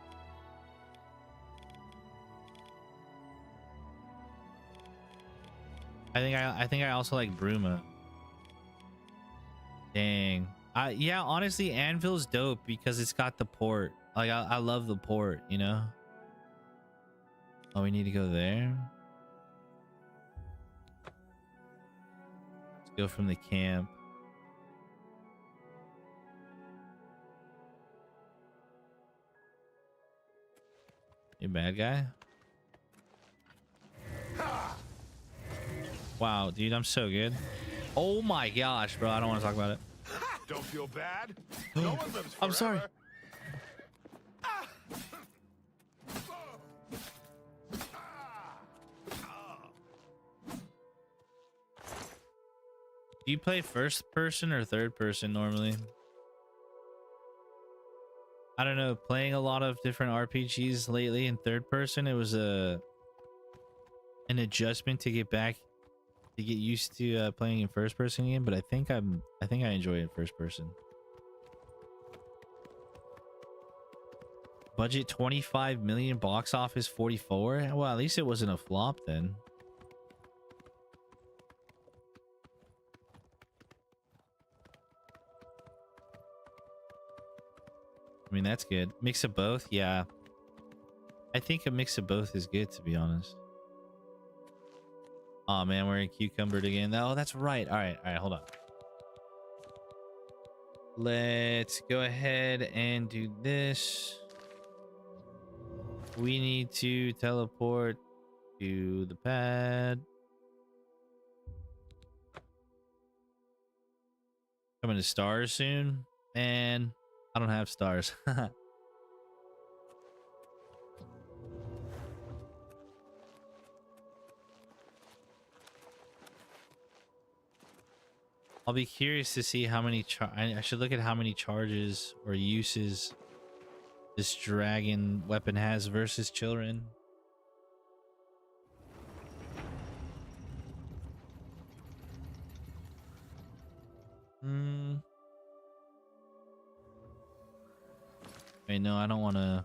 [SPEAKER 3] I think I also like Bruma. Dang. Yeah, honestly, Anvil's dope because it's got the port. Like I love the port, you know. Oh, we need to go there. Let's go from the camp. You bad guy? Wow, dude, I'm so good. Oh my gosh, bro, I don't want to talk about it.
[SPEAKER 7] Don't feel bad. No one lives forever.
[SPEAKER 3] I'm sorry. Do you play first person or third person normally? I don't know, playing a lot of different RPGs lately in third person, it was an adjustment to get used to playing in first person again, but I think I enjoy it first person. Budget 25 million, box office 44. Well, at least it wasn't a flop then. I mean, that's good. Mix of both, yeah. I think a mix of both is good, to be honest. Oh man, we're in cucumbered again. Oh, that's right. All right, hold on. Let's go ahead and do this. We need to teleport to the pad. Coming to stars soon. And I don't have stars. I'll be curious to see how many I should look at how many charges or uses this dragon weapon has versus children. Wait, no, I don't want to.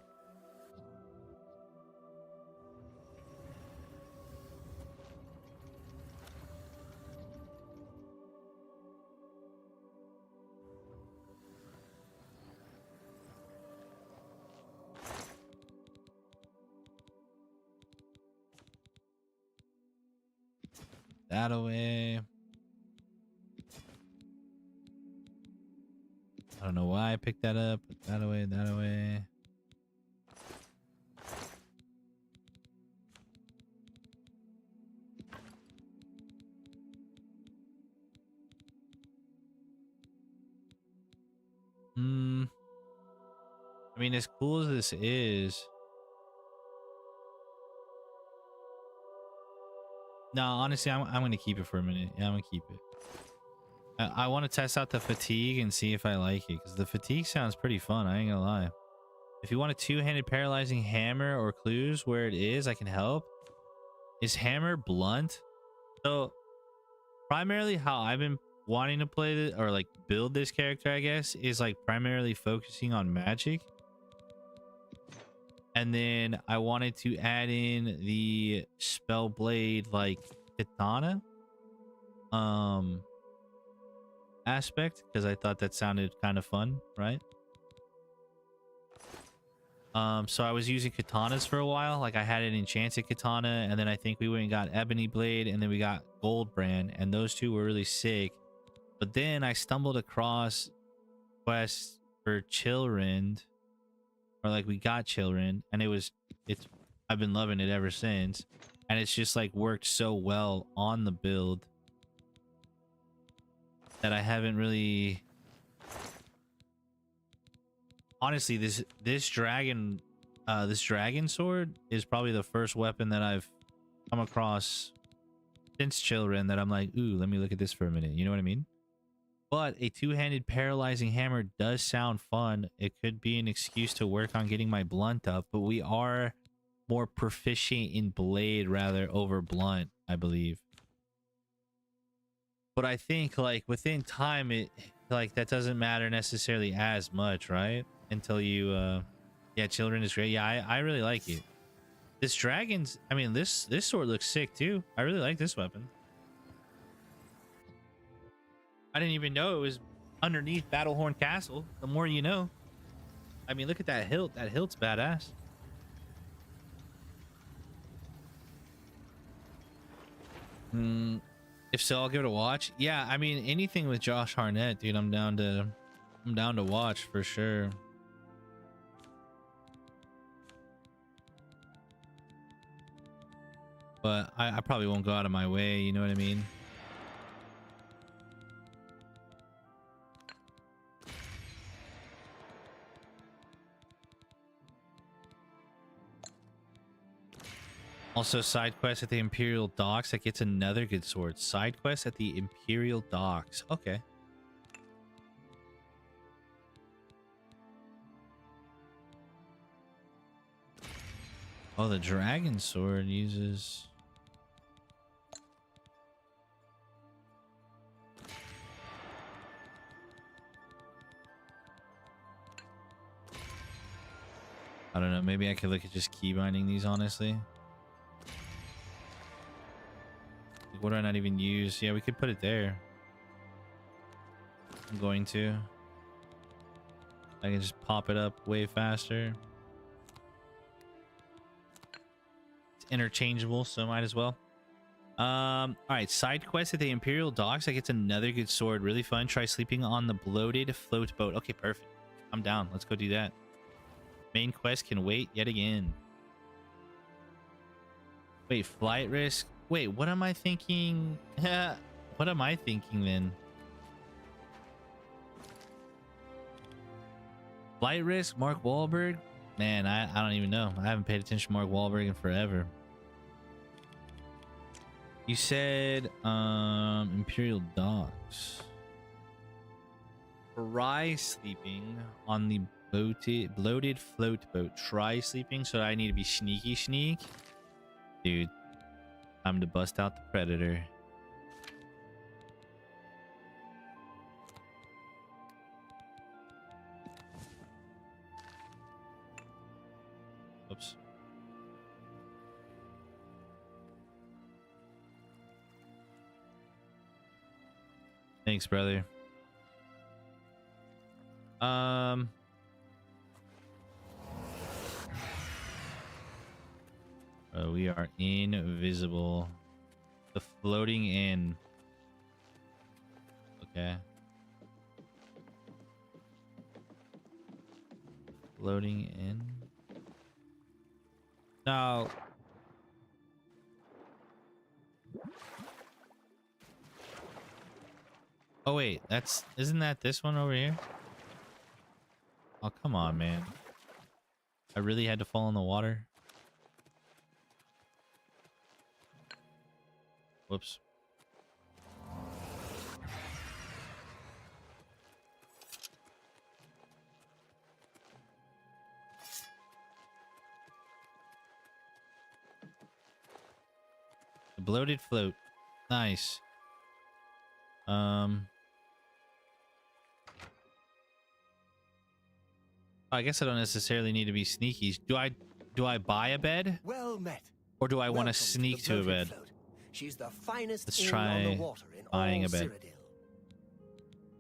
[SPEAKER 3] That away. I don't know why I picked that up. Put that away, that away. I mean, as cool as this is. No, honestly, I'm going to keep it for a minute. Yeah, I'm going to keep it. I want to test out the fatigue and see if I like it, because the fatigue sounds pretty fun. I ain't gonna lie. If you want a two-handed paralyzing hammer or clues where it is, I can help. Is hammer blunt? So primarily how I've been wanting to play this, or like build this character, I guess, is like primarily focusing on magic. And then I wanted to add in the spell blade like katana aspect, because I thought that sounded kind of fun, right? So I was using katanas for a while. Like I had an enchanted katana, and then I think we went and got ebony blade, and then we got gold brand, and those two were really sick. But then I stumbled across quests for Chilrend, or like we got Chilrend, and I've been loving it ever since, and it's just like worked so well on the build that I haven't really. Honestly, this dragon sword is probably the first weapon that I've come across since Chilrend that I'm like, ooh, let me look at this for a minute. You know what I mean? But a two-handed paralyzing hammer does sound fun. It could be an excuse to work on getting my blunt up, but we are more proficient in blade rather over blunt, I believe. But I think like within time, it like that doesn't matter necessarily as much, right? Until you, yeah, children is great. Yeah, I really like it. This dragon's, I mean, this sword looks sick too. I really like this weapon. I didn't even know it was underneath Battlehorn Castle. The more you know. I mean, look at that hilt. That hilt's badass. If so, I'll give it a watch. Yeah, I mean, anything with Josh Hartnett, dude, I'm down to watch for sure. But I probably won't go out of my way, you know what I mean? Also, side quest at the Imperial Docks that gets another good sword. Side quest at the Imperial Docks. Okay. Oh, the dragon sword uses... I don't know. Maybe I could look at just keybinding these, honestly. What do I not even use? Yeah, we could put it there. I'm going to. I can just pop it up way faster. It's interchangeable, so might as well. All right, side quest at the Imperial Docks. That gets another good sword. Really fun. Try sleeping on the bloated float boat. Okay, perfect. I'm down. Let's go do that. Main quest can wait yet again. Wait, flight risk. Wait, what am I thinking? What am I thinking then? Flight risk, Mark Wahlberg? Man, I don't even know. I haven't paid attention to Mark Wahlberg in forever. You said Imperial Docks. Try sleeping on the bloated float boat. Try sleeping, so I need to be sneak. Dude, time to bust out the Predator. Oops. Thanks, brother. We are invisible. The floating in. Okay. Floating in. No. Oh wait, isn't that this one over here? Oh, come on, man. I really had to fall in the water. Whoops. The bloated float. Nice. I guess I don't necessarily need to be sneaky. Do I buy a bed?
[SPEAKER 6] Well met.
[SPEAKER 3] Or do I want to sneak to a bed?
[SPEAKER 6] Float. She's the finest
[SPEAKER 3] Let's
[SPEAKER 6] inn
[SPEAKER 3] try
[SPEAKER 6] on the water in
[SPEAKER 3] buying
[SPEAKER 6] all
[SPEAKER 3] a bed.
[SPEAKER 6] Cyrodiil.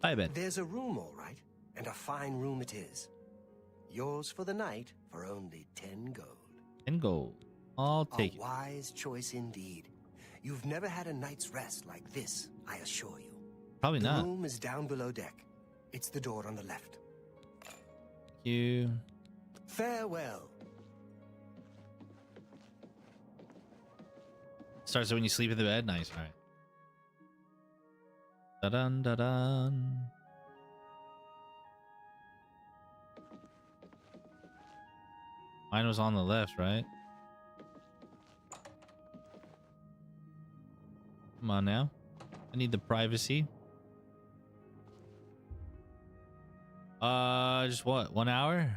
[SPEAKER 3] Buy a bed.
[SPEAKER 6] There's a room, all right, and a fine room it is. Yours for the night for only 10 gold.
[SPEAKER 3] 10 gold. I'll take it.
[SPEAKER 6] A wise choice indeed. You've never had a night's rest like this, I assure you.
[SPEAKER 3] Probably
[SPEAKER 6] the
[SPEAKER 3] not.
[SPEAKER 6] The room is down below deck. It's the door on the left.
[SPEAKER 3] Thank you.
[SPEAKER 6] Farewell.
[SPEAKER 3] Starts when you sleep in the bed. Nice. All right. Da-dun, da-dun. Mine was on the left, right? Come on now. I need the privacy. Just what? 1 hour?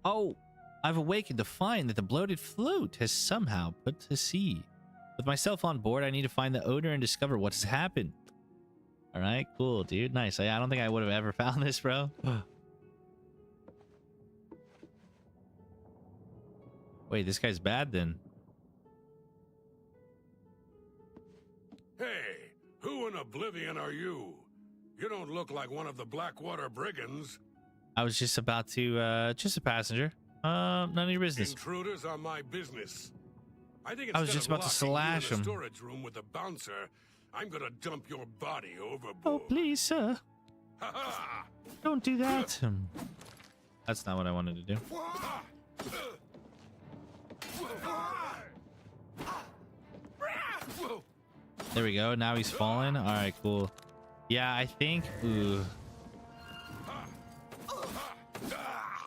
[SPEAKER 3] Oh, I've awakened to find that the bloated float has somehow put to sea. With myself on board, I need to find the owner and discover what has happened. All right, cool, dude. Nice. I don't think I would have ever found this, bro. Wait, this guy's bad then.
[SPEAKER 11] Hey, who in Oblivion are you? You don't look like one of the Blackwater brigands.
[SPEAKER 3] I was just about to, just a passenger. None of your business.
[SPEAKER 11] Intruders are my business. I think
[SPEAKER 3] I was just about to slash him.
[SPEAKER 11] Storage room with a bouncer. I'm gonna dump your body overboard.
[SPEAKER 3] Oh, please, sir.
[SPEAKER 11] Ha-ha!
[SPEAKER 3] Don't do that. That's not what I wanted to do. There we go. Now he's fallen. All right, cool. Yeah, I think... Ooh.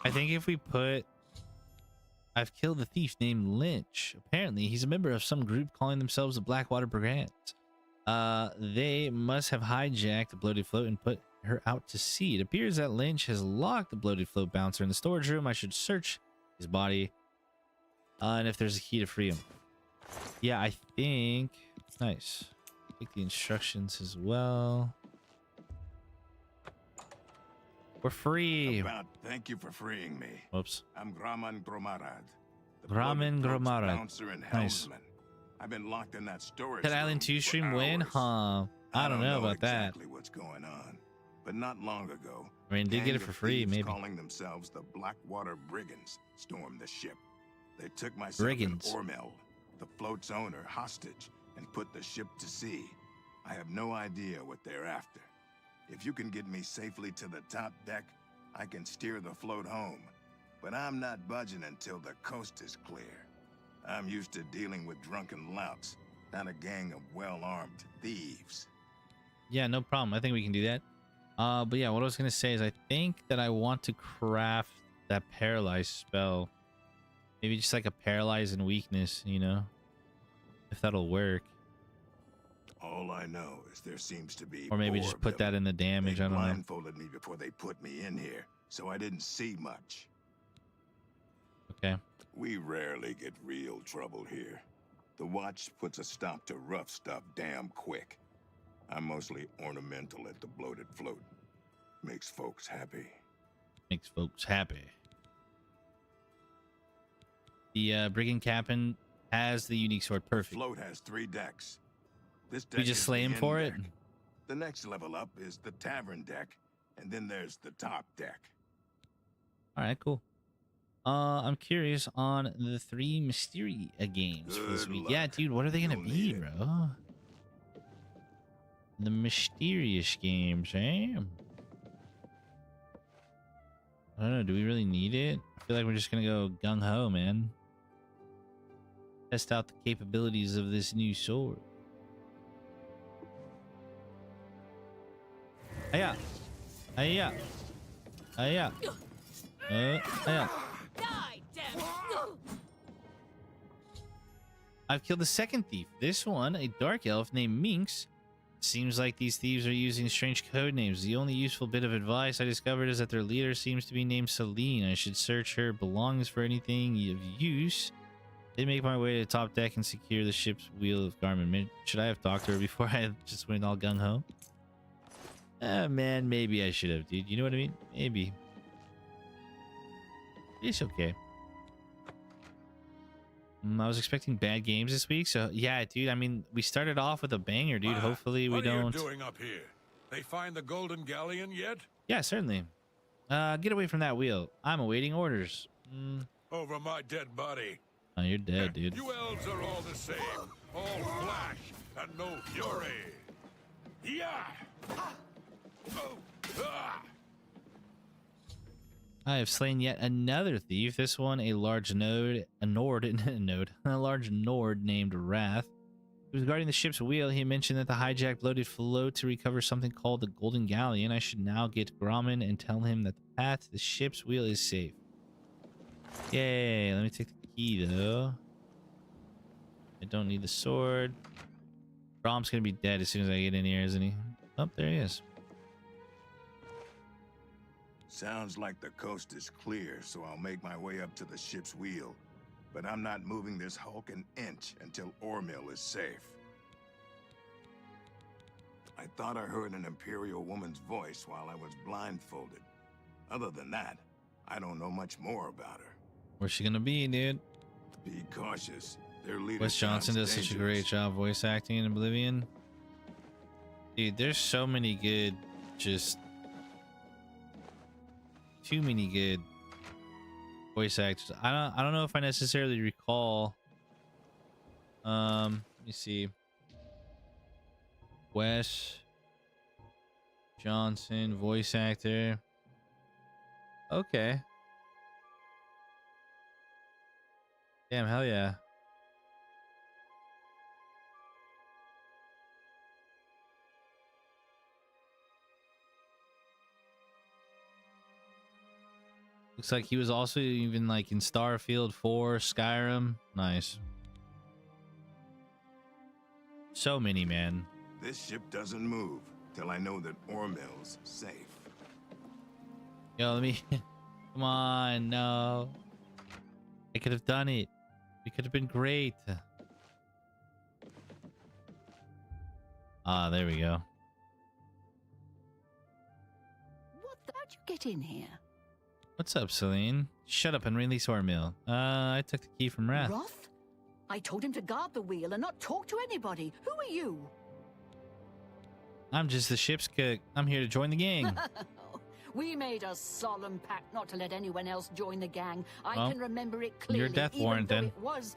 [SPEAKER 3] I think if we put... I've killed a thief named Lynch. Apparently, he's a member of some group calling themselves the Blackwater Brigade. They must have hijacked the bloated float and put her out to sea. It appears that Lynch has locked the bloated float bouncer in the storage room. I should search his body. And if there's a key to free him. Yeah, I think... Nice. Take the instructions as well. We're free.
[SPEAKER 7] Thank you for freeing me.
[SPEAKER 3] Whoops.
[SPEAKER 7] I'm Graman Gromarad.
[SPEAKER 3] Graman Gromarad.
[SPEAKER 7] Bouncer and
[SPEAKER 3] Nice.
[SPEAKER 7] helmsman. I've been locked in that storage
[SPEAKER 3] Did
[SPEAKER 7] room
[SPEAKER 3] Island 2
[SPEAKER 7] for
[SPEAKER 3] stream win?
[SPEAKER 7] hours.
[SPEAKER 3] Huh. I don't know about
[SPEAKER 7] exactly
[SPEAKER 3] that.
[SPEAKER 7] what's going on, but not long ago,
[SPEAKER 3] I mean, did get it for free, maybe.
[SPEAKER 7] Calling themselves the Blackwater Brigands stormed the ship. They took myself
[SPEAKER 3] Brigands.
[SPEAKER 7] and Ormel, the float's owner, hostage and put the ship to sea. I have no idea what they're after. If you can get me safely to the top deck, I can steer the float home. But I'm not budging until the coast is clear. I'm used to dealing with drunken louts, not a gang of well-armed thieves.
[SPEAKER 3] Yeah, no problem. I think we can do that. But yeah, what I was going to say is I think that I want to craft that paralyze spell. Maybe just like a paralyze and weakness, you know? If that'll work.
[SPEAKER 7] All I know is there seems to be
[SPEAKER 3] Or maybe
[SPEAKER 7] more
[SPEAKER 3] just
[SPEAKER 7] of
[SPEAKER 3] put
[SPEAKER 7] them.
[SPEAKER 3] that in the damage.
[SPEAKER 7] They
[SPEAKER 3] I don't know.
[SPEAKER 7] blindfolded me before they put me in here, so I didn't see much.
[SPEAKER 3] Okay.
[SPEAKER 7] We rarely get real trouble here. The watch puts a stop to rough stuff damn quick. I'm mostly ornamental at the bloated float. Makes folks happy.
[SPEAKER 3] Makes folks happy. The brigand captain has the unique sword. Perfect.
[SPEAKER 7] The float has 3 decks. This deck
[SPEAKER 3] We just
[SPEAKER 7] is
[SPEAKER 3] slay
[SPEAKER 7] the
[SPEAKER 3] him
[SPEAKER 7] end
[SPEAKER 3] for it?
[SPEAKER 7] deck. The next level up is the tavern deck, and then there's the top deck.
[SPEAKER 3] All right, cool. I'm curious on the 3 Mysteria games for this
[SPEAKER 7] Good
[SPEAKER 3] week.
[SPEAKER 7] luck.
[SPEAKER 3] Yeah, dude, what are they gonna
[SPEAKER 7] You'll
[SPEAKER 3] be,
[SPEAKER 7] need it.
[SPEAKER 3] bro? The mysterious games, eh? I don't know. Do we really need it? I feel like we're just gonna go gung ho, man. Test out the capabilities of this new sword. Hiya! Hiya! Hiya! Hiya!
[SPEAKER 12] Die, damn it!
[SPEAKER 3] I've killed the second thief. This one, a dark elf named Minx. Seems like these thieves are using strange code names. The only useful bit of advice I discovered is that their leader seems to be named Celine. I should search her belongings for anything of use. Then make my way to the top deck and secure the ship's wheel of Garmin. Should I have talked to her before I just went all gung-ho? Man, maybe I should have, dude. You know what I mean? Maybe. It's okay. I was expecting bad games this week, so yeah, dude. I mean, we started off with a banger, dude. Hopefully we don't.
[SPEAKER 11] What are you doing up here? They find the Golden Galleon yet?
[SPEAKER 3] Yeah, certainly. Get away from that wheel. I'm awaiting orders.
[SPEAKER 11] Over my dead body.
[SPEAKER 3] Oh, you're dead, dude.
[SPEAKER 11] You elves are all the same. All flash and no fury. Yeah. Oh. Ah.
[SPEAKER 3] I have slain yet another thief. This one, a large Nord named Wrath. He was guarding the ship's wheel. He mentioned that the hijacked bloated float to recover something called the Golden Galleon. I should now get Grommen and tell him that the path to the ship's wheel is safe. Yay! Let me take the key though. I don't need the sword. Grom's gonna be dead as soon as I get in here, isn't he? Oh, there he is.
[SPEAKER 7] Sounds like the coast is clear, so I'll make my way up to the ship's wheel. But I'm not moving this hulk an inch until Ormill is safe. I thought I heard an Imperial woman's voice while I was blindfolded. Other than that, I don't know much more about her.
[SPEAKER 3] Where's she gonna be, dude?
[SPEAKER 7] Be cautious. Their leader
[SPEAKER 3] Wes Johnson does
[SPEAKER 7] sounds
[SPEAKER 3] such a great
[SPEAKER 7] dangerous.
[SPEAKER 3] job voice acting in Oblivion. Dude, there's so many good, just too many good voice actors. I don't know if I necessarily recall. Let me see. Wes Johnson, voice actor. Okay. Damn, hell yeah. Looks like he was also even like in Starfield 4, Skyrim. Nice. So many, man.
[SPEAKER 7] This ship doesn't move till I know that Ormill's safe.
[SPEAKER 3] Yo, let me... Come on, no. I could have done it. We could have been great. Ah, there we go.
[SPEAKER 12] How'd you get in here?
[SPEAKER 3] What's up, Celine? Shut up and release Ormill. I took the key from Wrath.
[SPEAKER 12] Roth? I told him to guard the wheel and not talk to anybody. Who are you?
[SPEAKER 3] I'm just the ship's cook. I'm here to join the gang.
[SPEAKER 12] We made a solemn pact not to let anyone else join the gang. I
[SPEAKER 3] Well,
[SPEAKER 12] can remember it clearly.
[SPEAKER 3] your death
[SPEAKER 12] even
[SPEAKER 3] warrant,
[SPEAKER 12] though
[SPEAKER 3] then.
[SPEAKER 12] It was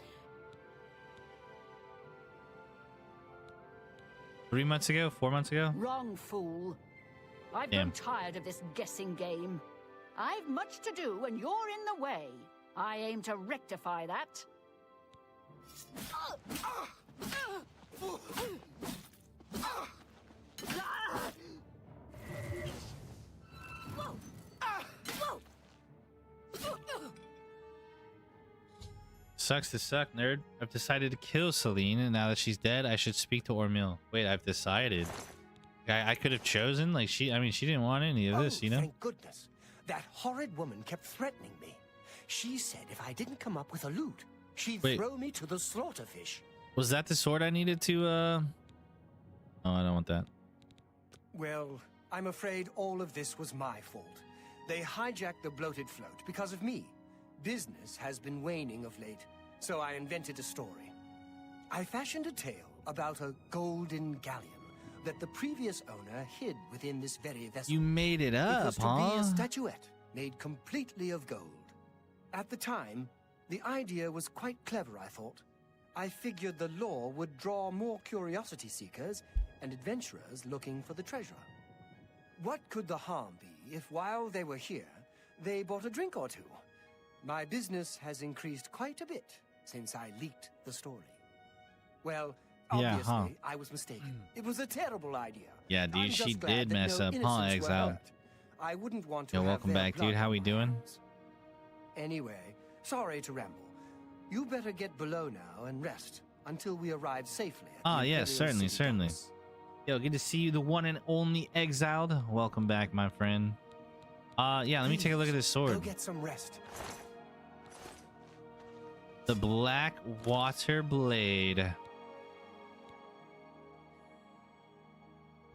[SPEAKER 3] 3 months ago? 4 months ago?
[SPEAKER 12] wrong, fool. I've
[SPEAKER 3] Damn.
[SPEAKER 12] grown tired of this guessing game. I've much to do and you're in the way. I aim to rectify that.
[SPEAKER 3] Sucks to suck, nerd. I've decided to kill Celine, and now that she's dead, I should speak to Ormill. Wait, I've decided. I could have chosen. Like, she didn't want any of this, you know?
[SPEAKER 6] Thank goodness. That horrid woman kept threatening me. She said if I didn't come up with a loot, she'd
[SPEAKER 3] Wait.
[SPEAKER 6] throw me to the slaughterfish.
[SPEAKER 3] Was that the sword I needed to, Oh, I don't want that.
[SPEAKER 6] Well, I'm afraid all of this was my fault. They hijacked the bloated float because of me. Business has been waning of late, so I invented a story. I fashioned a tale about a golden galleon that the previous owner hid within this very vessel.
[SPEAKER 3] You made it
[SPEAKER 6] It
[SPEAKER 3] up,
[SPEAKER 6] was to
[SPEAKER 3] huh?
[SPEAKER 6] be a statuette made completely of gold. At the time, the idea was quite clever, I thought. I figured the lore would draw more curiosity seekers and adventurers looking for the treasure. What could the harm be if while they were here, they bought a drink or two? My business has increased quite a bit since I leaked the story. Well,
[SPEAKER 3] Yeah,
[SPEAKER 6] obviously,
[SPEAKER 3] huh.
[SPEAKER 6] I was mistaken. It was a terrible idea.
[SPEAKER 3] Yeah, dude,
[SPEAKER 6] I'm
[SPEAKER 3] she
[SPEAKER 6] just glad
[SPEAKER 3] did
[SPEAKER 6] that
[SPEAKER 3] mess
[SPEAKER 6] no
[SPEAKER 3] up, huh,
[SPEAKER 6] innocents were
[SPEAKER 3] Exiled?
[SPEAKER 6] hurt. I wouldn't want to
[SPEAKER 3] Yo,
[SPEAKER 6] have
[SPEAKER 3] welcome
[SPEAKER 6] their
[SPEAKER 3] back, dude.
[SPEAKER 6] blood
[SPEAKER 3] How
[SPEAKER 6] on
[SPEAKER 3] we
[SPEAKER 6] my
[SPEAKER 3] doing?
[SPEAKER 6] hands. Anyway, sorry to ramble. You better get below now and rest until we arrive safely. At
[SPEAKER 3] Ah,
[SPEAKER 6] the
[SPEAKER 3] yes,
[SPEAKER 6] Imperial
[SPEAKER 3] certainly,
[SPEAKER 6] City
[SPEAKER 3] certainly.
[SPEAKER 6] docks.
[SPEAKER 3] Yo, good to see you, the one and only Exiled. Welcome back, my friend. Yeah, let me take a look at this
[SPEAKER 6] Go
[SPEAKER 3] sword.
[SPEAKER 6] get some rest.
[SPEAKER 3] The Black Water Blade.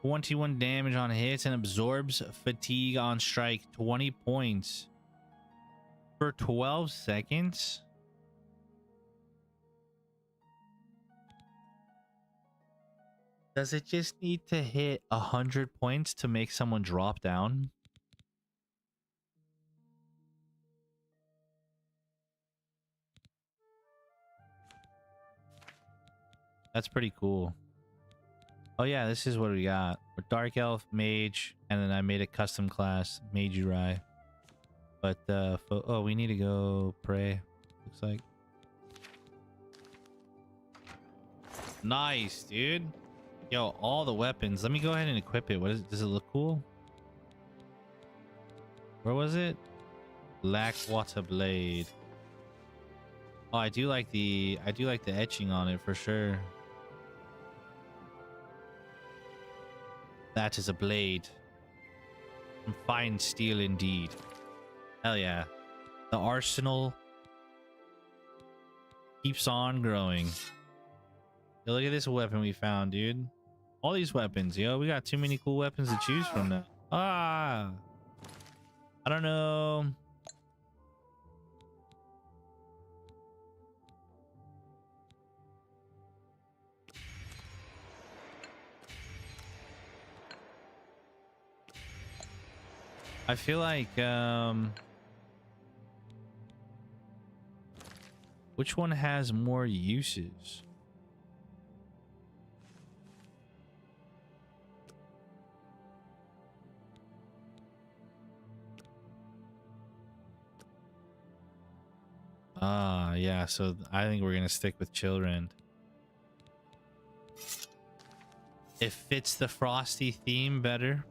[SPEAKER 3] 21 damage on hits and absorbs fatigue on strike. 20 points. For 12 seconds? Does it just need to hit 100 points to make someone drop down? That's pretty cool. Oh yeah, this is what we got. We're Dark Elf, Mage, and then I made a custom class, Mage Uri. But oh, we need to go pray. Looks like. Nice, dude. Yo, all the weapons. Let me go ahead and equip it. What is? Does it look cool? Where was it? Black Water Blade. Oh, I do like the etching on it for sure. That is a blade. Some fine steel indeed. Hell yeah. The arsenal keeps on growing. Yo, look at this weapon we found, dude. All these weapons, yo. We got too many cool weapons to choose from now. Ah. I don't know. I feel like which one has more uses? Ah, yeah, so I think we're gonna stick with children. It fits the frosty theme better.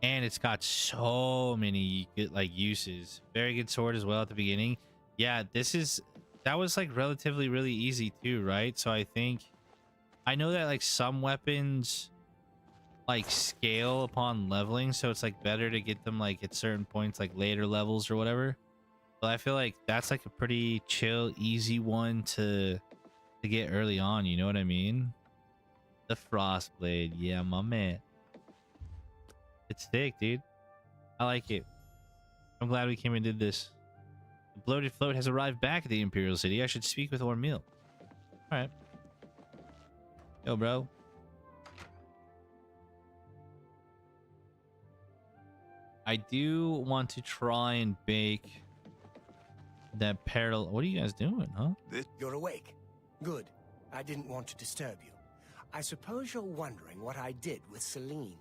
[SPEAKER 3] And it's got so many good, like, uses. Very good sword as well at the beginning. Yeah, that was like relatively really easy too, right? So I think, I know that like some weapons like scale upon leveling, so it's like better to get them like at certain points, like later levels or whatever. But I feel like that's like a pretty chill, easy one to get early on, you know what I mean? The Frostblade, yeah, my man. It's thick, dude. I like it. I'm glad we came and did this. The bloated float has arrived back at the Imperial City. I should speak with Ormil. Alright. Yo, bro. I do want to try and bake that parallel. What are you guys doing, huh?
[SPEAKER 6] You're awake. Good. I didn't want to disturb you. I suppose you're wondering what I did with Celine.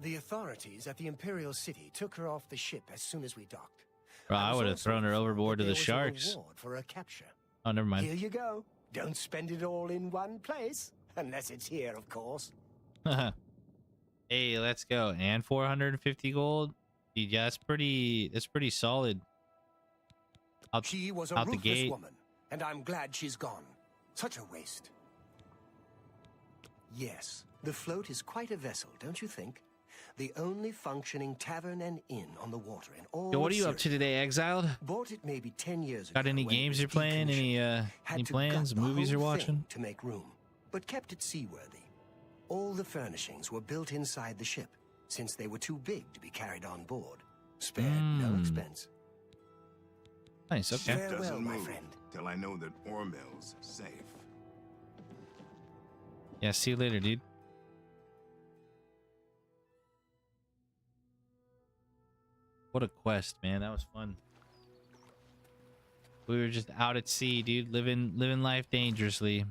[SPEAKER 6] The authorities at the Imperial City took her off the ship as soon as we docked.
[SPEAKER 3] Bro, I would have thrown her overboard to the sharks.
[SPEAKER 6] For her capture.
[SPEAKER 3] Oh, never mind.
[SPEAKER 6] Here you go. Don't spend it all in one place, unless it's here, of course.
[SPEAKER 3] Hey, let's go. And 450 gold. Dude, yeah, that's pretty solid.
[SPEAKER 6] She was a ruthless woman, and I'm glad she's gone. Such a waste. Yes, the float is quite a vessel, don't you think? The only functioning tavern and inn on the water in all.
[SPEAKER 3] Yo, what are you up to today, Exiled?
[SPEAKER 6] Bought it maybe 10 years ago.
[SPEAKER 3] Got any games you're playing? Any plans? Movies you're watching?
[SPEAKER 6] To make room, but kept it seaworthy. All the furnishings were built inside the ship, since they were too big to be carried on board. Spared no expense.
[SPEAKER 3] Nice, okay.
[SPEAKER 6] Farewell, my friend.
[SPEAKER 7] Till I know that Ormil's safe.
[SPEAKER 3] Yeah, see you later, dude. What a quest, man. That was fun. We were just out at sea, dude, living life dangerously.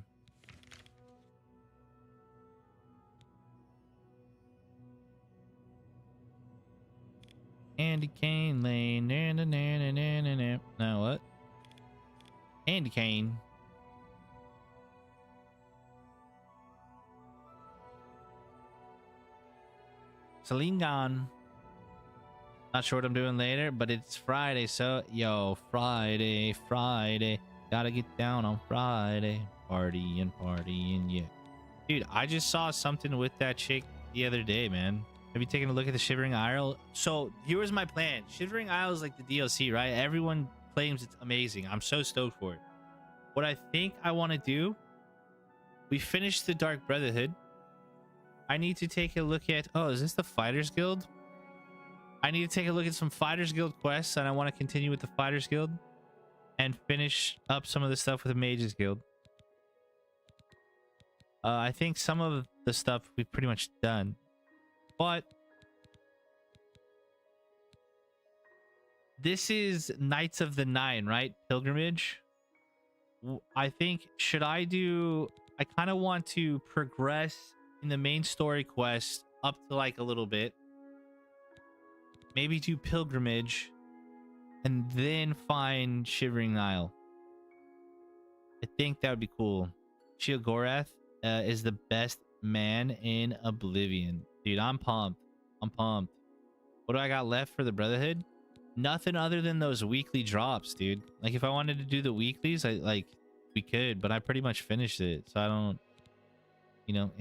[SPEAKER 3] Candy cane lane. Now what? Candy cane. Celine gone. Not sure what I'm doing later, but it's Friday, so yo, Friday. Gotta get down on Friday. Partying, yeah. Dude, I just saw something with that chick the other day, man. Have you taken a look at the Shivering Isle? So here was my plan. Shivering Isle is like the DLC, right? Everyone claims it's amazing. I'm so stoked for it. What I think I want to do, we finished the Dark Brotherhood. I need to take a look at, oh, is this the Fighters Guild? I need to take a look at some Fighters Guild quests, and I want to continue with the Fighters Guild and finish up some of the stuff with the Mages Guild. I think some of the stuff we've pretty much done, but this is Knights of the Nine, right? Pilgrimage. I think, should I do, I kind of want to progress in the main story quest up to like a little bit. Maybe do Pilgrimage and then find Shivering Isle. I think that would be cool. Sheogorath is the best man in Oblivion. Dude, I'm pumped. What do I got left for the Brotherhood? Nothing other than those weekly drops, dude. Like, if I wanted to do the weeklies, we could, but I pretty much finished it, so I don't, you know,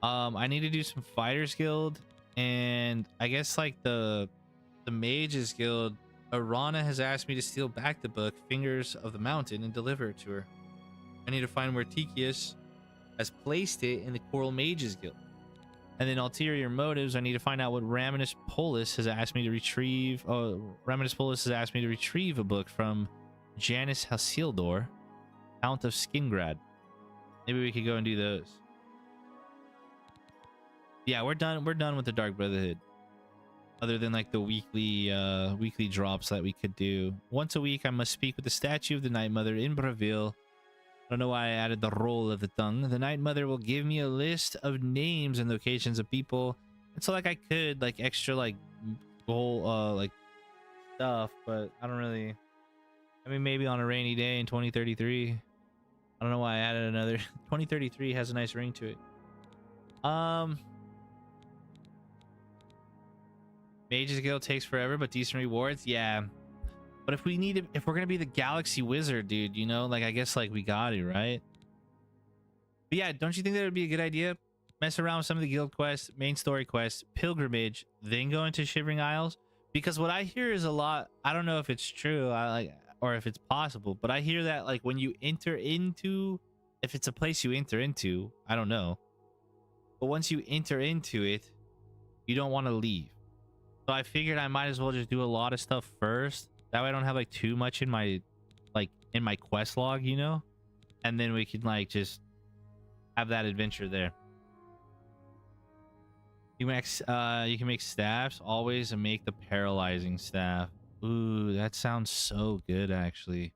[SPEAKER 3] I need to do some Fighters Guild. And I guess like the Mages Guild, Arana has asked me to steal back the book Fingers of the Mountain and deliver it to her. I need to find where Tychius has placed it in the Coral Mages Guild. And then ulterior motives, I need to find out what Raminus Polus has asked me to retrieve. Raminus Polus has asked me to retrieve a book from Janus Hasildor, Count of Skingrad. Maybe we could go and do those. Yeah, we're done with the Dark Brotherhood. Other than like the weekly drops that we could do. Once a week, I must speak with the statue of the Night Mother in Braville. I don't know why I added the roll of the tongue. The Night Mother will give me a list of names and locations of people. And so like I could like extra like goal like stuff, but I don't really. I mean, maybe on a rainy day in 2033. I don't know why I added another. 2033 has a nice ring to it. Mages Guild takes forever, but decent rewards. Yeah. But if we're gonna be the Galaxy Wizard, dude, you know, like I guess like we got it, right? But yeah, don't you think that would be a good idea? Mess around with some of the guild quests, main story quests, pilgrimage, then go into Shivering Isles. Because what I hear is a lot. I don't know if it's true, or if it's possible, but I hear that like when you enter into, if it's a place you enter into, I don't know. But once you enter into it, you don't want to leave. So I figured I might as well just do a lot of stuff first. That way I don't have like too much in my quest log, you know? And then we can like just have that adventure there. You can make staffs always and make the paralyzing staff. Ooh, that sounds so good actually.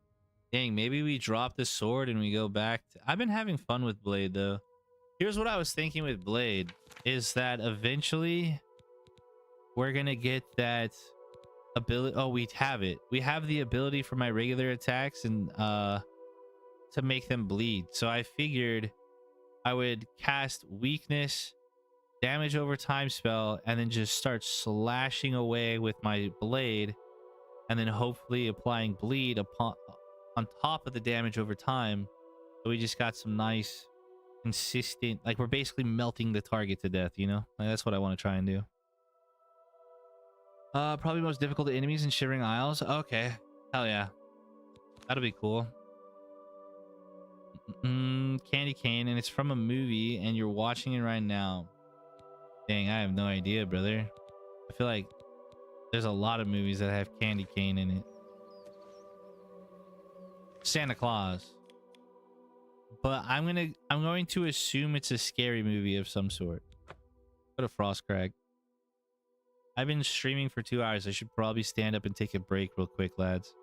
[SPEAKER 3] Dang, maybe we drop the sword and we go back to... I've been having fun with Blade though. Here's what I was thinking with Blade is that eventually we're gonna get that ability. Oh, we have it. We have the ability for my regular attacks and to make them bleed. So I figured I would cast weakness, damage over time spell, and then just start slashing away with my blade, and then hopefully applying bleed on top of the damage over time. So we just got some nice consistent, like we're basically melting the target to death, you know? Like that's what I want to try and do. Probably most difficult enemies in Shivering Isles. Okay. Hell yeah. That'll be cool. Candy cane, and it's from a movie, and you're watching it right now. Dang, I have no idea, brother. I feel like there's a lot of movies that have candy cane in it. Santa Claus. But I'm going to assume it's a scary movie of some sort. What a Frostcrag. I've been streaming for 2 hours. I should probably stand up and take a break real quick, lads.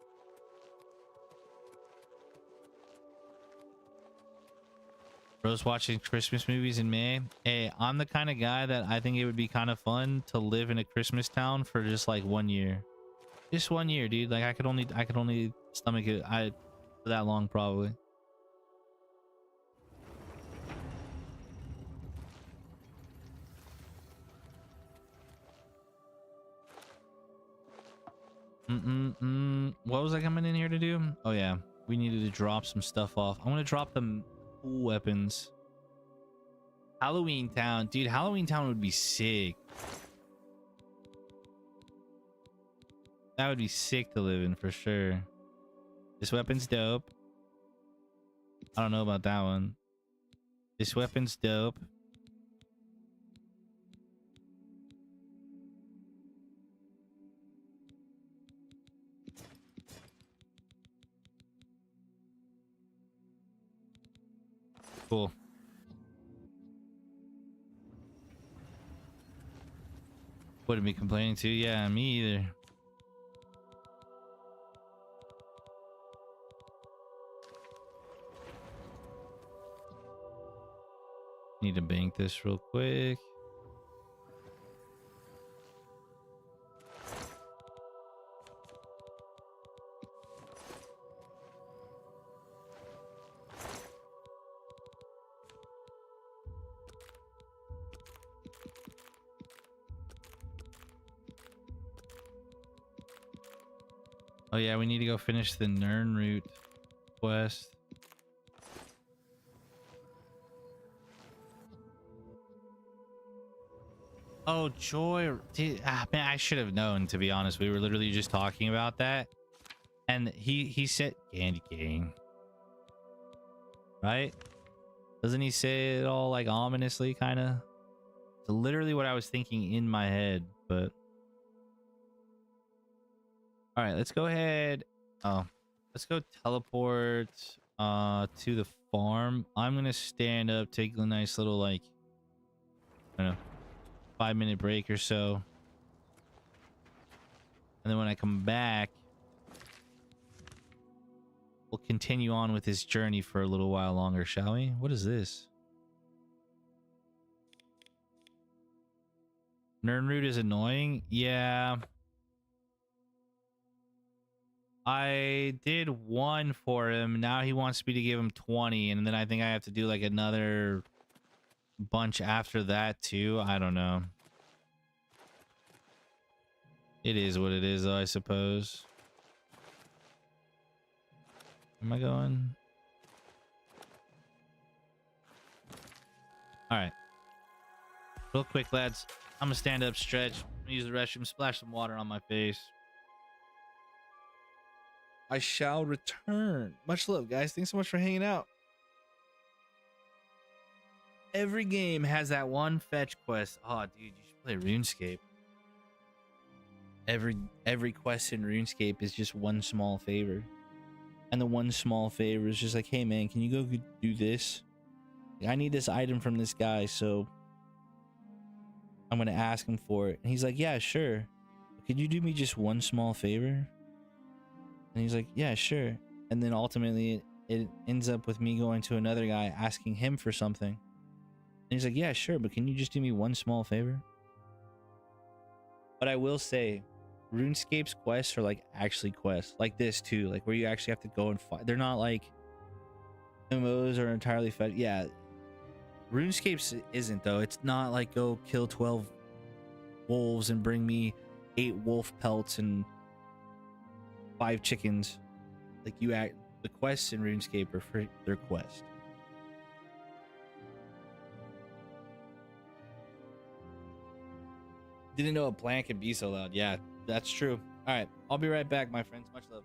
[SPEAKER 3] Bro's watching Christmas movies in May. Hey, I'm the kind of guy that I think it would be kind of fun to live in a Christmas town for just like 1 year. Just 1 year, dude. Like I could only stomach it for that long probably. What was I coming in here to do? Oh yeah, we needed to drop some stuff off. I want to drop them weapons. Halloween Town, dude. Halloween Town would be sick. That would be sick to live in for sure. This weapon's dope. I don't know about that one. This weapon's dope. Cool. Wouldn't be complaining too. Yeah, me either. Need to bank this real quick. Oh yeah, we need to go finish the Nern route quest. Oh, Joy. Dude, man, I should have known, to be honest. We were literally just talking about that. And he said candy cane. Right? Doesn't he say it all like ominously, kind of? It's literally what I was thinking in my head, but... All right, let's go ahead. Oh, let's go teleport to the farm. I'm going to stand up, take a nice little, like, I don't know, 5-minute break or so. And then when I come back, we'll continue on with this journey for a little while longer, shall we? What is this? Nernroot is annoying? Yeah. I did 1 for him. Now he wants me to give him 20. And then I think I have to do like another bunch after that too. I don't know. It is what it is, though, I suppose. Am I going? All right. Real quick, lads. I'm gonna stand up, stretch, use the restroom, splash some water on my face. I shall return. Much love, guys. Thanks so much for hanging out. Every game has that one fetch quest. Oh, dude, you should play RuneScape. Every quest in RuneScape is just one small favor. And the one small favor is just like, hey man, can you go do this? I need this item from this guy, so I'm gonna ask him for it. And he's like, yeah, sure. Could you do me just one small favor? And he's like, yeah, sure. And then ultimately it ends up with me going to another guy asking him for something. And he's like, yeah, sure, but can you just do me one small favor? But I will say, RuneScape's quests are like actually quests. Like this too, like where you actually have to go and fight. They're not like MMOs are entirely fed. Yeah, RuneScape's isn't though. It's not like go kill 12 wolves and bring me 8 wolf pelts and 5 chickens. Like the quests in RuneScape are for their quest. Didn't know a plant could be so loud. Yeah, that's true. All right, I'll be right back, my friends. Much love.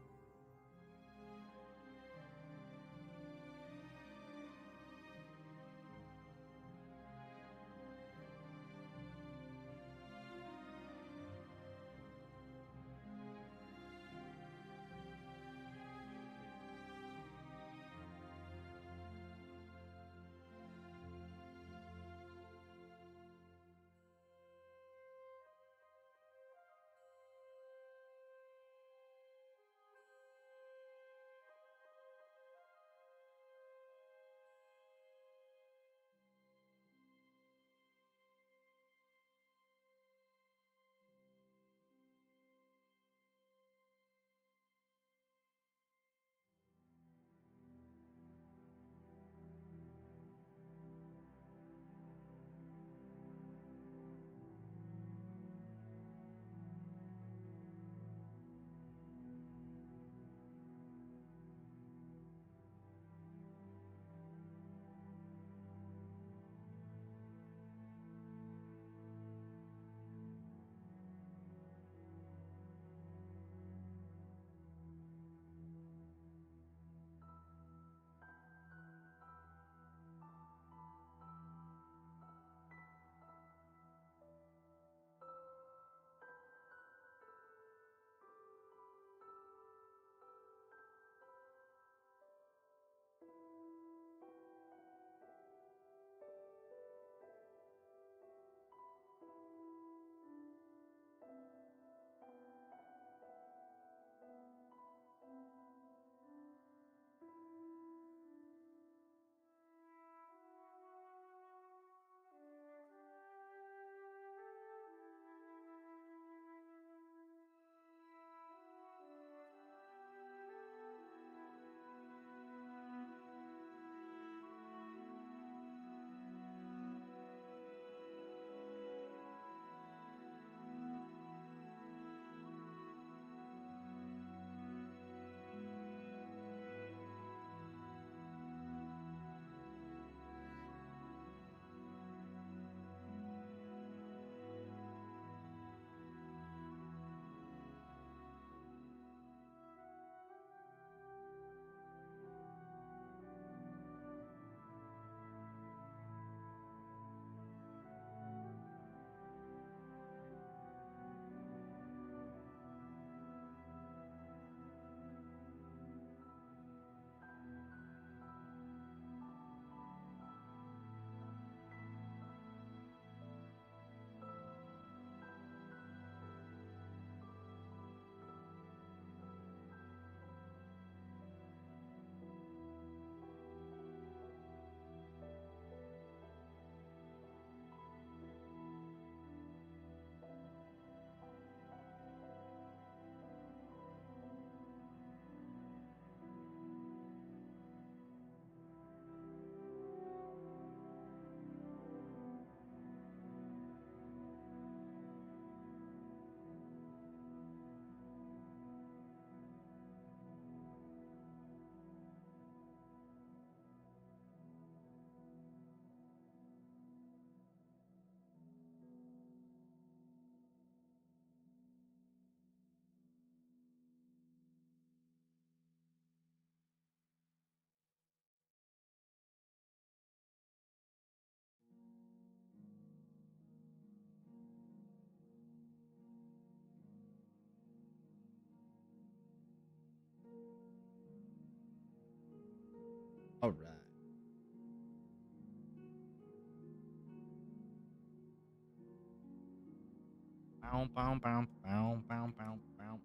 [SPEAKER 3] Bow, bow, bow, bow, bow, bow, bow.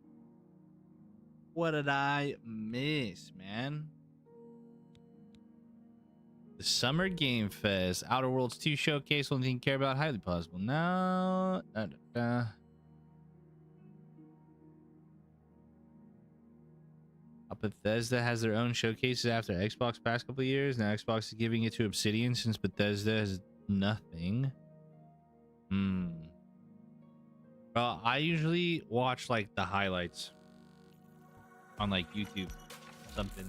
[SPEAKER 3] What did I miss, man? The Summer Game Fest, Outer Worlds 2 showcase. Only thing you care about, highly possible. No. Bethesda has their own showcases after Xbox past couple of years. Now Xbox is giving it to Obsidian since Bethesda has nothing. Well, I usually watch like the highlights on like YouTube, something.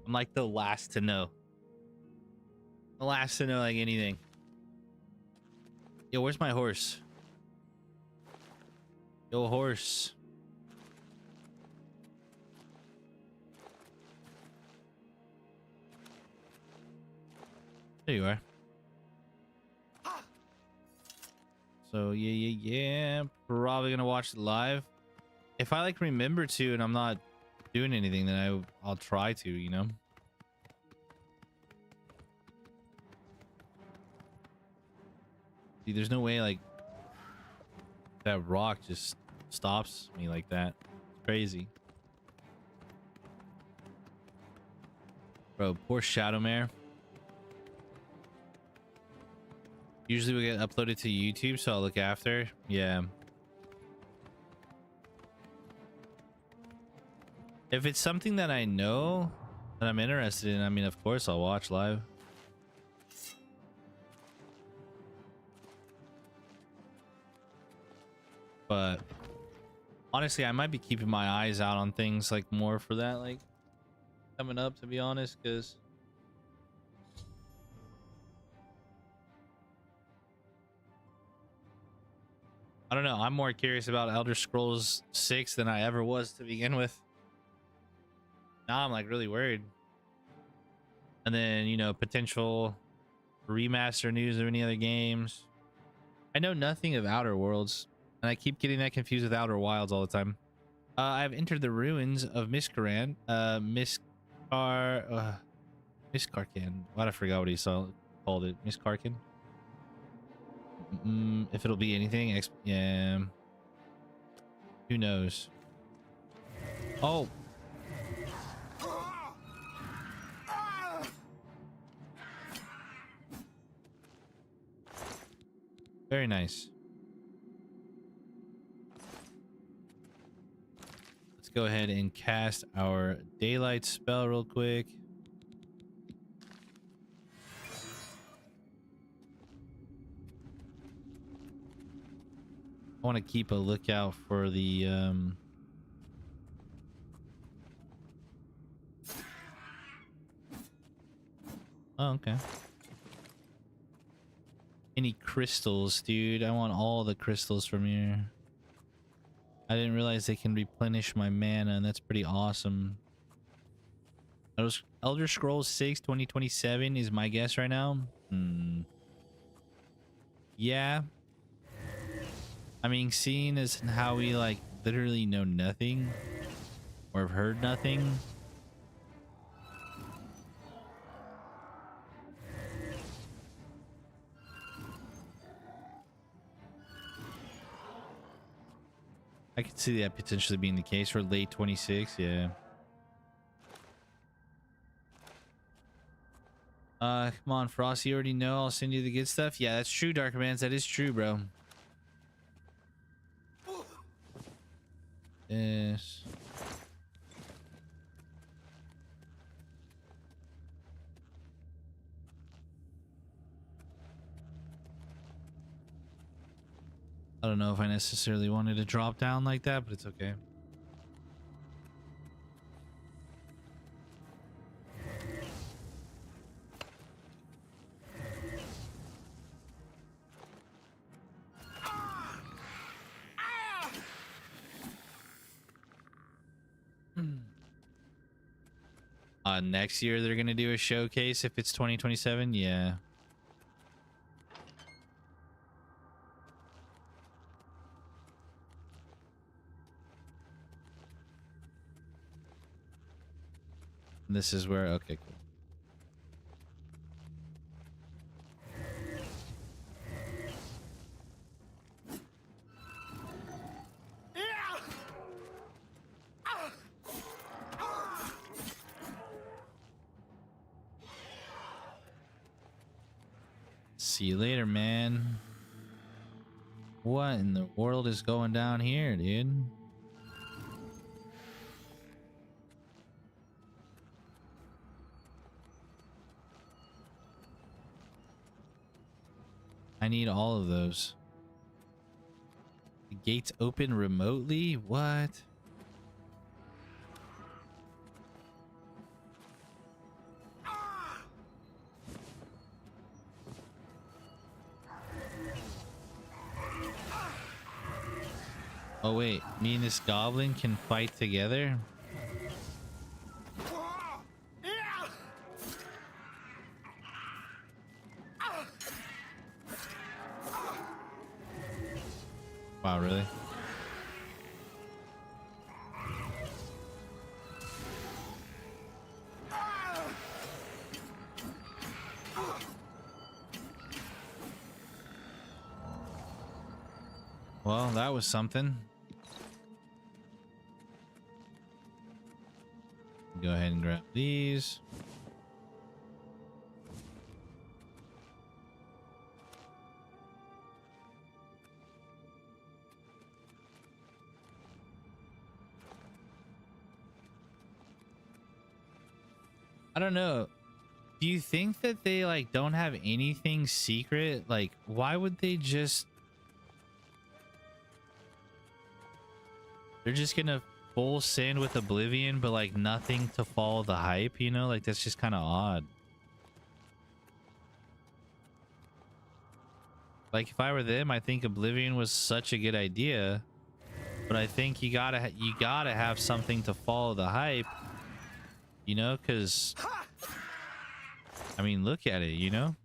[SPEAKER 3] I'm like the last to know. The last to know like anything. Yo, where's my horse? Yo, horse. There you are. So yeah. Probably gonna watch it live. If I like remember to and I'm not doing anything, then I'll try to, you know. See, there's no way like that rock just stops me like that. It's crazy. Bro, poor Shadowmare. Usually we get uploaded to YouTube, so I'll look after. Yeah. If it's something that I know that I'm interested in, I mean, of course I'll watch live. But honestly, I might be keeping my eyes out on things like more for that, like coming up, to be honest, because I don't know. I'm more curious about Elder Scrolls 6 than I ever was to begin with. Now I'm like really worried. And then, you know, potential remaster news of any other games. I know nothing of Outer Worlds, and I keep getting that confused with Outer Wilds all the time. I've entered the ruins of Miscaran. Miscarcan. What, I forgot what he called it. Miscarcan. If it'll be anything, yeah. Who knows? Oh. Very nice. Let's go ahead and cast our daylight spell real quick. I want to keep a lookout for the oh, okay. Any crystals, dude? I want all the crystals from here. I didn't realize they can replenish my mana, and that's pretty awesome. Elder Scrolls 6 2027 is my guess right now. Yeah. I mean, seeing as how we like literally know nothing or have heard nothing. I could see that potentially being the case for late 26, yeah. Come on, Frost, you already know I'll send you the good stuff. Yeah, that's true, Darkermans. That is true, bro. Yes. I don't know if I necessarily wanted to drop down like that, but it's okay. Next year they're gonna do a showcase if it's 2027. Yeah. This is where, okay, cool. See you later, man. What in the world is going down here, dude? I need all of those. The gates open remotely? What? Oh wait, me and this goblin can fight together? Wow, really? Well, that was something. Go ahead and grab these. I don't know. Do you think that they like don't have anything secret? Like, why would they just... They're just gonna full send with Oblivion, but like nothing to follow the hype, you know? Like, that's just kind of odd. Like, if I were them, I think Oblivion was such a good idea, but I think you gotta have something to follow the hype, you know? Because I mean, look at it, you know?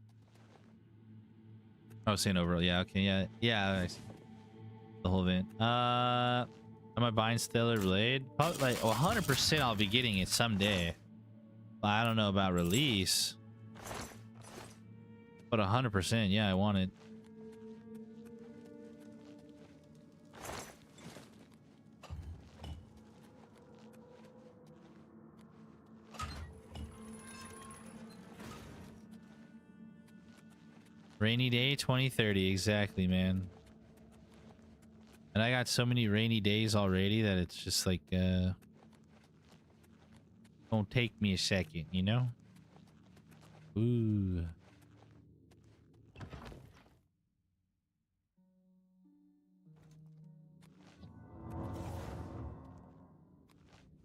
[SPEAKER 3] I was saying overall, yeah, okay, yeah, I see the whole event. Am I buying Stellar Blade? Probably, like, 100% I'll be getting it someday. But I don't know about release. But 100%, yeah, I want it. Rainy day 2030, exactly, man. And I got so many rainy days already that it's just like, don't take me a second, you know? Ooh.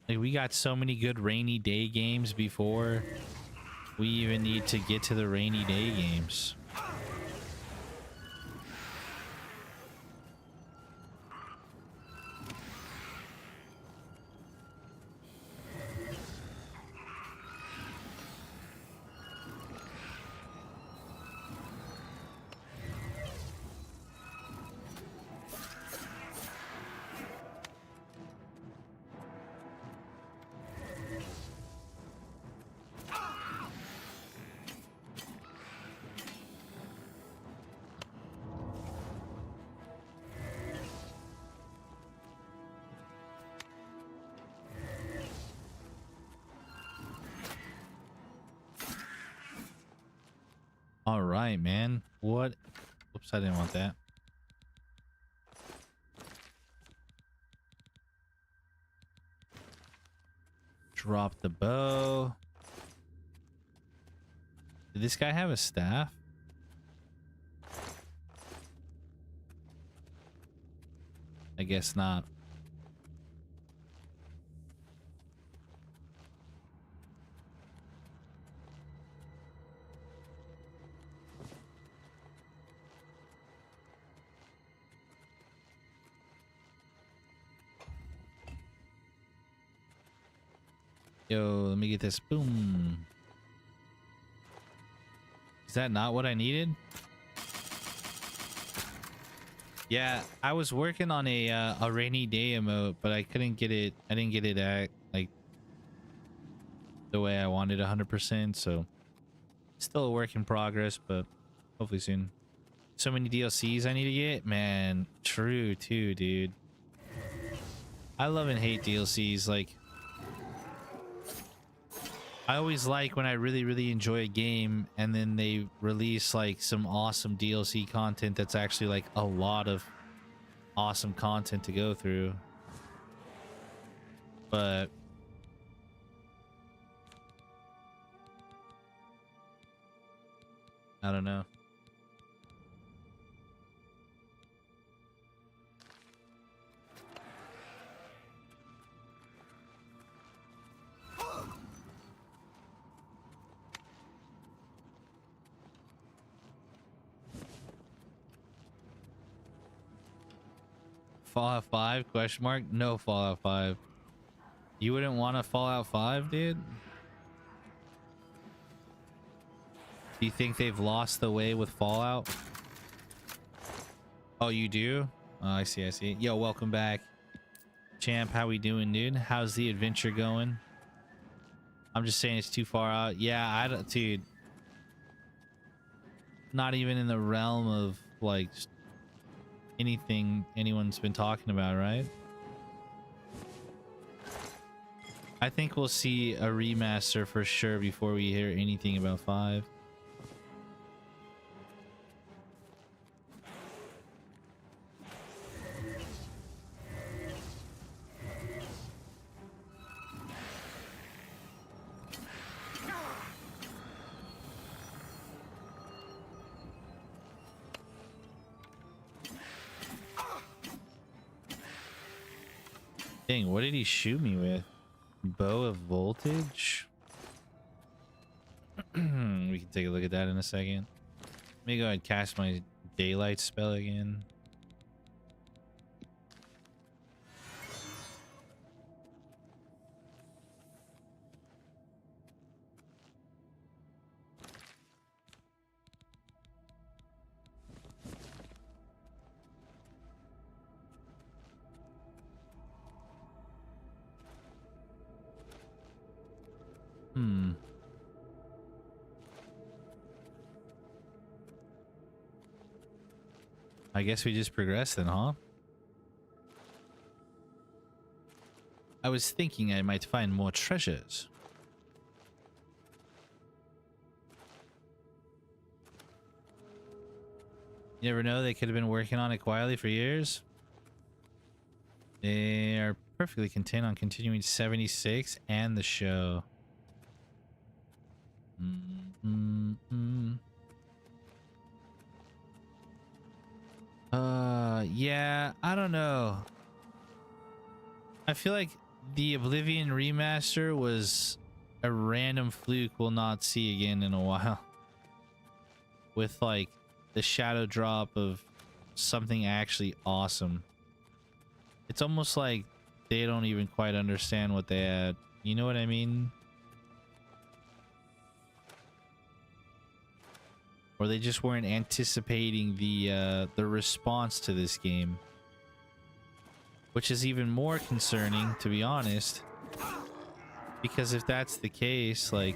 [SPEAKER 3] Like, we got so many good rainy day games before we even need to get to the rainy day games. All right, man. What? Oops, I didn't want that. Drop the bow. Did this guy have a staff? I guess not. Yo, let me get this. Boom. Is that not what I needed? Yeah, I was working on a rainy day emote, but I couldn't get it. I didn't get it at like the way I wanted 100%. So still a work in progress, but hopefully soon. So many DLCs I need to get, man. True too, dude. I love and hate DLCs. Like, I always like when I really enjoy a game and then they release like some awesome DLC content that's actually like a lot of awesome content to go through. But I don't know. Fallout 5 question mark? No Fallout 5. You wouldn't want a Fallout 5, dude? Do you think they've lost the way with Fallout? Oh, you do? Oh, I see, I see. Yo, welcome back. Champ, how we doing, dude? How's the adventure going? I'm just saying it's too far out. Yeah, I don't, dude. Not even in the realm of like just anything anyone's been talking about, right? I think we'll see a remaster for sure before we hear anything about 5. Dang, what did he shoot me with? Bow of voltage? We can take a look at that in a second. Let me go ahead and cast my daylight spell again. I guess we just progress then, huh? I was thinking I might find more treasures. You never know, they could have been working on it quietly for years. They are perfectly content on continuing 76 and the show. Yeah, I don't know. I feel like the Oblivion Remaster was a random fluke we'll not see again in a while. With like the shadow drop of something actually awesome. It's almost like they don't even quite understand what they had. You know what I mean? Or they just weren't anticipating the response to this game, which is even more concerning, to be honest, because if that's the case, like,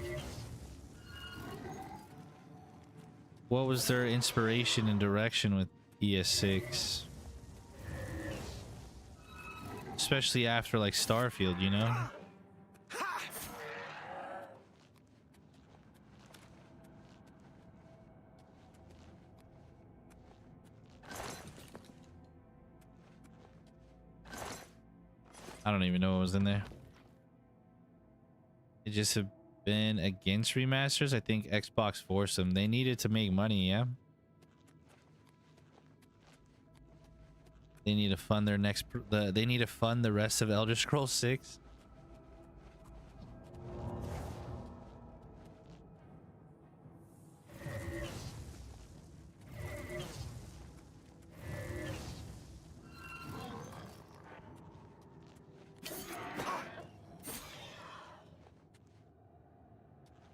[SPEAKER 3] what was their inspiration and direction with ES6, especially after like Starfield, you know? I don't even know what was in there. It just have been against remasters. I think Xbox forced them. They needed to make money, yeah. They need to fund their next. They need to fund the rest of Elder Scrolls 6.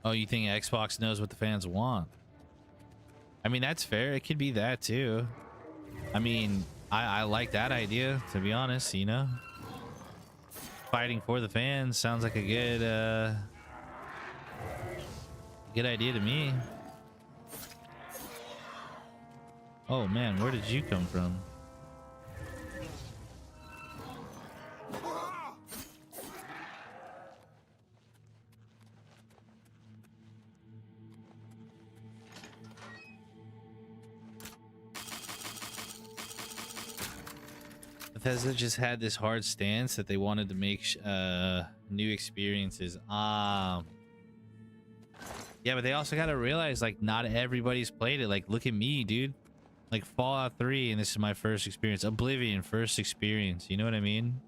[SPEAKER 3] Oh, you think Xbox knows what the fans want? I mean, that's fair. It could be that too. I mean, I like that idea, to be honest, you know? Fighting for the fans sounds like a good idea to me. Oh man, where did you come from? Bethesda just had this hard stance that they wanted to make new experiences. Yeah, but they also got to realize, like, not everybody's played it. Like, look at me, dude. Like, Fallout 3, and this is my first experience. Oblivion, first experience. You know what I mean?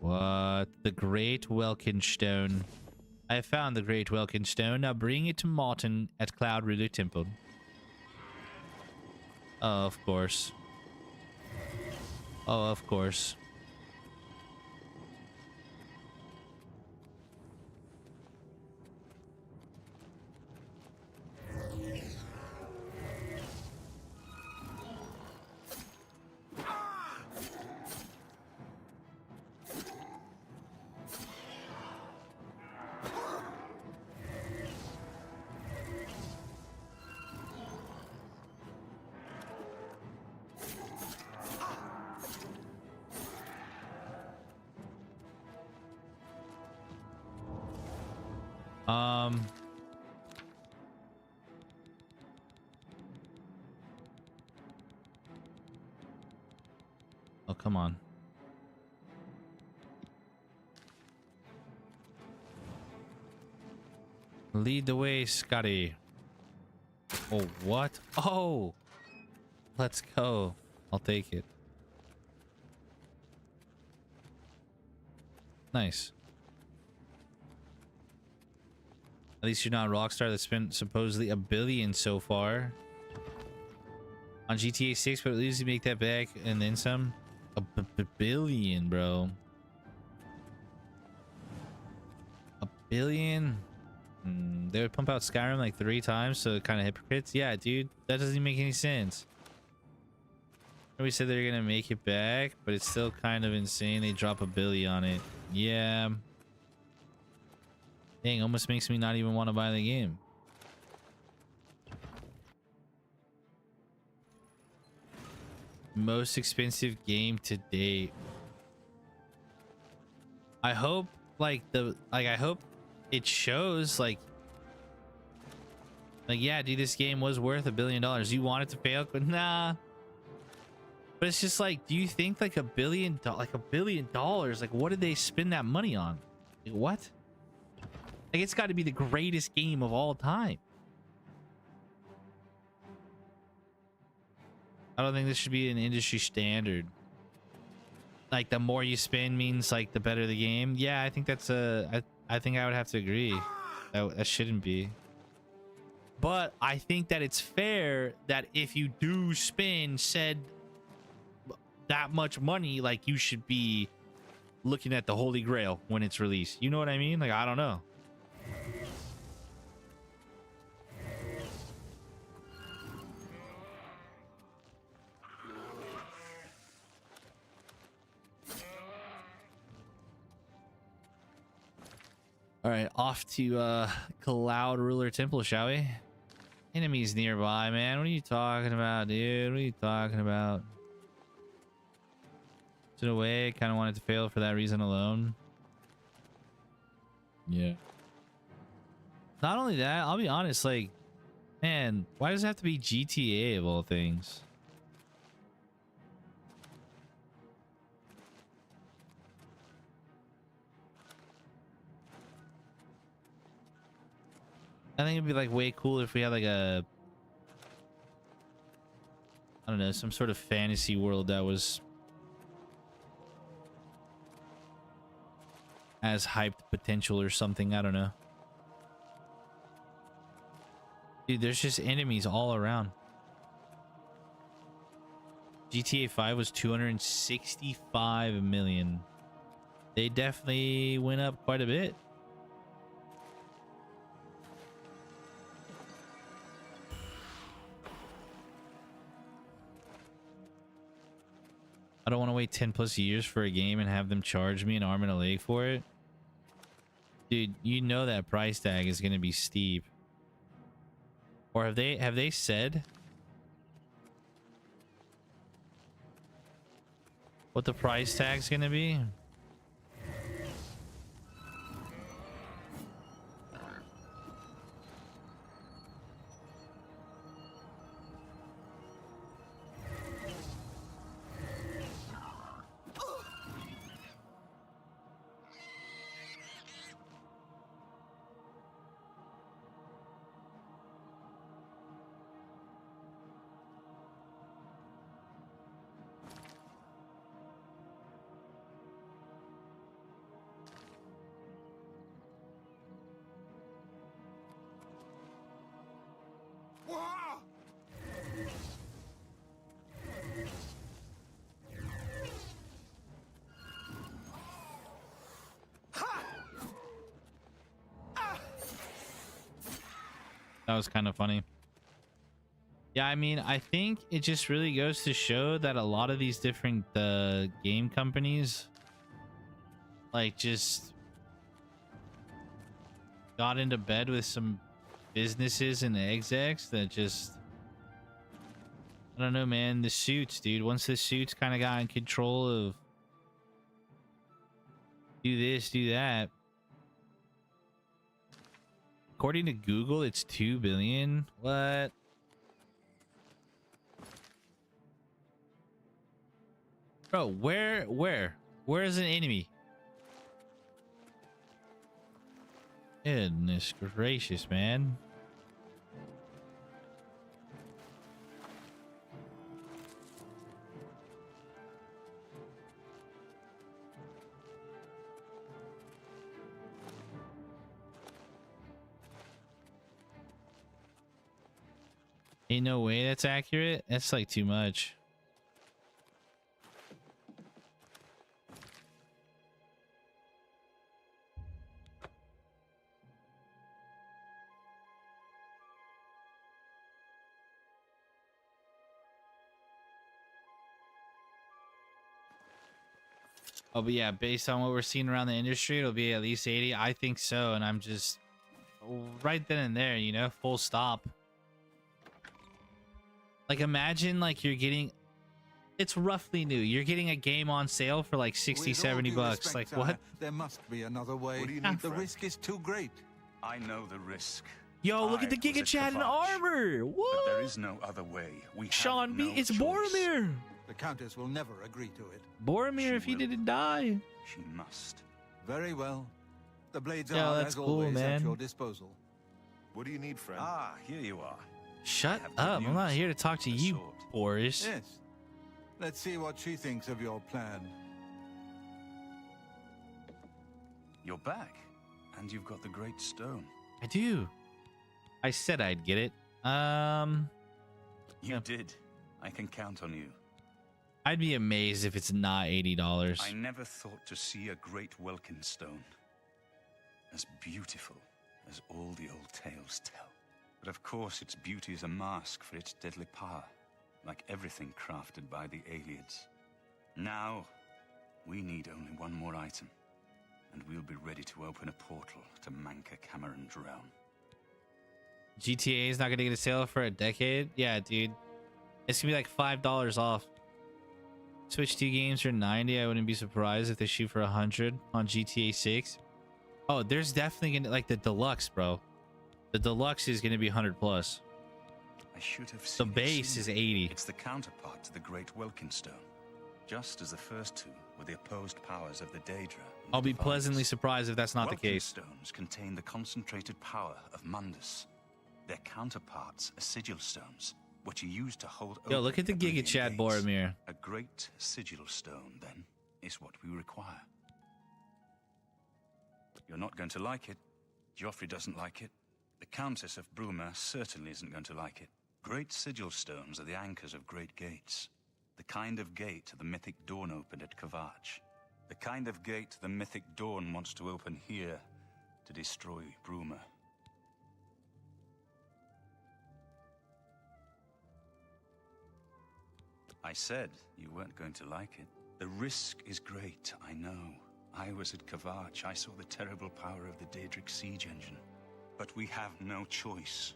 [SPEAKER 3] What? The Great Welkin Stone. I have found the Great Welkin Stone. Now bring it to Martin at Cloud Ruler Temple. Oh, of course. Oh, of course. Oh, come on. Lead the way, Scotty. Oh, what? Oh! Let's go. I'll take it. Nice. At least you're not Rockstar that's spent supposedly $1 billion so far on GTA 6, but at least you make that back and then some. $1 billion, bro. $1 billion. They would pump out Skyrim like 3 times, so kind of hypocrites. Yeah, dude, that doesn't make any sense. We said they're gonna make it back, but it's still kind of insane. They drop $1 billion on it. Yeah. Dang, almost makes me not even want to buy the game. Most expensive game to date. I hope I hope it shows like yeah, dude, this game was worth $1 billion. You want it to fail? But nah. But it's just like, do you think like $1 billion, like what did they spend that money on? Like, what? Like, it's got to be the greatest game of all time. I don't think this should be an industry standard. Like, the more you spend means like the better the game. Yeah, I think that's I think I would have to agree. That shouldn't be. But I think that it's fair that if you do spend that much money, like, you should be looking at the Holy Grail when it's released. You know what I mean? Like, I don't know. All right, off to Cloud Ruler Temple, shall we? Enemies nearby, man. What are you talking about, dude? What are you talking about? In a way, kind of wanted to fail for that reason alone. Yeah. Not only that, I'll be honest, like, man, why does it have to be GTA of all things? I think it'd be like way cooler if we had like a, I don't know, some sort of fantasy world that was as hyped potential or something. I don't know. Dude, there's just enemies all around. GTA 5 was 265 million. They definitely went up quite a bit. I don't want to wait 10 plus years for a game and have them charge me an arm and a leg for it. Dude, you know that price tag is going to be steep. Or have they said what the price tag's going to be? That was kind of funny. Yeah, I mean, I think it just really goes to show that a lot of these different game companies like just got into bed with some businesses and execs that just, I don't know, man. The suits, dude. Once the suits kind of got in control of do this, do that. According to Google, it's 2 billion. What? Bro, where's an enemy? Goodness gracious, man. Ain't no way that's accurate. That's like too much. Oh, but yeah, based on what we're seeing around the industry, it'll be at least 80. I think so, and I'm just right then and there, you know, full stop. Like, imagine like you're getting, it's roughly new. You're getting a game on sale for like 60, 70 bucks. Like, what?
[SPEAKER 10] There must be another way.
[SPEAKER 7] What do you need,
[SPEAKER 10] The
[SPEAKER 7] friend?
[SPEAKER 10] risk is too great.
[SPEAKER 8] I know the risk.
[SPEAKER 3] Yo, look at the
[SPEAKER 8] I
[SPEAKER 3] Giga
[SPEAKER 8] was at
[SPEAKER 3] Chad in
[SPEAKER 8] Kavach,
[SPEAKER 3] armor. What?
[SPEAKER 8] But there is no other way. We have
[SPEAKER 3] Sean B,
[SPEAKER 8] no
[SPEAKER 3] it's
[SPEAKER 8] choice.
[SPEAKER 3] Boromir.
[SPEAKER 10] The Countess will never agree to it.
[SPEAKER 3] Boromir,
[SPEAKER 8] She
[SPEAKER 3] if he
[SPEAKER 8] will.
[SPEAKER 3] didn't die.
[SPEAKER 8] She must.
[SPEAKER 10] Very well. The blades
[SPEAKER 3] Yeah,
[SPEAKER 10] are,
[SPEAKER 3] that's
[SPEAKER 10] as
[SPEAKER 3] cool,
[SPEAKER 10] always,
[SPEAKER 3] man.
[SPEAKER 10] at your disposal.
[SPEAKER 7] What do you need, friend?
[SPEAKER 8] Ah, here you are.
[SPEAKER 3] Shut
[SPEAKER 8] have good
[SPEAKER 3] up. I'm not
[SPEAKER 8] news.
[SPEAKER 3] here to talk to
[SPEAKER 8] The
[SPEAKER 3] you,
[SPEAKER 8] sword.
[SPEAKER 3] Boris.
[SPEAKER 10] Yes. Let's see what she thinks of your plan.
[SPEAKER 8] You're back. And you've got the great stone.
[SPEAKER 3] I do. I said I'd get it.
[SPEAKER 8] You did. I can count on you.
[SPEAKER 3] I'd be amazed if it's not $80.
[SPEAKER 8] I never thought to see a great Welkin stone. As beautiful as all the old tales tell. But of course its beauty is a mask for its deadly power. Like everything crafted by the Aliens. Now, we need only one more item. And we'll be ready to open a portal to Manka Cameron's realm.
[SPEAKER 3] GTA is not going to get a sale for a decade? Yeah, dude. It's going to be like $5 off. Switch 2 games for 90. I wouldn't be surprised if they shoot for 100 on GTA 6. Oh, there's definitely going to, like, the deluxe, bro. The deluxe is going to be 100 plus.
[SPEAKER 8] I should have
[SPEAKER 3] The
[SPEAKER 8] seen it
[SPEAKER 3] base
[SPEAKER 8] sooner.
[SPEAKER 3] is 80.
[SPEAKER 8] It's the counterpart to the Great Welkin Stone. Just as the first two were the opposed powers of the Daedra. and
[SPEAKER 3] I'll be
[SPEAKER 8] Defiance.
[SPEAKER 3] pleasantly surprised if that's not the
[SPEAKER 8] Welkin
[SPEAKER 3] case.
[SPEAKER 8] stones contain the concentrated power of Mundus. Their counterparts are sigil stones, which are used to hold
[SPEAKER 3] Yo,
[SPEAKER 8] open
[SPEAKER 3] look at the
[SPEAKER 8] Oblivion
[SPEAKER 3] Giga Chad
[SPEAKER 8] gates.
[SPEAKER 3] Boromir.
[SPEAKER 8] A great sigil stone, then, is what we require. You're not going to like it. Joffrey doesn't like it. The Countess of Bruma certainly isn't going to like it. Great sigil stones are the anchors of great gates. The kind of gate the mythic Dawn opened at Kavach. The kind of gate the mythic Dawn wants to open here to destroy Bruma. I said you weren't going to like it. The risk is great, I know. I was at Kavach. I saw the terrible power of the Daedric siege engine. But we have no choice.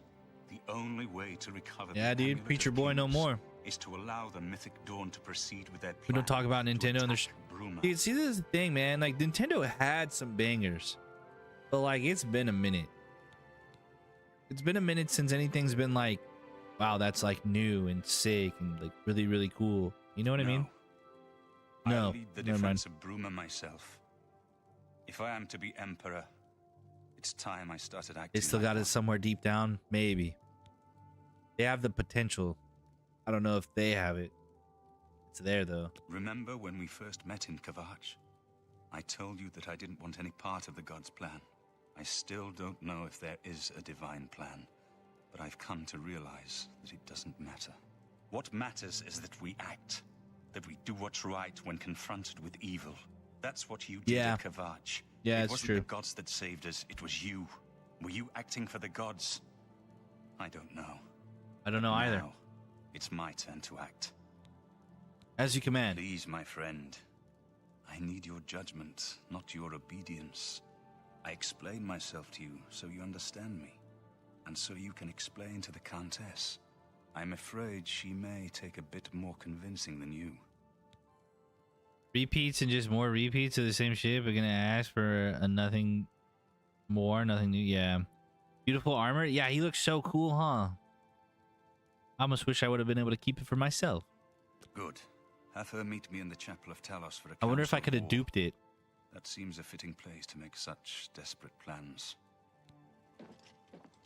[SPEAKER 8] The only way to recover
[SPEAKER 3] Yeah,
[SPEAKER 8] the
[SPEAKER 3] dude.
[SPEAKER 8] Amulet
[SPEAKER 3] Preacher
[SPEAKER 8] of
[SPEAKER 3] boy no
[SPEAKER 8] Peace
[SPEAKER 3] more.
[SPEAKER 8] is to allow the mythic Dawn to proceed with their plan.
[SPEAKER 3] We don't talk about
[SPEAKER 8] to
[SPEAKER 3] Nintendo and their
[SPEAKER 8] attack Bruma.
[SPEAKER 3] Dude, see, this is the thing, man. Like, Nintendo had some bangers. But, like, it's been a minute. It's been a minute since anything's been like, wow, that's, like, new and sick and, like, really, really cool. You know what I mean? No.
[SPEAKER 8] I lead the
[SPEAKER 3] Never mind.
[SPEAKER 8] defense of Bruma myself. If I am to be emperor, it's time I started acting.
[SPEAKER 3] They still
[SPEAKER 8] like
[SPEAKER 3] got it
[SPEAKER 8] one.
[SPEAKER 3] somewhere deep down. Maybe. They have the potential. I don't know if they have it. It's there, though.
[SPEAKER 8] Remember when we first met in Kavach? I told you that I didn't want any part of the God's plan. I still don't know if there is a divine plan, but I've come to realize that it doesn't matter. What matters is that we act, that we do what's right when confronted with evil. That's what you did
[SPEAKER 3] Yeah.
[SPEAKER 8] at Kavach.
[SPEAKER 3] Yeah,
[SPEAKER 8] it
[SPEAKER 3] it's
[SPEAKER 8] wasn't
[SPEAKER 3] true.
[SPEAKER 8] the gods that saved us, it was you. Were you acting for the gods? I don't know.
[SPEAKER 3] I don't know either.
[SPEAKER 8] Now, it's my turn to act.
[SPEAKER 3] As you command.
[SPEAKER 8] Please, my friend. I need your judgment, not your obedience. I explain myself to you so you understand me, and so you can explain to the Countess. I'm afraid she may take a bit more convincing than you.
[SPEAKER 3] Repeats and just more repeats of the same shit. We're gonna ask for a nothing more, nothing new. Yeah. Beautiful armor. Yeah, he looks so cool, huh? I almost wish I would have been able to keep it for myself.
[SPEAKER 8] Good. Have her meet me in the Chapel of Talos for a
[SPEAKER 3] I wonder if I
[SPEAKER 8] council
[SPEAKER 3] could have
[SPEAKER 8] war.
[SPEAKER 3] duped it.
[SPEAKER 8] That seems a fitting place to make such desperate plans.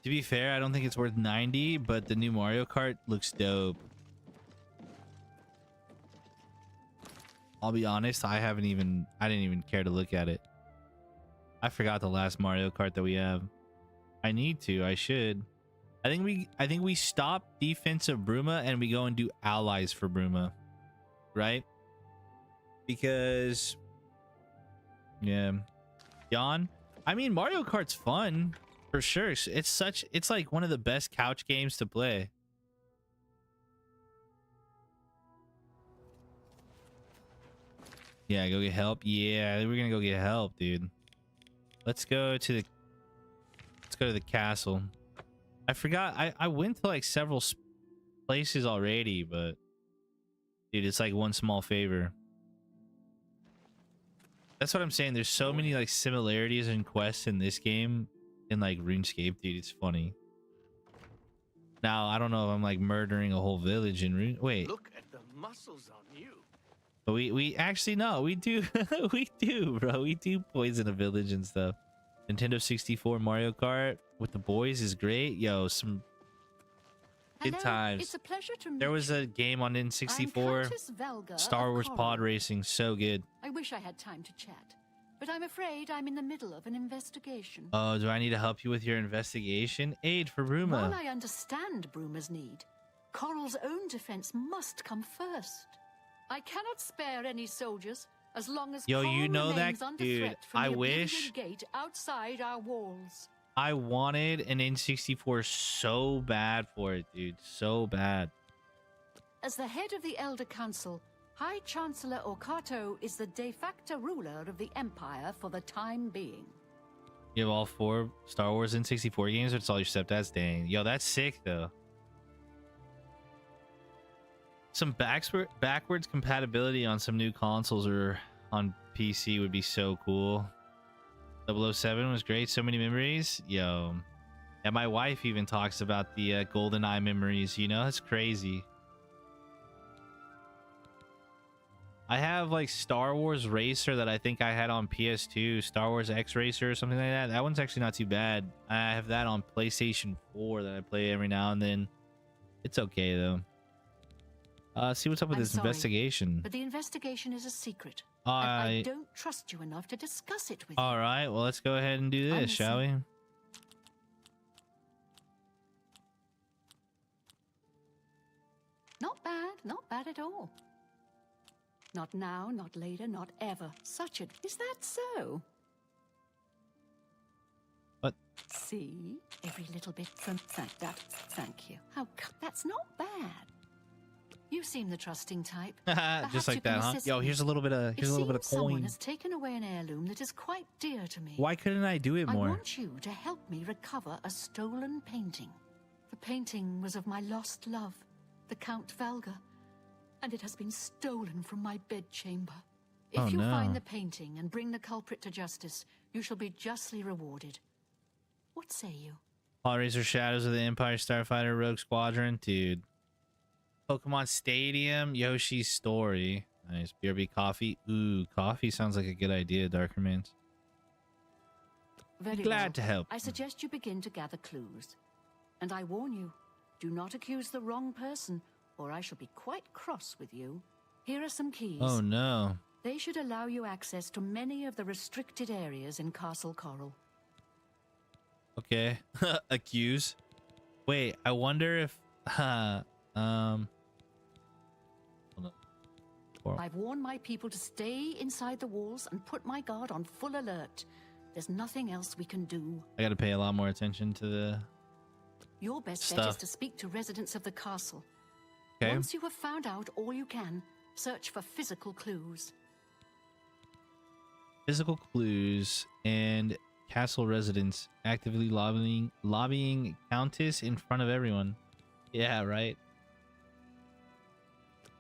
[SPEAKER 3] To be fair, I don't think it's worth 90, but the new Mario Kart looks dope. I'll be honest, I didn't even care to look at it. I forgot the last Mario Kart that we have. I need to, I should. I think we stop defensive Bruma and we go and do allies for Bruma. Right? Because yeah. Jan, I mean Mario Kart's fun for sure. It's like one of the best couch games to play. Yeah, go get help. Yeah, we're gonna go get help, dude. Let's go to the castle. I forgot I went to like several places already, but dude, it's like one small favor. That's what I'm saying. There's so many like similarities and quests in this game in like RuneScape, dude. It's funny. Now, I don't know if I'm like murdering a whole village in Rune. Wait.
[SPEAKER 5] Look at the muscles on you.
[SPEAKER 3] But we actually no, we do we do, bro. We do poison a village and stuff. Nintendo 64 Mario Kart with the boys is great. Yo, some good
[SPEAKER 12] Hello,
[SPEAKER 3] times.
[SPEAKER 12] It's a pleasure to meet
[SPEAKER 3] There was
[SPEAKER 12] you.
[SPEAKER 3] a game on N64,
[SPEAKER 12] Countess Velga
[SPEAKER 3] Star
[SPEAKER 12] of
[SPEAKER 3] Wars
[SPEAKER 12] Corel.
[SPEAKER 3] Pod Racing, so good.
[SPEAKER 12] I wish I had time to chat, but I'm afraid I'm in the middle of an investigation.
[SPEAKER 3] Oh, do I need to help you with your investigation? Aid for Bruma.
[SPEAKER 12] While I understand Bruma's need, Coral's own defense must come first. I cannot spare any soldiers as long as
[SPEAKER 3] Yo,
[SPEAKER 12] Coral
[SPEAKER 3] you know that,
[SPEAKER 12] remains under
[SPEAKER 3] dude,
[SPEAKER 12] threat from
[SPEAKER 3] I
[SPEAKER 12] the Oblivion
[SPEAKER 3] wish-
[SPEAKER 12] gate outside our walls.
[SPEAKER 3] I wanted an N64 so bad for it, dude. So bad.
[SPEAKER 12] As the head of the Elder Council, High Chancellor Orkato is the de facto ruler of the Empire for the time being.
[SPEAKER 3] You have all 4 Star Wars N64 games, or it's all your stepdad's? Dang. Yo, that's sick, though. Some backwards compatibility on some new consoles or on PC would be so cool. 007 was great. So many memories. Yo. And my wife even talks about the GoldenEye memories. You know, that's crazy. I have like Star Wars Racer that I think I had on PS2. Star Wars X Racer or something like that. That one's actually not too bad. I have that on PlayStation 4 that I play every now and then. It's okay, though. See what's up with
[SPEAKER 12] I'm
[SPEAKER 3] this
[SPEAKER 12] sorry,
[SPEAKER 3] investigation.
[SPEAKER 12] But the investigation is a secret. And I don't trust you enough to discuss it with you.
[SPEAKER 3] All right, well, let's go ahead and do
[SPEAKER 12] I'm
[SPEAKER 3] this, shall we?
[SPEAKER 12] Not bad at all. Not now, not later, not ever. Such a... Is that so?
[SPEAKER 3] What?
[SPEAKER 12] See? Every little bit from... Thank you. That's not bad. You seem the trusting type.
[SPEAKER 3] Just like
[SPEAKER 12] you can
[SPEAKER 3] that, huh?
[SPEAKER 12] assist
[SPEAKER 3] Yo,
[SPEAKER 12] me.
[SPEAKER 3] here's a little bit of
[SPEAKER 12] Someone
[SPEAKER 3] coin.
[SPEAKER 12] has taken away an heirloom that is quite dear to me.
[SPEAKER 3] Why couldn't I do it
[SPEAKER 12] I
[SPEAKER 3] more?
[SPEAKER 12] want you to help me recover a stolen painting. The painting was of my lost love, the Count Valga, and it has been stolen from my bedchamber. If
[SPEAKER 3] Oh,
[SPEAKER 12] you
[SPEAKER 3] no.
[SPEAKER 12] find the painting and bring the culprit to justice, you shall be justly rewarded. What say you?
[SPEAKER 3] Hellraiser Shadows of the Empire Starfighter Rogue Squadron, dude. Pokemon Stadium, Yoshi's Story. Nice. BRB Coffee. Ooh, coffee sounds like a good idea, Darkermans.
[SPEAKER 12] Very
[SPEAKER 3] Glad
[SPEAKER 12] well.
[SPEAKER 3] to help.
[SPEAKER 12] I suggest you begin to gather clues. And I warn you, do not accuse the wrong person, or I shall be quite cross with you. Here are some keys.
[SPEAKER 3] Oh, no.
[SPEAKER 12] They should allow you access to many of the restricted areas in Castle Coral.
[SPEAKER 3] Okay. Accuse. Wait, I wonder if... Hold on.
[SPEAKER 12] I've warned my people to stay inside the walls and put my guard on full alert. There's nothing else we can do.
[SPEAKER 3] I gotta pay a lot more attention to the
[SPEAKER 12] Your best bet
[SPEAKER 3] stuff.
[SPEAKER 12] is to speak to residents of the castle.
[SPEAKER 3] Okay.
[SPEAKER 12] Once you have found out all you can, search for physical clues.
[SPEAKER 3] Physical clues and castle residents actively lobbying Countess in front of everyone. Yeah, right.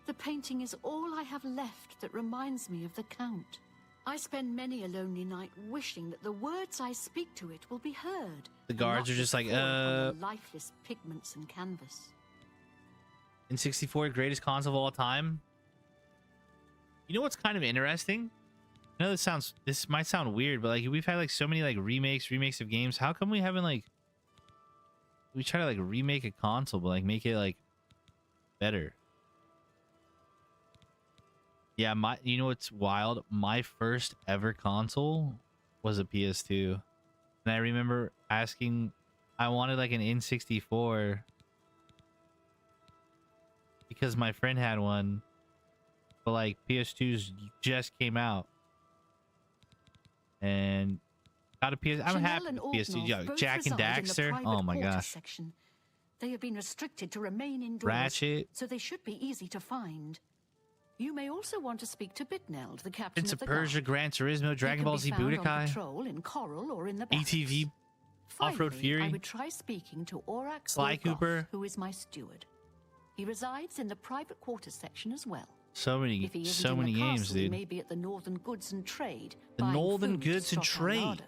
[SPEAKER 12] The painting is all I have left that reminds me of the Count. I spend many a lonely night wishing that the words I speak to it will be heard.
[SPEAKER 3] The guards are just like,
[SPEAKER 12] fall upon the lifeless pigments and canvas.
[SPEAKER 3] In 64, greatest console of all time. You know what's kind of interesting? I know this might sound weird, but like we've had like so many like remakes of games. How come we haven't like we try to like remake a console but like make it like better? Yeah, you know what's wild? My first ever console was a PS2. And I remember asking, I wanted like an N64 because my friend had one, but like PS2s just came out. And got a PS. I'm happy with PS2. Yo, Jack and Daxter. Oh my gosh.
[SPEAKER 12] Section. They have been restricted to remain indoors,
[SPEAKER 3] Ratchet.
[SPEAKER 12] so they should be easy to find. You may also want to speak to Bitneld, the captain
[SPEAKER 3] Prince
[SPEAKER 12] of
[SPEAKER 3] of
[SPEAKER 12] the
[SPEAKER 3] Persia,
[SPEAKER 12] guard.
[SPEAKER 3] Gran Turismo, Dragon Ball Z Budokai,
[SPEAKER 12] Patrol in Coral or in the barracks.
[SPEAKER 3] ATV, Off-Road
[SPEAKER 12] Finally,
[SPEAKER 3] Fury,
[SPEAKER 12] I would try speaking to Aurak
[SPEAKER 3] Sly
[SPEAKER 12] Golgoth,
[SPEAKER 3] Cooper.
[SPEAKER 12] who is my steward. He resides in the private quarters section as well.
[SPEAKER 3] So many
[SPEAKER 12] If he isn't
[SPEAKER 3] so
[SPEAKER 12] in
[SPEAKER 3] many
[SPEAKER 12] the
[SPEAKER 3] games,
[SPEAKER 12] castle, he
[SPEAKER 3] dude.
[SPEAKER 12] may be at the Northern Goods and Trade.
[SPEAKER 3] The
[SPEAKER 12] buying
[SPEAKER 3] Northern
[SPEAKER 12] food to
[SPEAKER 3] Goods and
[SPEAKER 12] stock our
[SPEAKER 3] Trade.
[SPEAKER 12] larder.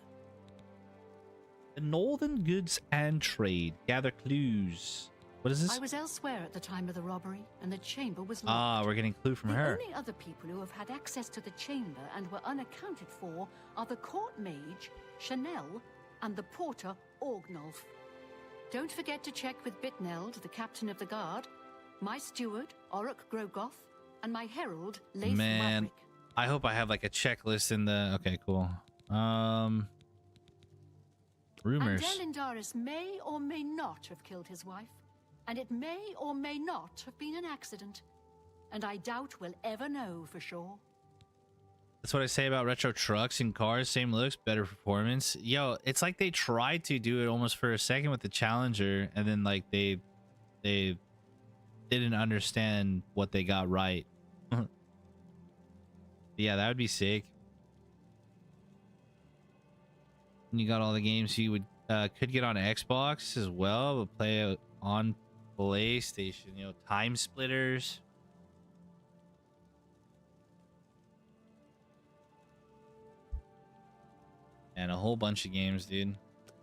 [SPEAKER 3] The Northern Goods and Trade. Gather clues. What is this?
[SPEAKER 12] I was elsewhere at the time of the robbery, and the chamber was locked.
[SPEAKER 3] Ah, we're getting a clue from
[SPEAKER 12] the
[SPEAKER 3] her.
[SPEAKER 12] only other people who have had access to the chamber and were unaccounted for are the court mage, Chanel, and the porter, Orgnolf. Don't forget to check with Bitneld, the captain of the guard, my steward, Aurak Grogoth, and my herald, Leif
[SPEAKER 3] Man,
[SPEAKER 12] Maverick.
[SPEAKER 3] I hope I have like a checklist in the. Okay, cool. Rumors.
[SPEAKER 12] And Elindaris may or may not have killed his wife, and it may or may not have been an accident. And I doubt we'll ever know for sure.
[SPEAKER 3] That's what I say about retro trucks and cars. Same looks, better performance. Yo, it's like they tried to do it almost for a second with the Challenger, and then like they didn't understand what they got right. Yeah, that would be sick. And you got all the games you would could get on Xbox as well, but play on PlayStation. You know, Time Splitters. And a whole bunch of games, dude.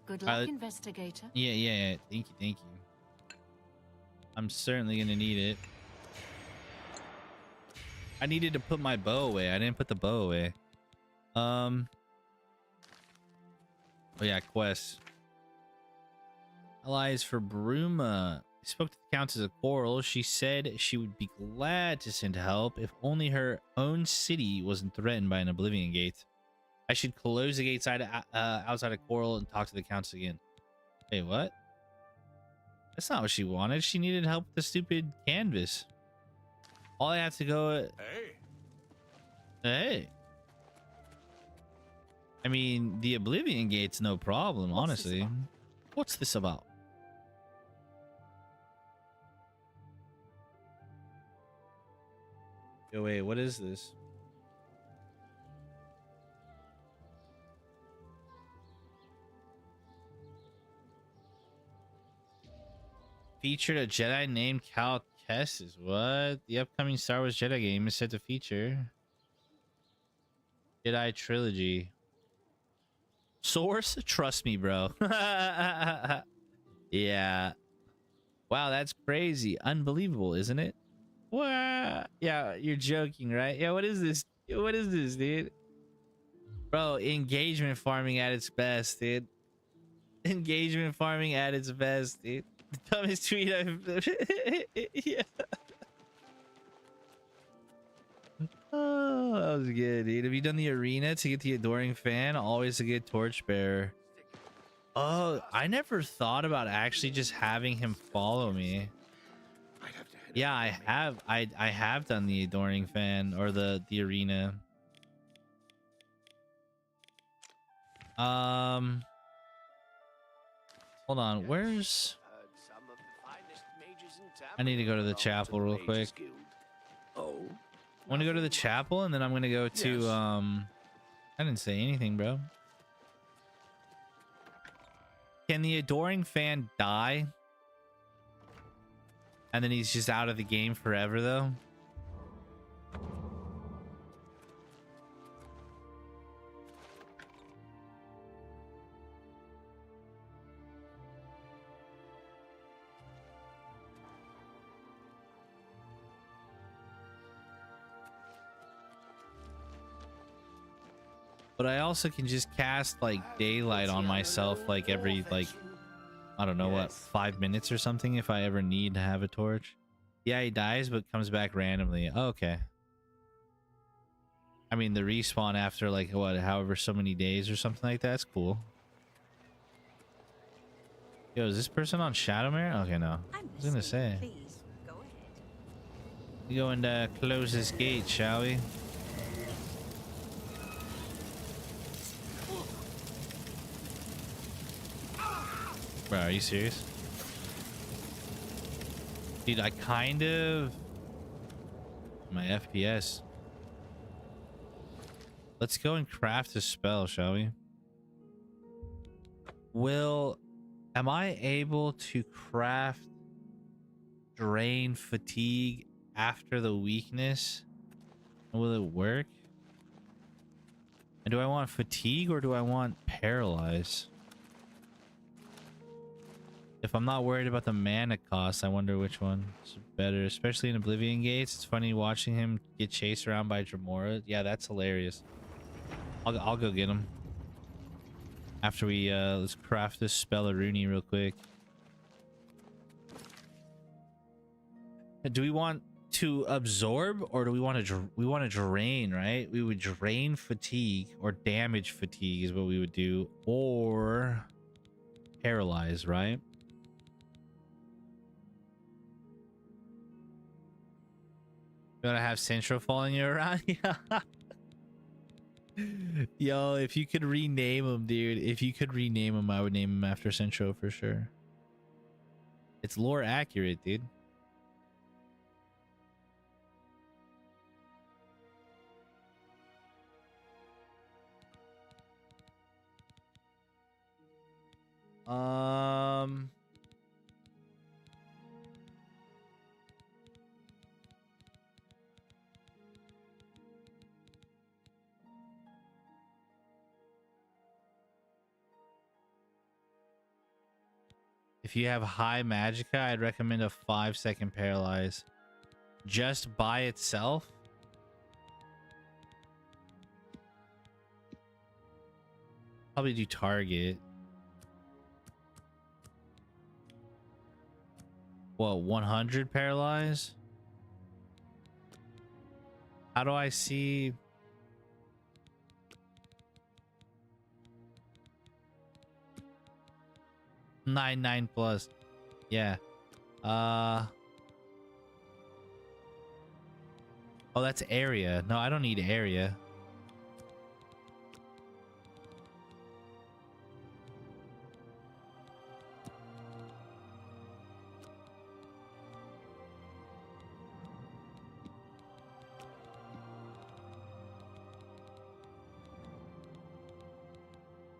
[SPEAKER 12] Good luck, investigator.
[SPEAKER 3] Yeah. Thank you. I'm certainly gonna need it. I needed to put my bow away. I didn't put the bow away. Oh yeah, quests. Allies for Bruma. I spoke to the Countess of Coral. She said she would be glad to send help if only her own city wasn't threatened by an Oblivion Gate. I should close the gate outside of Coral and talk to the Countess again. Hey, what? That's not what she wanted. She needed help with the stupid canvas. All I have to go... Hey. I mean, the Oblivion Gate's no problem, honestly. What's this about? Yo, wait, what is this? Featured a Jedi named Cal Kestis. What? The upcoming Star Wars Jedi game is set to feature Jedi Trilogy. Source? Trust me, bro. Yeah. Wow, that's crazy. Unbelievable, isn't it? What? Yeah, you're joking, right? Yeah, what is this? What is this, dude? Bro, engagement farming at its best, dude. Engagement farming at its best, dude. The dumbest tweet I've... Yeah. Oh, that was good, dude. Have you done the arena to get the adoring fan? Always a good torchbearer. Oh, I never thought about actually just having him follow me. Yeah, I have. I have done the adoring fan or the arena. Hold on. Where's I need to go to the chapel real quick.
[SPEAKER 1] Oh?
[SPEAKER 3] I want to go to the chapel, and then I'm going to go to,
[SPEAKER 1] Yes.
[SPEAKER 3] I didn't say anything, bro. Can the adoring fan die? And then he's just out of the game forever, though? But I also can just cast like daylight on myself like every like I don't know what 5 minutes or something if I ever need to have a torch. Yeah, he dies but comes back randomly. Oh, okay. I mean the respawn after like what, however so many days or something like that's cool. Yo, is this person on Shadowmere? Okay, no. I was gonna say.
[SPEAKER 13] Please, go ahead.
[SPEAKER 3] We go and close this gate, shall we? Bro, are you serious? Dude, I kind of... My FPS. Let's go and craft a spell, shall we? Am I able to craft drain fatigue after the weakness? Will it work? And do I want fatigue or do I want paralyze? If I'm not worried about the mana cost, I wonder which one's better, especially in Oblivion Gates. It's funny watching him get chased around by Dremora. Yeah, that's hilarious. I'll go get him. After we, let's craft this Spellaruni real quick. Do we want to absorb or do we want to drain, right? We would drain fatigue or damage fatigue is what we would do, or paralyze, right? You want to have Central following you around? Yeah. Yo, if you could rename him, dude. If you could rename him, I would name him after Central for sure. It's lore accurate, dude. If you have high magicka, I'd recommend a 5-second paralyze. Just by itself? Probably do target. What, 100 paralyze? How do I see... 9 plus? Yeah. Oh, that's area. No, I don't need area.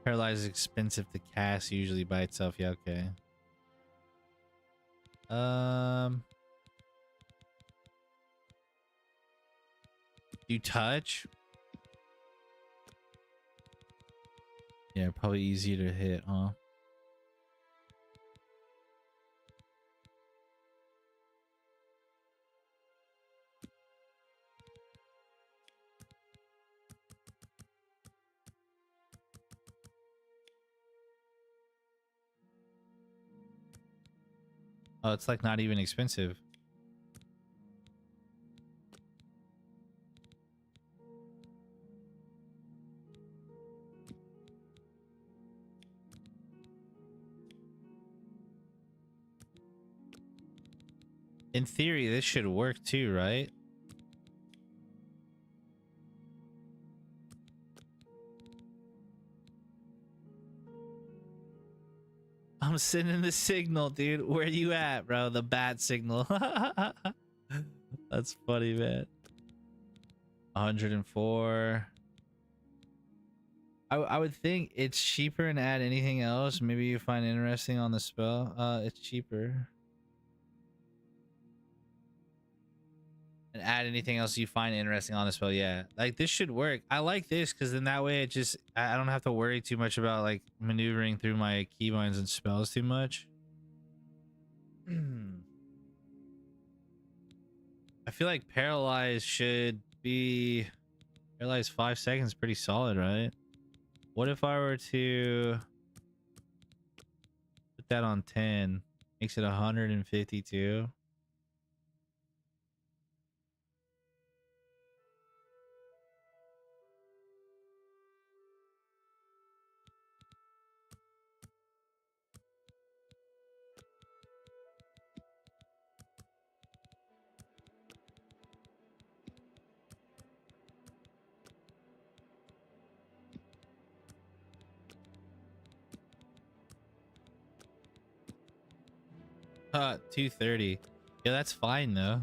[SPEAKER 3] Paralyze is expensive to cast usually by itself. Yeah, okay. You touch? Yeah, probably easier to hit, huh? Oh, it's like not even expensive. In theory, this should work too, right? I'm sending the signal, dude. Where you at, bro? The bat signal. That's funny, man. 104. I would think it's cheaper and add anything else. Maybe you find interesting on the spell. It's cheaper. And add anything else you find interesting on the spell. Yeah, like this should work. I like this because then that way I don't have to worry too much about like maneuvering through my keybinds and spells too much. I feel like paralyze should be paralyzed 5 seconds. Pretty solid, right? What if I were to put that on 10? Makes it 152. Huh, 230. Yeah, that's fine though.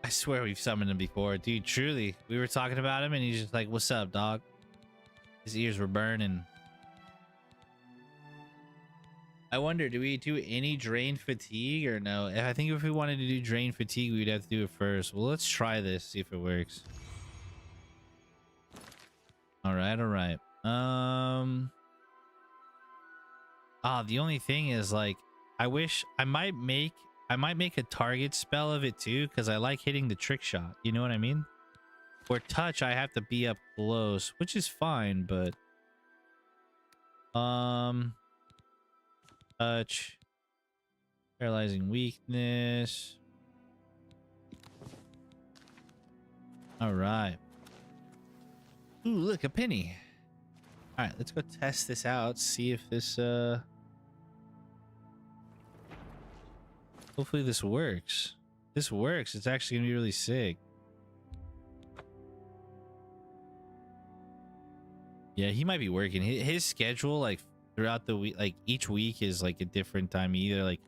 [SPEAKER 3] I swear we've summoned him before, dude. Truly, we were talking about him and he's just like, what's up, dog? His ears were burning. I wonder, do we do any drain fatigue or no? I think if we wanted to do drain fatigue, we'd have to do it first. Well, let's try this, see if it works. All right. The only thing is, like, I wish I might make a target spell of it too, because I like hitting the trick shot. You know what I mean? For touch, I have to be up close, which is fine, but touch, paralyzing weakness. All right. Ooh, look, a penny. All right, let's go test this out. See if this hopefully this works. This works. It's actually gonna be really sick. Yeah, he might be working. His schedule, like throughout the week, like each week is like a different time. Either like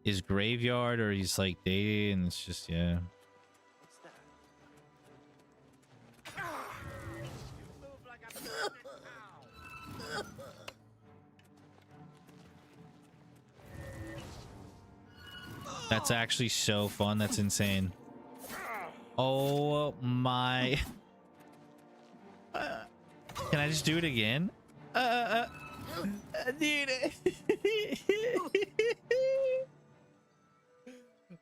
[SPEAKER 3] his graveyard or he's like day, and it's just, yeah. That's actually so fun. That's insane. Oh my. Can I just do it again? Dude.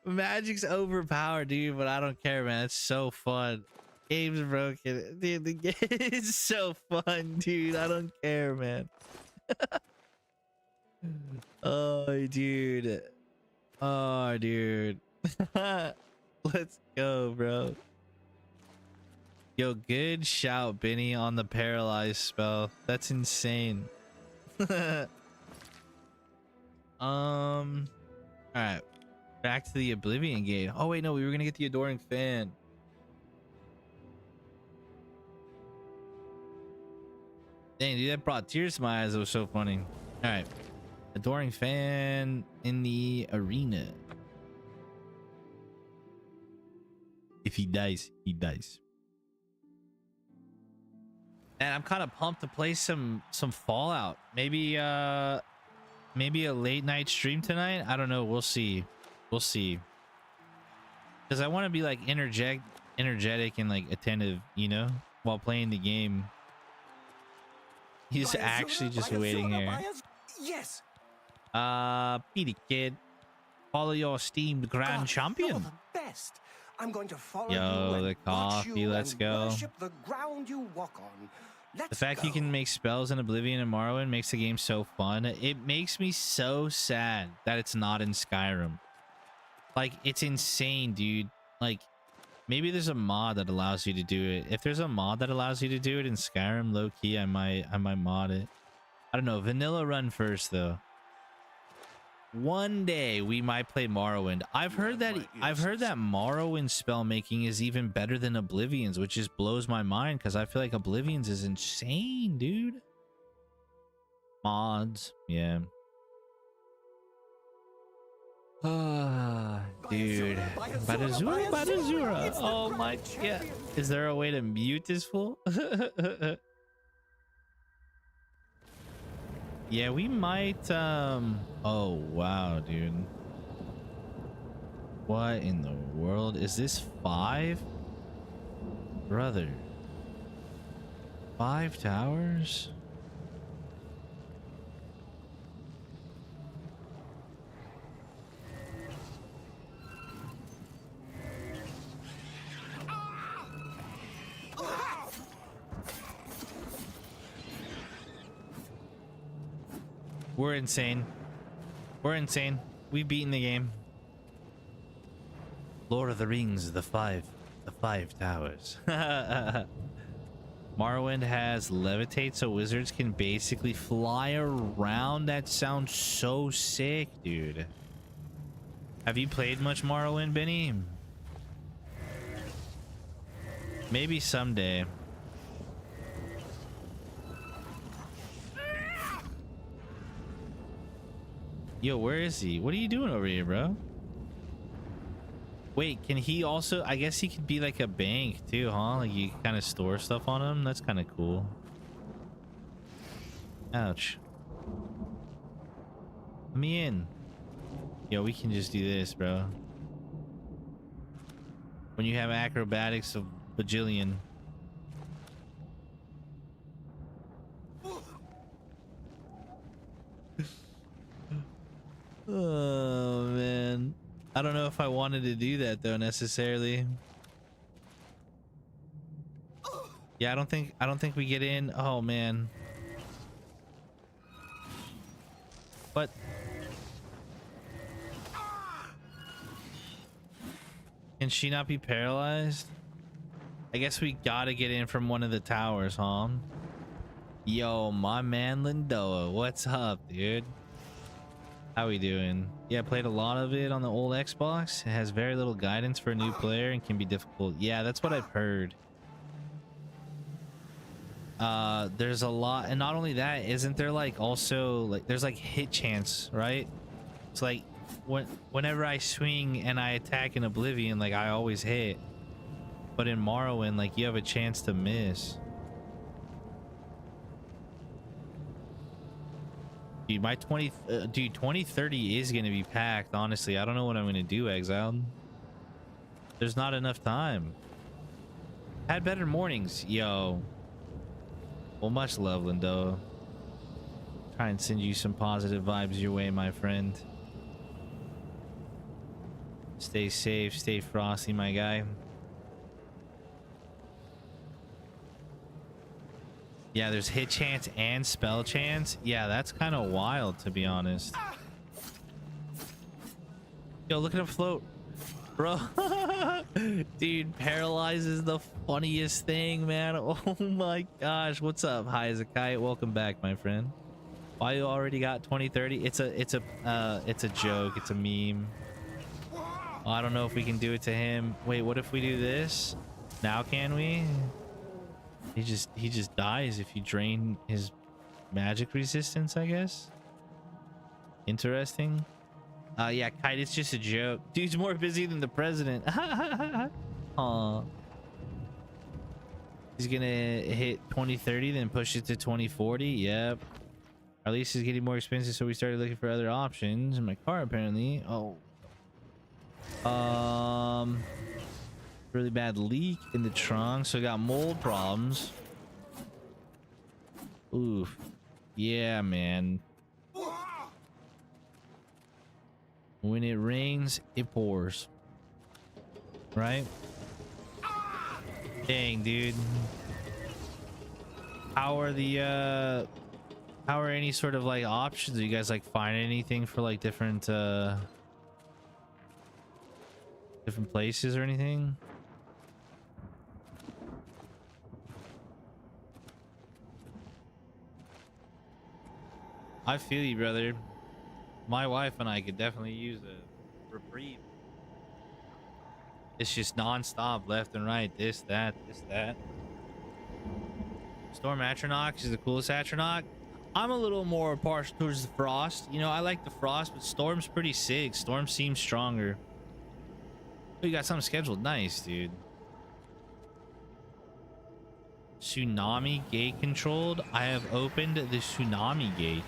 [SPEAKER 3] Magic's overpowered, dude, but I don't care, man. It's so fun. Game's broken. Dude, the game is so fun, dude. I don't care, man. Oh, dude. Oh, dude. Let's go, bro. Yo, good shout, Benny, on the paralyzed spell. That's insane. All right. Back to the Oblivion gate. Oh, wait, no. We were going to get the Adoring Fan. Dang, dude, that brought tears to my eyes. It was so funny. All right. Adoring Fan in the arena. If he dies, he dies. And I'm kind of pumped to play some Fallout. Maybe a late night stream tonight. I don't know. We'll see. We'll see. Because I want to be like energetic and like attentive, you know, while playing the game. He's actually just waiting here.
[SPEAKER 6] Yes.
[SPEAKER 3] Petey kid, follow your esteemed grand champion.
[SPEAKER 6] You're the best. I'm going to follow
[SPEAKER 3] Yo,
[SPEAKER 6] you
[SPEAKER 3] the
[SPEAKER 6] and
[SPEAKER 3] coffee. Let's go.
[SPEAKER 6] Worship the ground you walk on.
[SPEAKER 3] The fact you can make spells in Oblivion and Morrowind makes the game so fun. It makes me so sad that it's not in Skyrim. Like, it's insane, dude. Like, Maybe there's a mod that allows you to do it. If there's a mod that allows you to do it in Skyrim, low key, I might mod it. I don't know. Vanilla run first though. One day we might play Morrowind. I've heard that Morrowind spell making is even better than Oblivion's, which just blows my mind because I feel like Oblivion's is insane, dude. Mods, yeah. Dude. Badazura. Oh my, yeah. Is there a way to mute this fool? Yeah, we might, oh, wow, dude. What in the world? Is this 5? Brother. 5 towers? We're insane. We're insane. We've beaten the game. Lord of the Rings, the five towers. Morrowind has levitate, so wizards can basically fly around. That sounds so sick, dude. Have you played much Morrowind, Benny? Maybe someday. Yo, where is he? What are you doing over here, bro? Wait, can he also... I guess he could be like a bank too, huh? Like you kind of store stuff on him? That's kind of cool. Ouch. Let me in. Yo, we can just do this, bro. When you have acrobatics of bajillion. Oh man, I don't know if I wanted to do that though necessarily. Yeah, I don't think we get in. Oh man. What? Can she not be paralyzed? I guess we gotta get in from one of the towers, huh? Yo, my man Lindoa, what's up, dude? How we doing? Yeah, played a lot of it on the old Xbox. It has very little guidance for a new player and can be difficult. Yeah, that's what I've heard. There's a lot, and not only that, isn't there like also like there's like hit chance, right? It's like whenever I swing and I attack in Oblivion, like I always hit, but in Morrowind, like you have a chance to miss. Dude, my 2030 is gonna be packed. Honestly, I don't know what I'm gonna do, Exiled. There's not enough time. Had better mornings, yo. Well, much love, Lindo. Try and send you some positive vibes your way, my friend. Stay safe, stay frosty, my guy. Yeah, there's hit chance and spell chance. Yeah, that's kind of wild, to be honest. Yo, look at him float. Bro. Dude, paralyze is the funniest thing, man. Oh my gosh. What's up? Hi, Zakai. Welcome back, my friend. Why you already got 2030? It's a joke. It's a meme. Oh, I don't know if we can do it to him. Wait, what if we do this? Now can we? He just dies if you drain his magic resistance, I guess. Interesting. Yeah, Kite, it's just a joke. Dude's more busy than the president. Aw. He's gonna hit 2030, then push it to 2040. Yep. Our lease is getting more expensive, so we started looking for other options. In my car, apparently. Oh. Really bad leak in the trunk, so we got mold problems. Oof. Yeah, man. When it rains, it pours. Right? Dang, dude. How are any sort of like options? Do you guys like find anything for like different places or anything? I feel you, brother. My wife and I could definitely use a reprieve. It's just non-stop, left and right. This, that, this, that. Storm Atronach is the coolest Atronach. I'm a little more partial towards the Frost. You know, I like the Frost, but Storm's pretty sick. Storm seems stronger. Oh, you got something scheduled. Nice, dude. Tsunami gate controlled. I have opened the tsunami gate.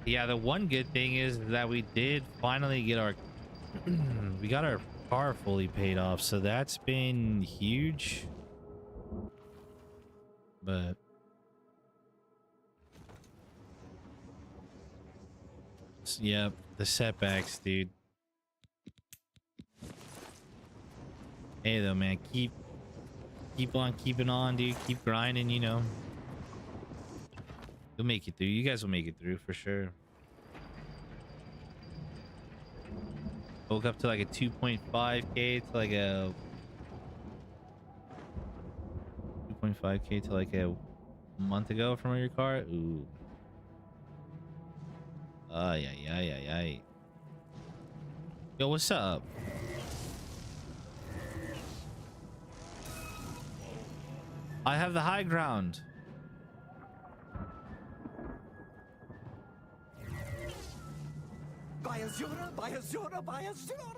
[SPEAKER 3] Yeah, the one good thing is that we did finally get our we got our car fully paid off, so that's been huge. But yeah, the setbacks, dude. Hey though, man, keep on keeping on, dude. Keep grinding, you know. You'll make it through. You guys will make it through for sure. Woke up to like a 2.5k to like a 2.5k to like a month ago from your car. Ooh. Yeah. Yo, what's up? I have the high ground.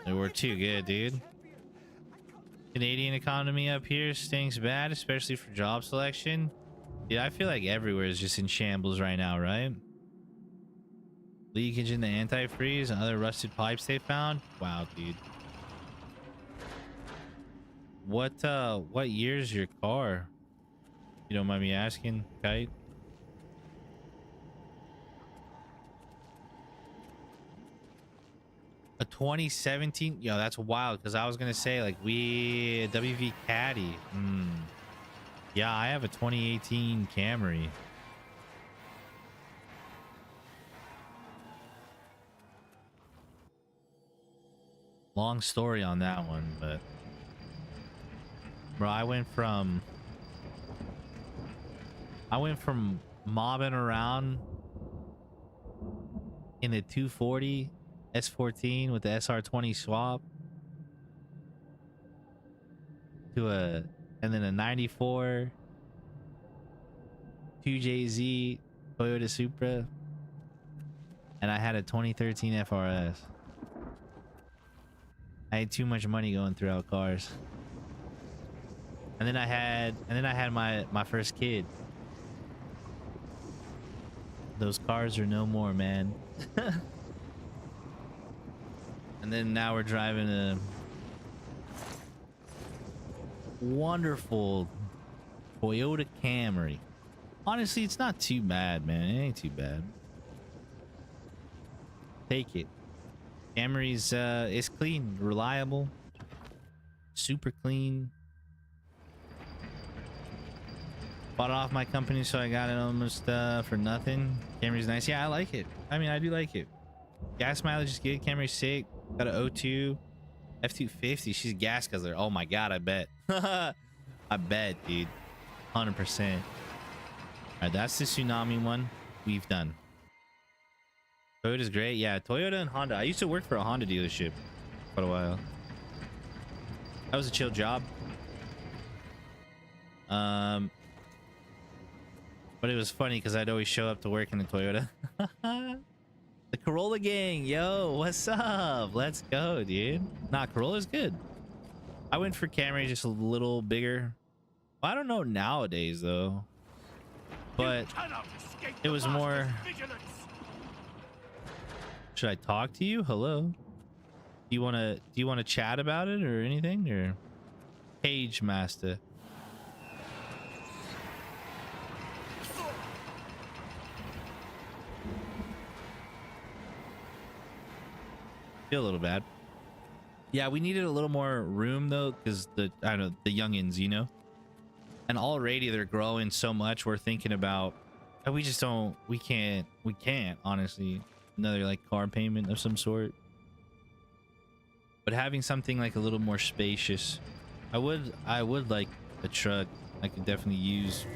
[SPEAKER 3] We're too good, dude. Canadian economy up here stinks bad, especially for job selection. Dude, I feel like everywhere is just in shambles right now, right? Leakage in the antifreeze and other rusted pipes they found. Wow, dude. What year's your car? You don't mind me asking, Kite? A 2017? Yo, that's wild, because I was gonna say like WV Caddy. Yeah, I have a 2018 Camry. Long story on that one, but bro, I went from mobbing around in the 240 S14 with the SR20 swap to and then a 94 2JZ Toyota Supra, and I had a 2013 FRS. I had too much money going throughout cars. And then I had my first kid. Those cars are no more, man. And then now we're driving a wonderful Toyota Camry. Honestly, it's not too bad, man. It ain't too bad. Take it. Camry's is clean, reliable, super clean. Bought it off my company, so I got it almost for nothing. Camry's nice. Yeah, I like it. I mean, I do like it. Gas mileage is good. Camry's sick. Got an 02 F250. She's a gas guzzler. Oh my god, I bet. I bet, dude. 100%. All right, that's the tsunami one we've done. Toyota's great. Yeah, Toyota and Honda. I used to work for a Honda dealership for a while. That was a chill job. But it was funny because I'd always show up to work in the Toyota. The Corolla gang, yo, what's up? Let's go, dude. Nah, Corolla's good. I went for Camry, just a little bigger. I don't know nowadays though, but it was more. Should I talk to you? Hello. Do you wanna chat about it or anything, or Cage Master? Feel a little bad. Yeah, we needed a little more room though, because I don't know, the youngins, you know, and already they're growing so much. We're thinking about, we can't honestly, another like car payment of some sort. But having something like a little more spacious, I would like a truck. I could definitely use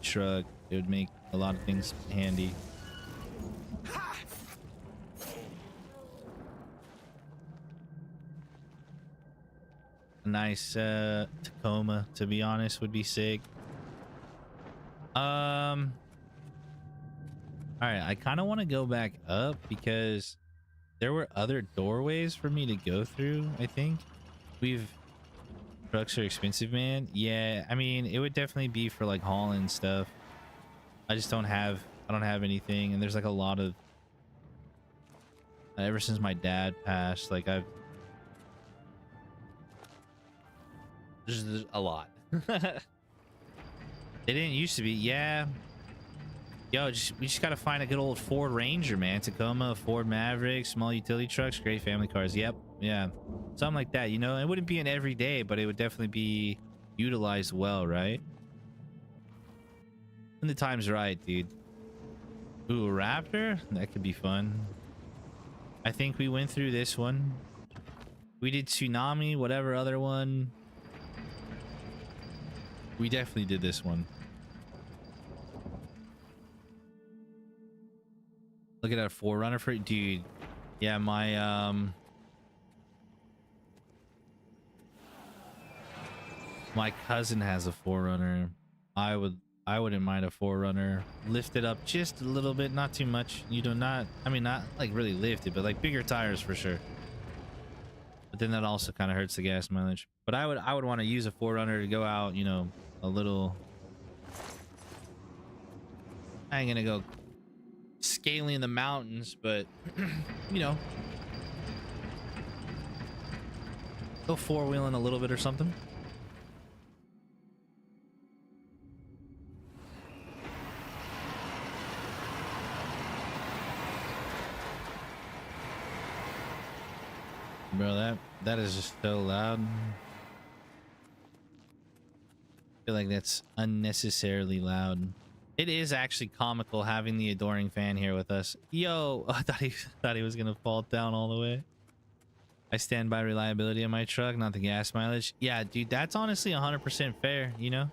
[SPEAKER 3] truck. It would make a lot of things handy. A nice Tacoma, to be honest, would be sick. All right, I kind of want to go back up because there were other doorways for me to go through. I think trucks are expensive, man. Yeah, I mean, it would definitely be for like hauling stuff. I don't have anything, and there's like a lot of ever since my dad passed, like there's a lot. They didn't used to be. Yeah, yo, we just gotta find a good old Ford Ranger, man. Tacoma, Ford Maverick, small utility trucks, great family cars. Yep, yeah, something like that, you know. It wouldn't be an everyday, but it would definitely be utilized well, right? When the time's right, dude. Ooh, a Raptor? That could be fun. I think we went through this one. We did Tsunami, whatever other one. We definitely did this one. Look at that Forerunner for dude. Yeah, my my cousin has a Forerunner. I wouldn't mind a Forerunner. Lift it up just a little bit, not too much. You do not, I mean, not like really lifted, but like bigger tires for sure. But then that also kind of hurts the gas mileage. But I would want to use a Forerunner to go out, you know, a little. I ain't gonna go scaling the mountains, but you know, go four-wheeling a little bit or something. Bro, that is just so loud. I feel like that's unnecessarily loud. It is actually comical having the adoring fan here with us. Yo, I thought he was gonna fall down all the way. I stand by reliability of my truck, not the gas mileage. Yeah, dude, that's honestly 100% fair, you know?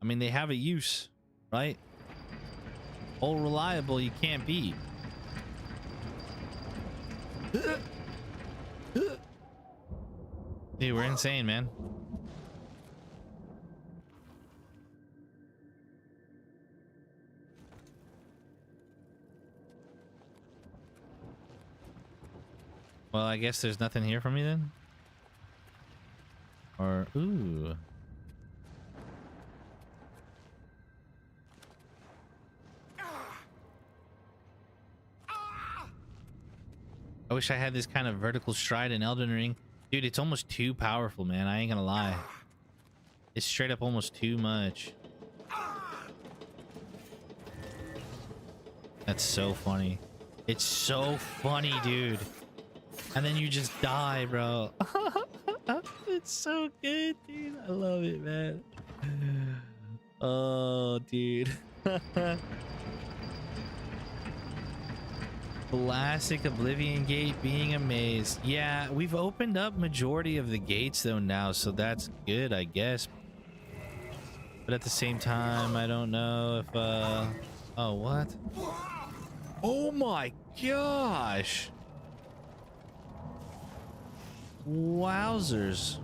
[SPEAKER 3] I mean, they have a use, right? Old reliable, you can't beat. Dude, we're insane, man. Well, I guess there's nothing here for me then. Or, ooh. I wish I had this kind of vertical stride in Elden Ring. Dude, it's almost too powerful, man. I ain't gonna lie. It's straight up almost too much. That's so funny. It's so funny, dude. And then you just die, bro. It's so good, dude. I love it, man. Oh, dude. Classic Oblivion Gate being a maze. Yeah, we've opened up majority of the gates though now, so that's good, I guess. But at the same time, I don't know if oh, what? Oh my gosh. Wowzers.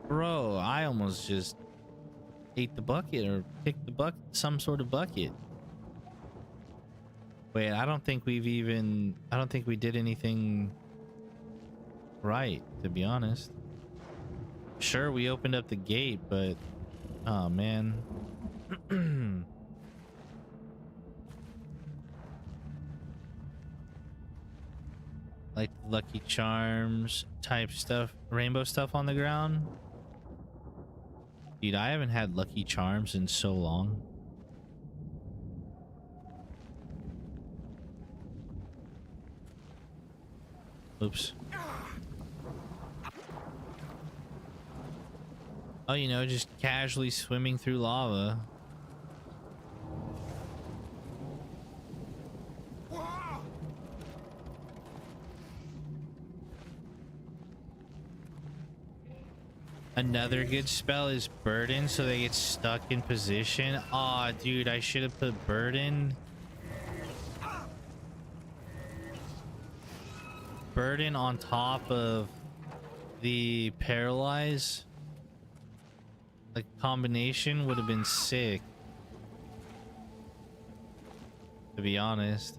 [SPEAKER 3] Bro, I almost just ate the bucket or picked the bucket, some sort of bucket. Wait, I don't think we did anything right, to be honest. Sure, we opened up the gate, but oh man. Like Lucky Charms type stuff, rainbow stuff on the ground. Dude, I haven't had Lucky Charms in so long. Oops. Oh, you know, just casually swimming through lava. Another good spell is Burden, so they get stuck in position. Aw, dude, I should have put Burden. Burden on top of the Paralyze. Like, combination would have been sick. To be honest.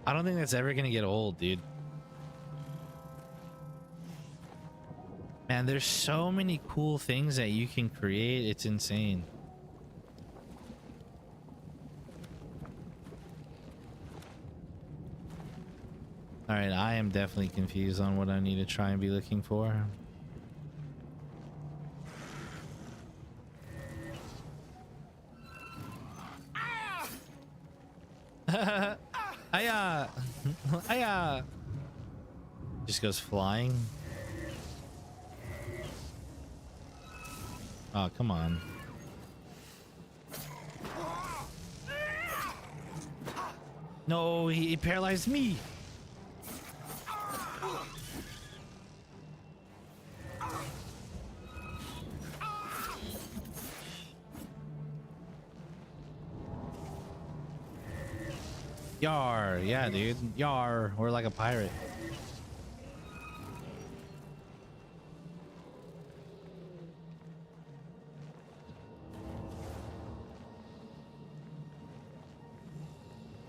[SPEAKER 3] I don't think that's ever gonna get old, dude. Man, there's so many cool things that you can create. It's insane. All right, I am definitely confused on what I need to try and be looking for. Aya! Aya! Just goes flying. Oh, come on. No, he paralyzed me. Yar, yeah, dude. Yar, we're like a pirate.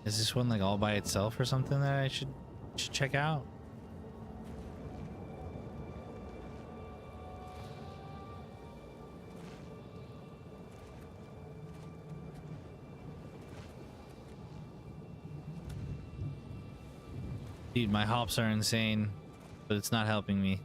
[SPEAKER 3] Is this one like all by itself or something that I should check out? Dude, my hops are insane, but it's not helping me.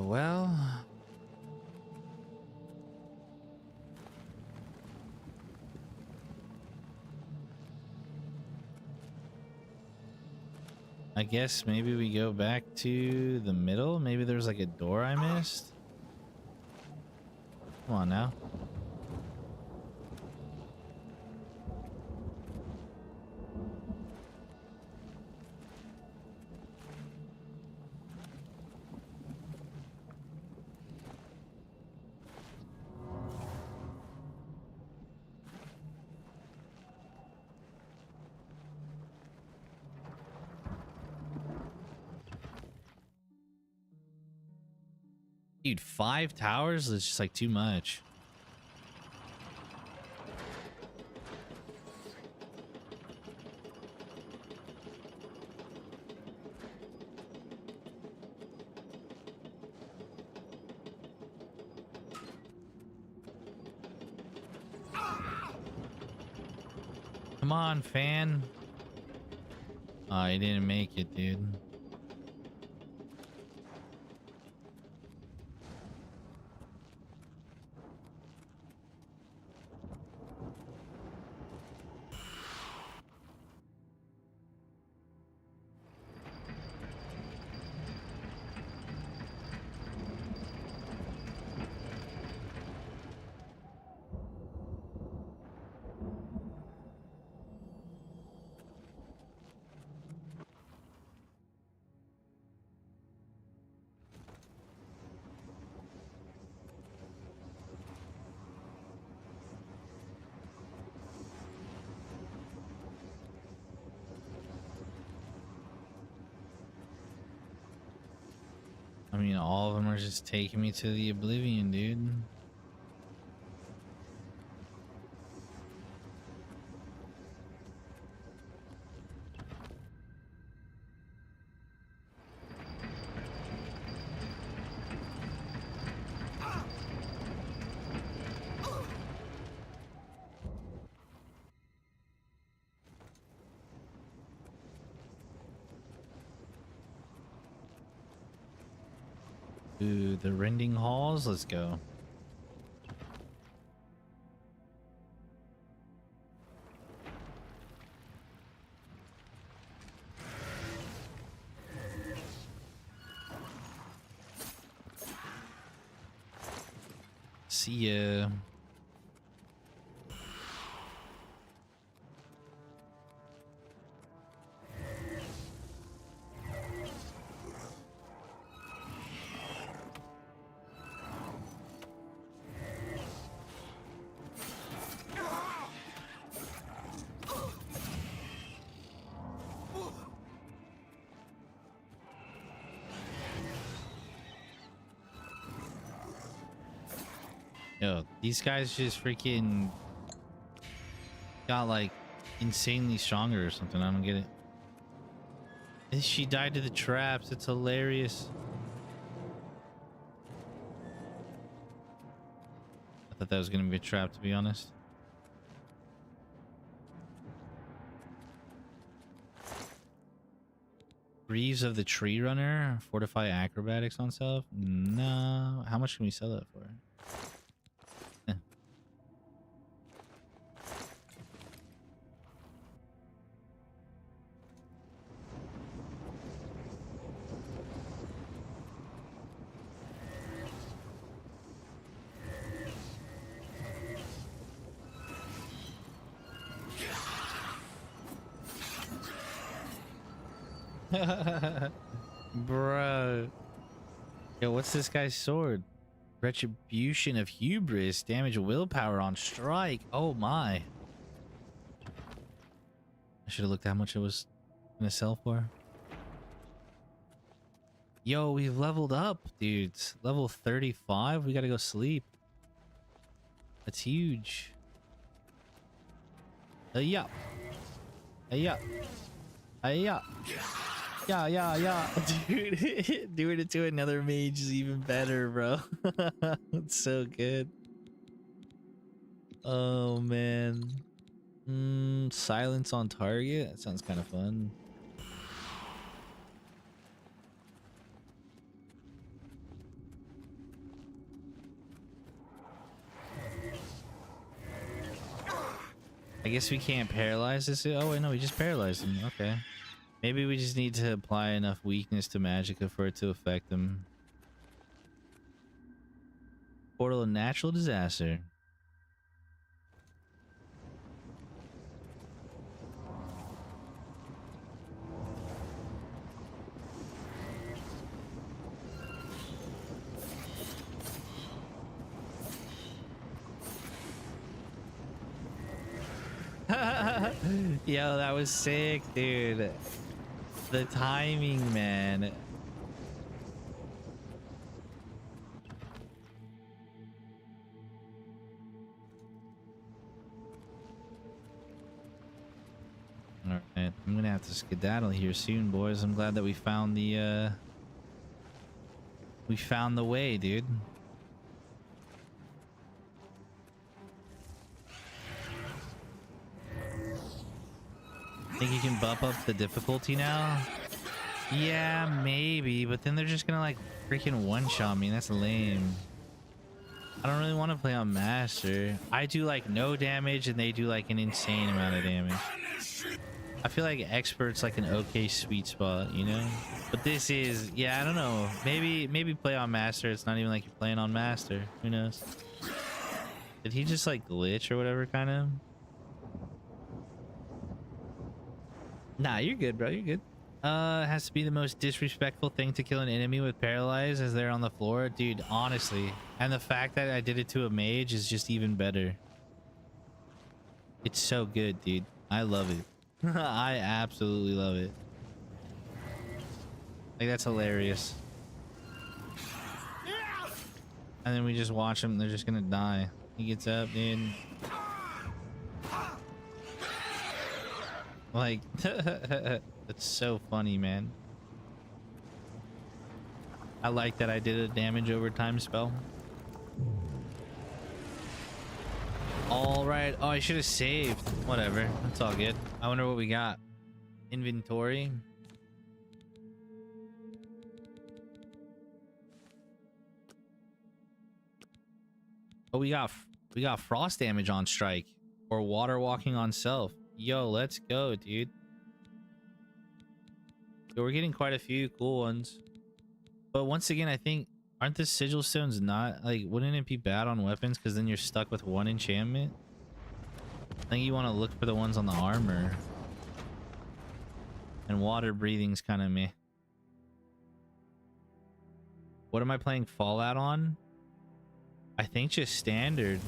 [SPEAKER 3] Well. I guess maybe we go back to the middle. Maybe there's like a door I missed. Come on now. Dude, 5 towers is just like too much. Come on, fan. Oh, he didn't make it, dude. I mean, all of them are just taking me to the Oblivion, dude. Ooh, the rending halls. Let's go. See ya. Yo, these guys just freaking got like insanely stronger or something. I don't get it. She died to the traps. It's hilarious. I thought that was gonna be a trap, to be honest. Greaves of the Tree Runner. Fortify acrobatics on self. No. How much can we sell that for? Bro. Yo, what's this guy's sword? Retribution of Hubris. Damage willpower on strike. Oh my. I should have looked at how much it was gonna sell for. Yo, we've leveled up, dudes. Level 35. We gotta go sleep. That's huge. Yeah. Yeah. Yeah. Yeah. Dude, doing it to another mage is even better, bro. It's so good. Oh, man. Silence on target? That sounds kind of fun. I guess we can't paralyze this. Oh, wait, no, we just paralyzed him. Okay. Maybe we just need to apply enough weakness to magicka for it to affect them. Portal of natural disaster. Yo, that was sick, dude. The timing, man. All right, I'm gonna have to skedaddle here soon, boys. I'm glad that we found the way, dude. Think you can bump up the difficulty now? Yeah, maybe, but then they're just gonna like freaking one-shot me. That's lame. I don't really want to play on Master. I do like no damage and they do like an insane amount of damage. I feel like Expert's like an okay sweet spot, you know? But this is, yeah, I don't know. Maybe play on Master. It's not even like you're playing on Master. Who knows? Did he just like glitch or whatever kind of? Nah, you're good, bro. You're good. It has to be the most disrespectful thing to kill an enemy with paralyze as they're on the floor. Dude, honestly. And the fact that I did it to a mage is just even better. It's so good, dude. I love it. I absolutely love it. Like, that's hilarious. And then we just watch them. They're just gonna die. He gets up, dude. Like, that's so funny, man. I like that I did a damage over time spell. All right. Oh, I should have saved. Whatever. That's all good. I wonder what we got. Inventory. Oh, we got frost damage on strike or water walking on self. Yo, let's go, dude. So we're getting quite a few cool ones. But once again, I think, aren't the sigil stones not, like, wouldn't it be bad on weapons because then you're stuck with one enchantment? I think you want to look for the ones on the armor. And water breathing's kind of meh. What am I playing Fallout on? I think just standard.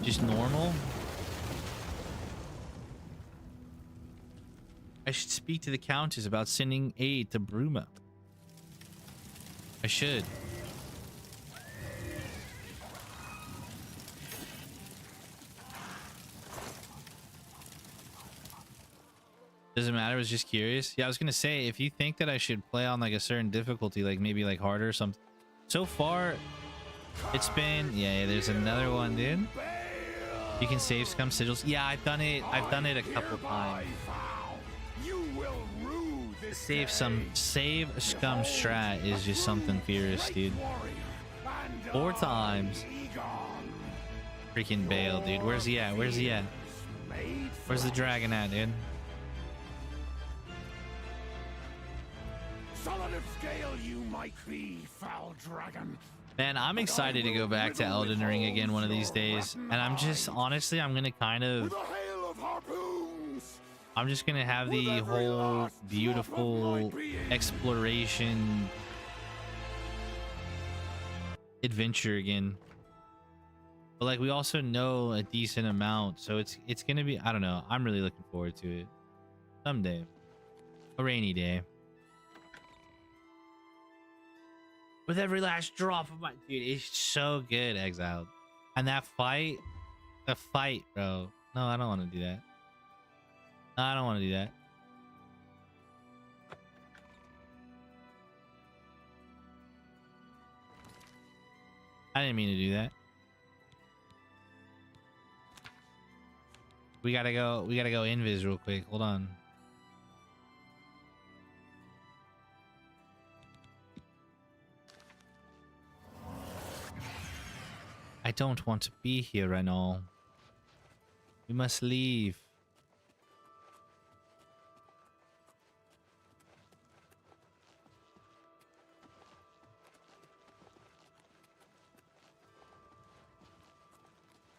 [SPEAKER 3] Just normal. I should speak to the Countess about sending aid to Bruma. I should. Doesn't matter, I was just curious. Yeah, I was gonna say, if you think that I should play on like a certain difficulty, like maybe like harder or something. So far, it's been, yeah, there's another one, dude. You can save scum sigils. Yeah, I've done it a couple times. Save scum strat is just something fierce, dude. 4 times. Freaking Bale, dude. Where's he at? Where's he at? Where's the dragon at, dude?
[SPEAKER 11] Solid of scale you might be, foul dragon.
[SPEAKER 3] Man, I'm excited to go back to Elden Ring again one of these days. And I'm just, honestly, I'm gonna kind of... I'm just gonna have the whole beautiful exploration adventure again. But like, we also know a decent amount, so it's gonna be, I don't know, I'm really looking forward to it. Someday. A rainy day. With every last drop of my... Dude, it's so good, Exiled. And that fight... The fight, bro. No, I don't want to do that. No, I don't want to do that. I didn't mean to do that. We gotta go invis real quick. Hold on. I don't want to be here, Renault. We must leave.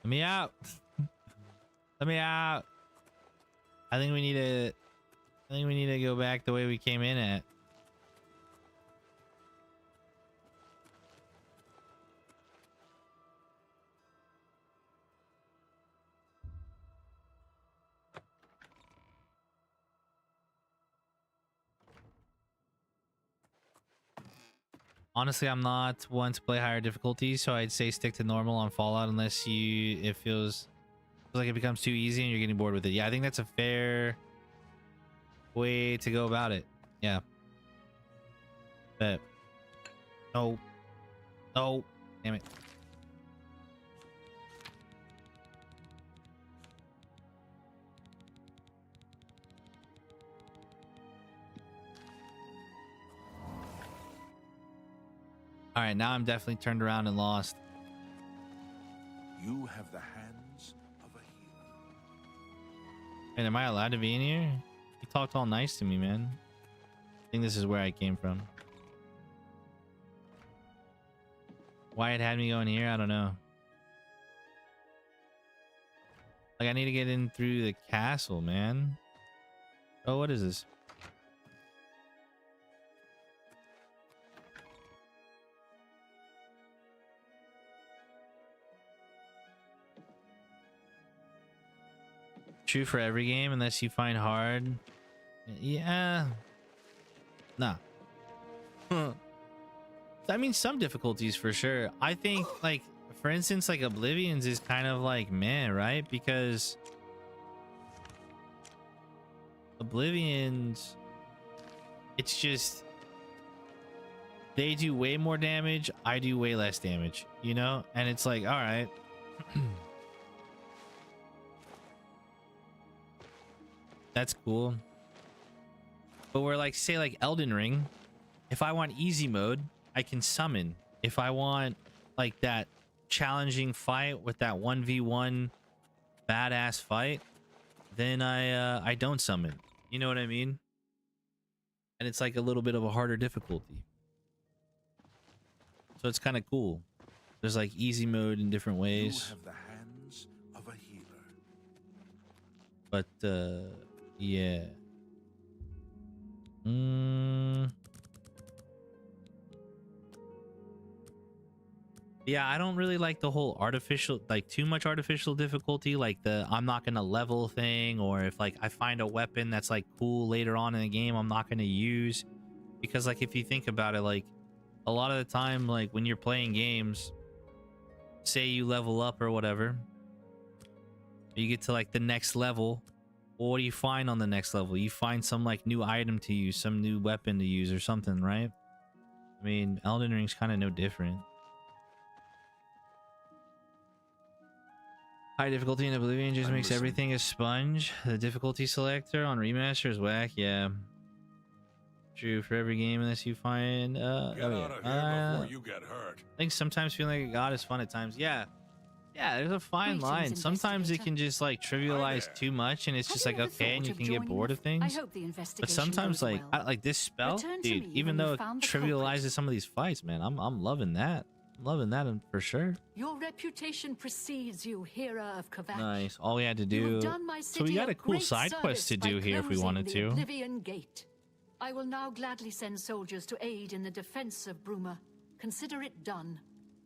[SPEAKER 3] Let me out. Let me out. I think we need to go back the way we came in at. Honestly, I'm not one to play higher difficulties, so I'd say stick to normal on Fallout unless it feels like it becomes too easy and you're getting bored with it. Yeah, I think that's a fair way to go about it. Yeah. But no. No. Damn it. All right, now I'm definitely turned around and lost.
[SPEAKER 4] You have the hands of a hero.
[SPEAKER 3] And am I allowed to be in here? You talked all nice to me, man. I think this is where I came from. Why it had me going here, I don't know. Like, I need to get in through the castle, man. Oh, what is this? True for every game unless you find hard. Yeah. Nah. I mean, some difficulties for sure. I think, like, for instance, like Oblivion's is kind of like meh, right? Because Oblivion's, it's just, they do way more damage, I do way less damage, you know? And it's like, all right. That's cool. But we're like, say like Elden Ring, if I want easy mode, I can summon. If I want like that challenging fight with that 1v1 badass fight, then I don't summon. You know what I mean? And it's like a little bit of a harder difficulty. So it's kind of cool. There's like easy mode in different ways.
[SPEAKER 4] You have the hands of a healer.
[SPEAKER 3] But yeah. Yeah, I don't really like the whole artificial, like too much artificial difficulty, like the I'm not gonna level thing, or if like I find a weapon that's like cool later on in the game I'm not gonna use. Because like if you think about it, like a lot of the time, like when you're playing games, say you level up or whatever, you get to like the next level, well, what do you find on the next level? You find some like new item to use, some new weapon to use or something, right? I mean, Elden Ring's kind of no different. High difficulty in Oblivion just makes everything a sponge. The difficulty selector on Remaster is whack, yeah. True for every game unless you find
[SPEAKER 11] Get out of here before you get hurt.
[SPEAKER 3] I think sometimes feeling like a god is fun at times. Yeah. Yeah, there's a fine line. Sometimes it can just like trivialize too much and it's just like okay and you can get bored of things. But sometimes like like this spell, dude, even though it trivializes some of these fights, man, I'm loving that. I'm loving that for sure.
[SPEAKER 12] Your reputation precedes you, hero of Kvatch.
[SPEAKER 3] Nice. All we had to do. So we got a cool side quest to do here if we wanted to.
[SPEAKER 12] Oblivion Gate. I will now gladly send soldiers to aid in the defense of Bruma. Consider it done.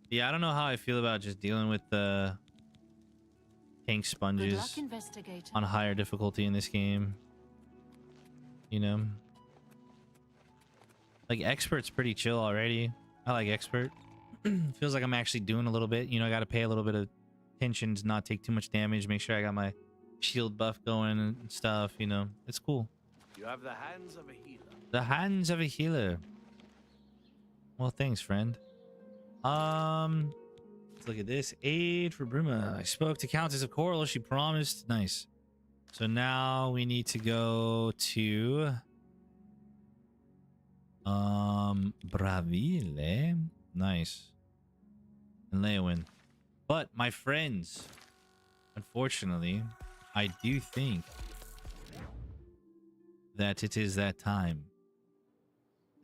[SPEAKER 3] Yeah, I don't know how I feel about just dealing with the tank sponges on higher difficulty in this game. You know, like expert's pretty chill already. I like expert. Feels like I'm actually doing a little bit. You know, I got to pay a little bit of attention to not take too much damage. Make sure I got my shield buff going and stuff. You know, it's cool.
[SPEAKER 5] You have the hands of a healer.
[SPEAKER 3] The hands of a healer. Well, thanks, friend. Let's look at this. Aid for Bruma. I spoke to Countess of Coral. She promised. Nice. So now we need to go to Bravile. Nice. And Leowin. But my friends, unfortunately, I do think that it is that time.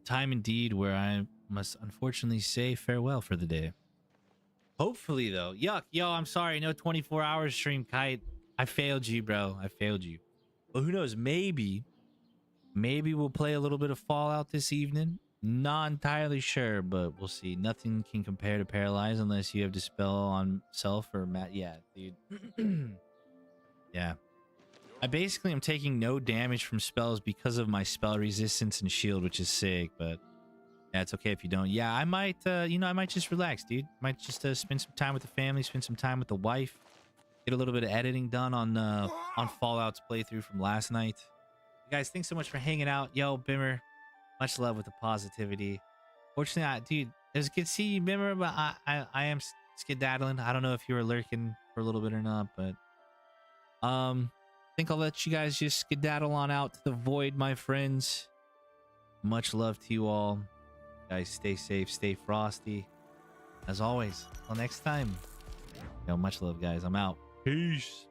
[SPEAKER 3] Time indeed where I must unfortunately say farewell for the day. Hopefully though. Yuck. Yo, I'm sorry. No 24 hours stream, Kite. I failed you, bro. I failed you. But who knows? Maybe we'll play a little bit of Fallout this evening. Not entirely sure, but we'll see. Nothing can compare to Paralyze unless you have Dispel on Self or Matt. Yeah, dude. Yeah. I basically am taking no damage from spells because of my spell resistance and shield, which is sick, but yeah, it's okay if you don't. Yeah, I might, you know, I might just relax, dude. Might just spend some time with the family, spend some time with the wife, get a little bit of editing done on Fallout's playthrough from last night. You guys, thanks so much for hanging out. Yo, Bimmer, much love with the positivity. Fortunately, dude, it was good to see you, Bimmer, but I am skedaddling. I don't know if you were lurking for a little bit or not, but I think I'll let you guys just skedaddle on out to the void, my friends. Much love to you all. Guys, stay safe, stay frosty. As always, till next time. Yo, much love, guys. I'm out. Peace.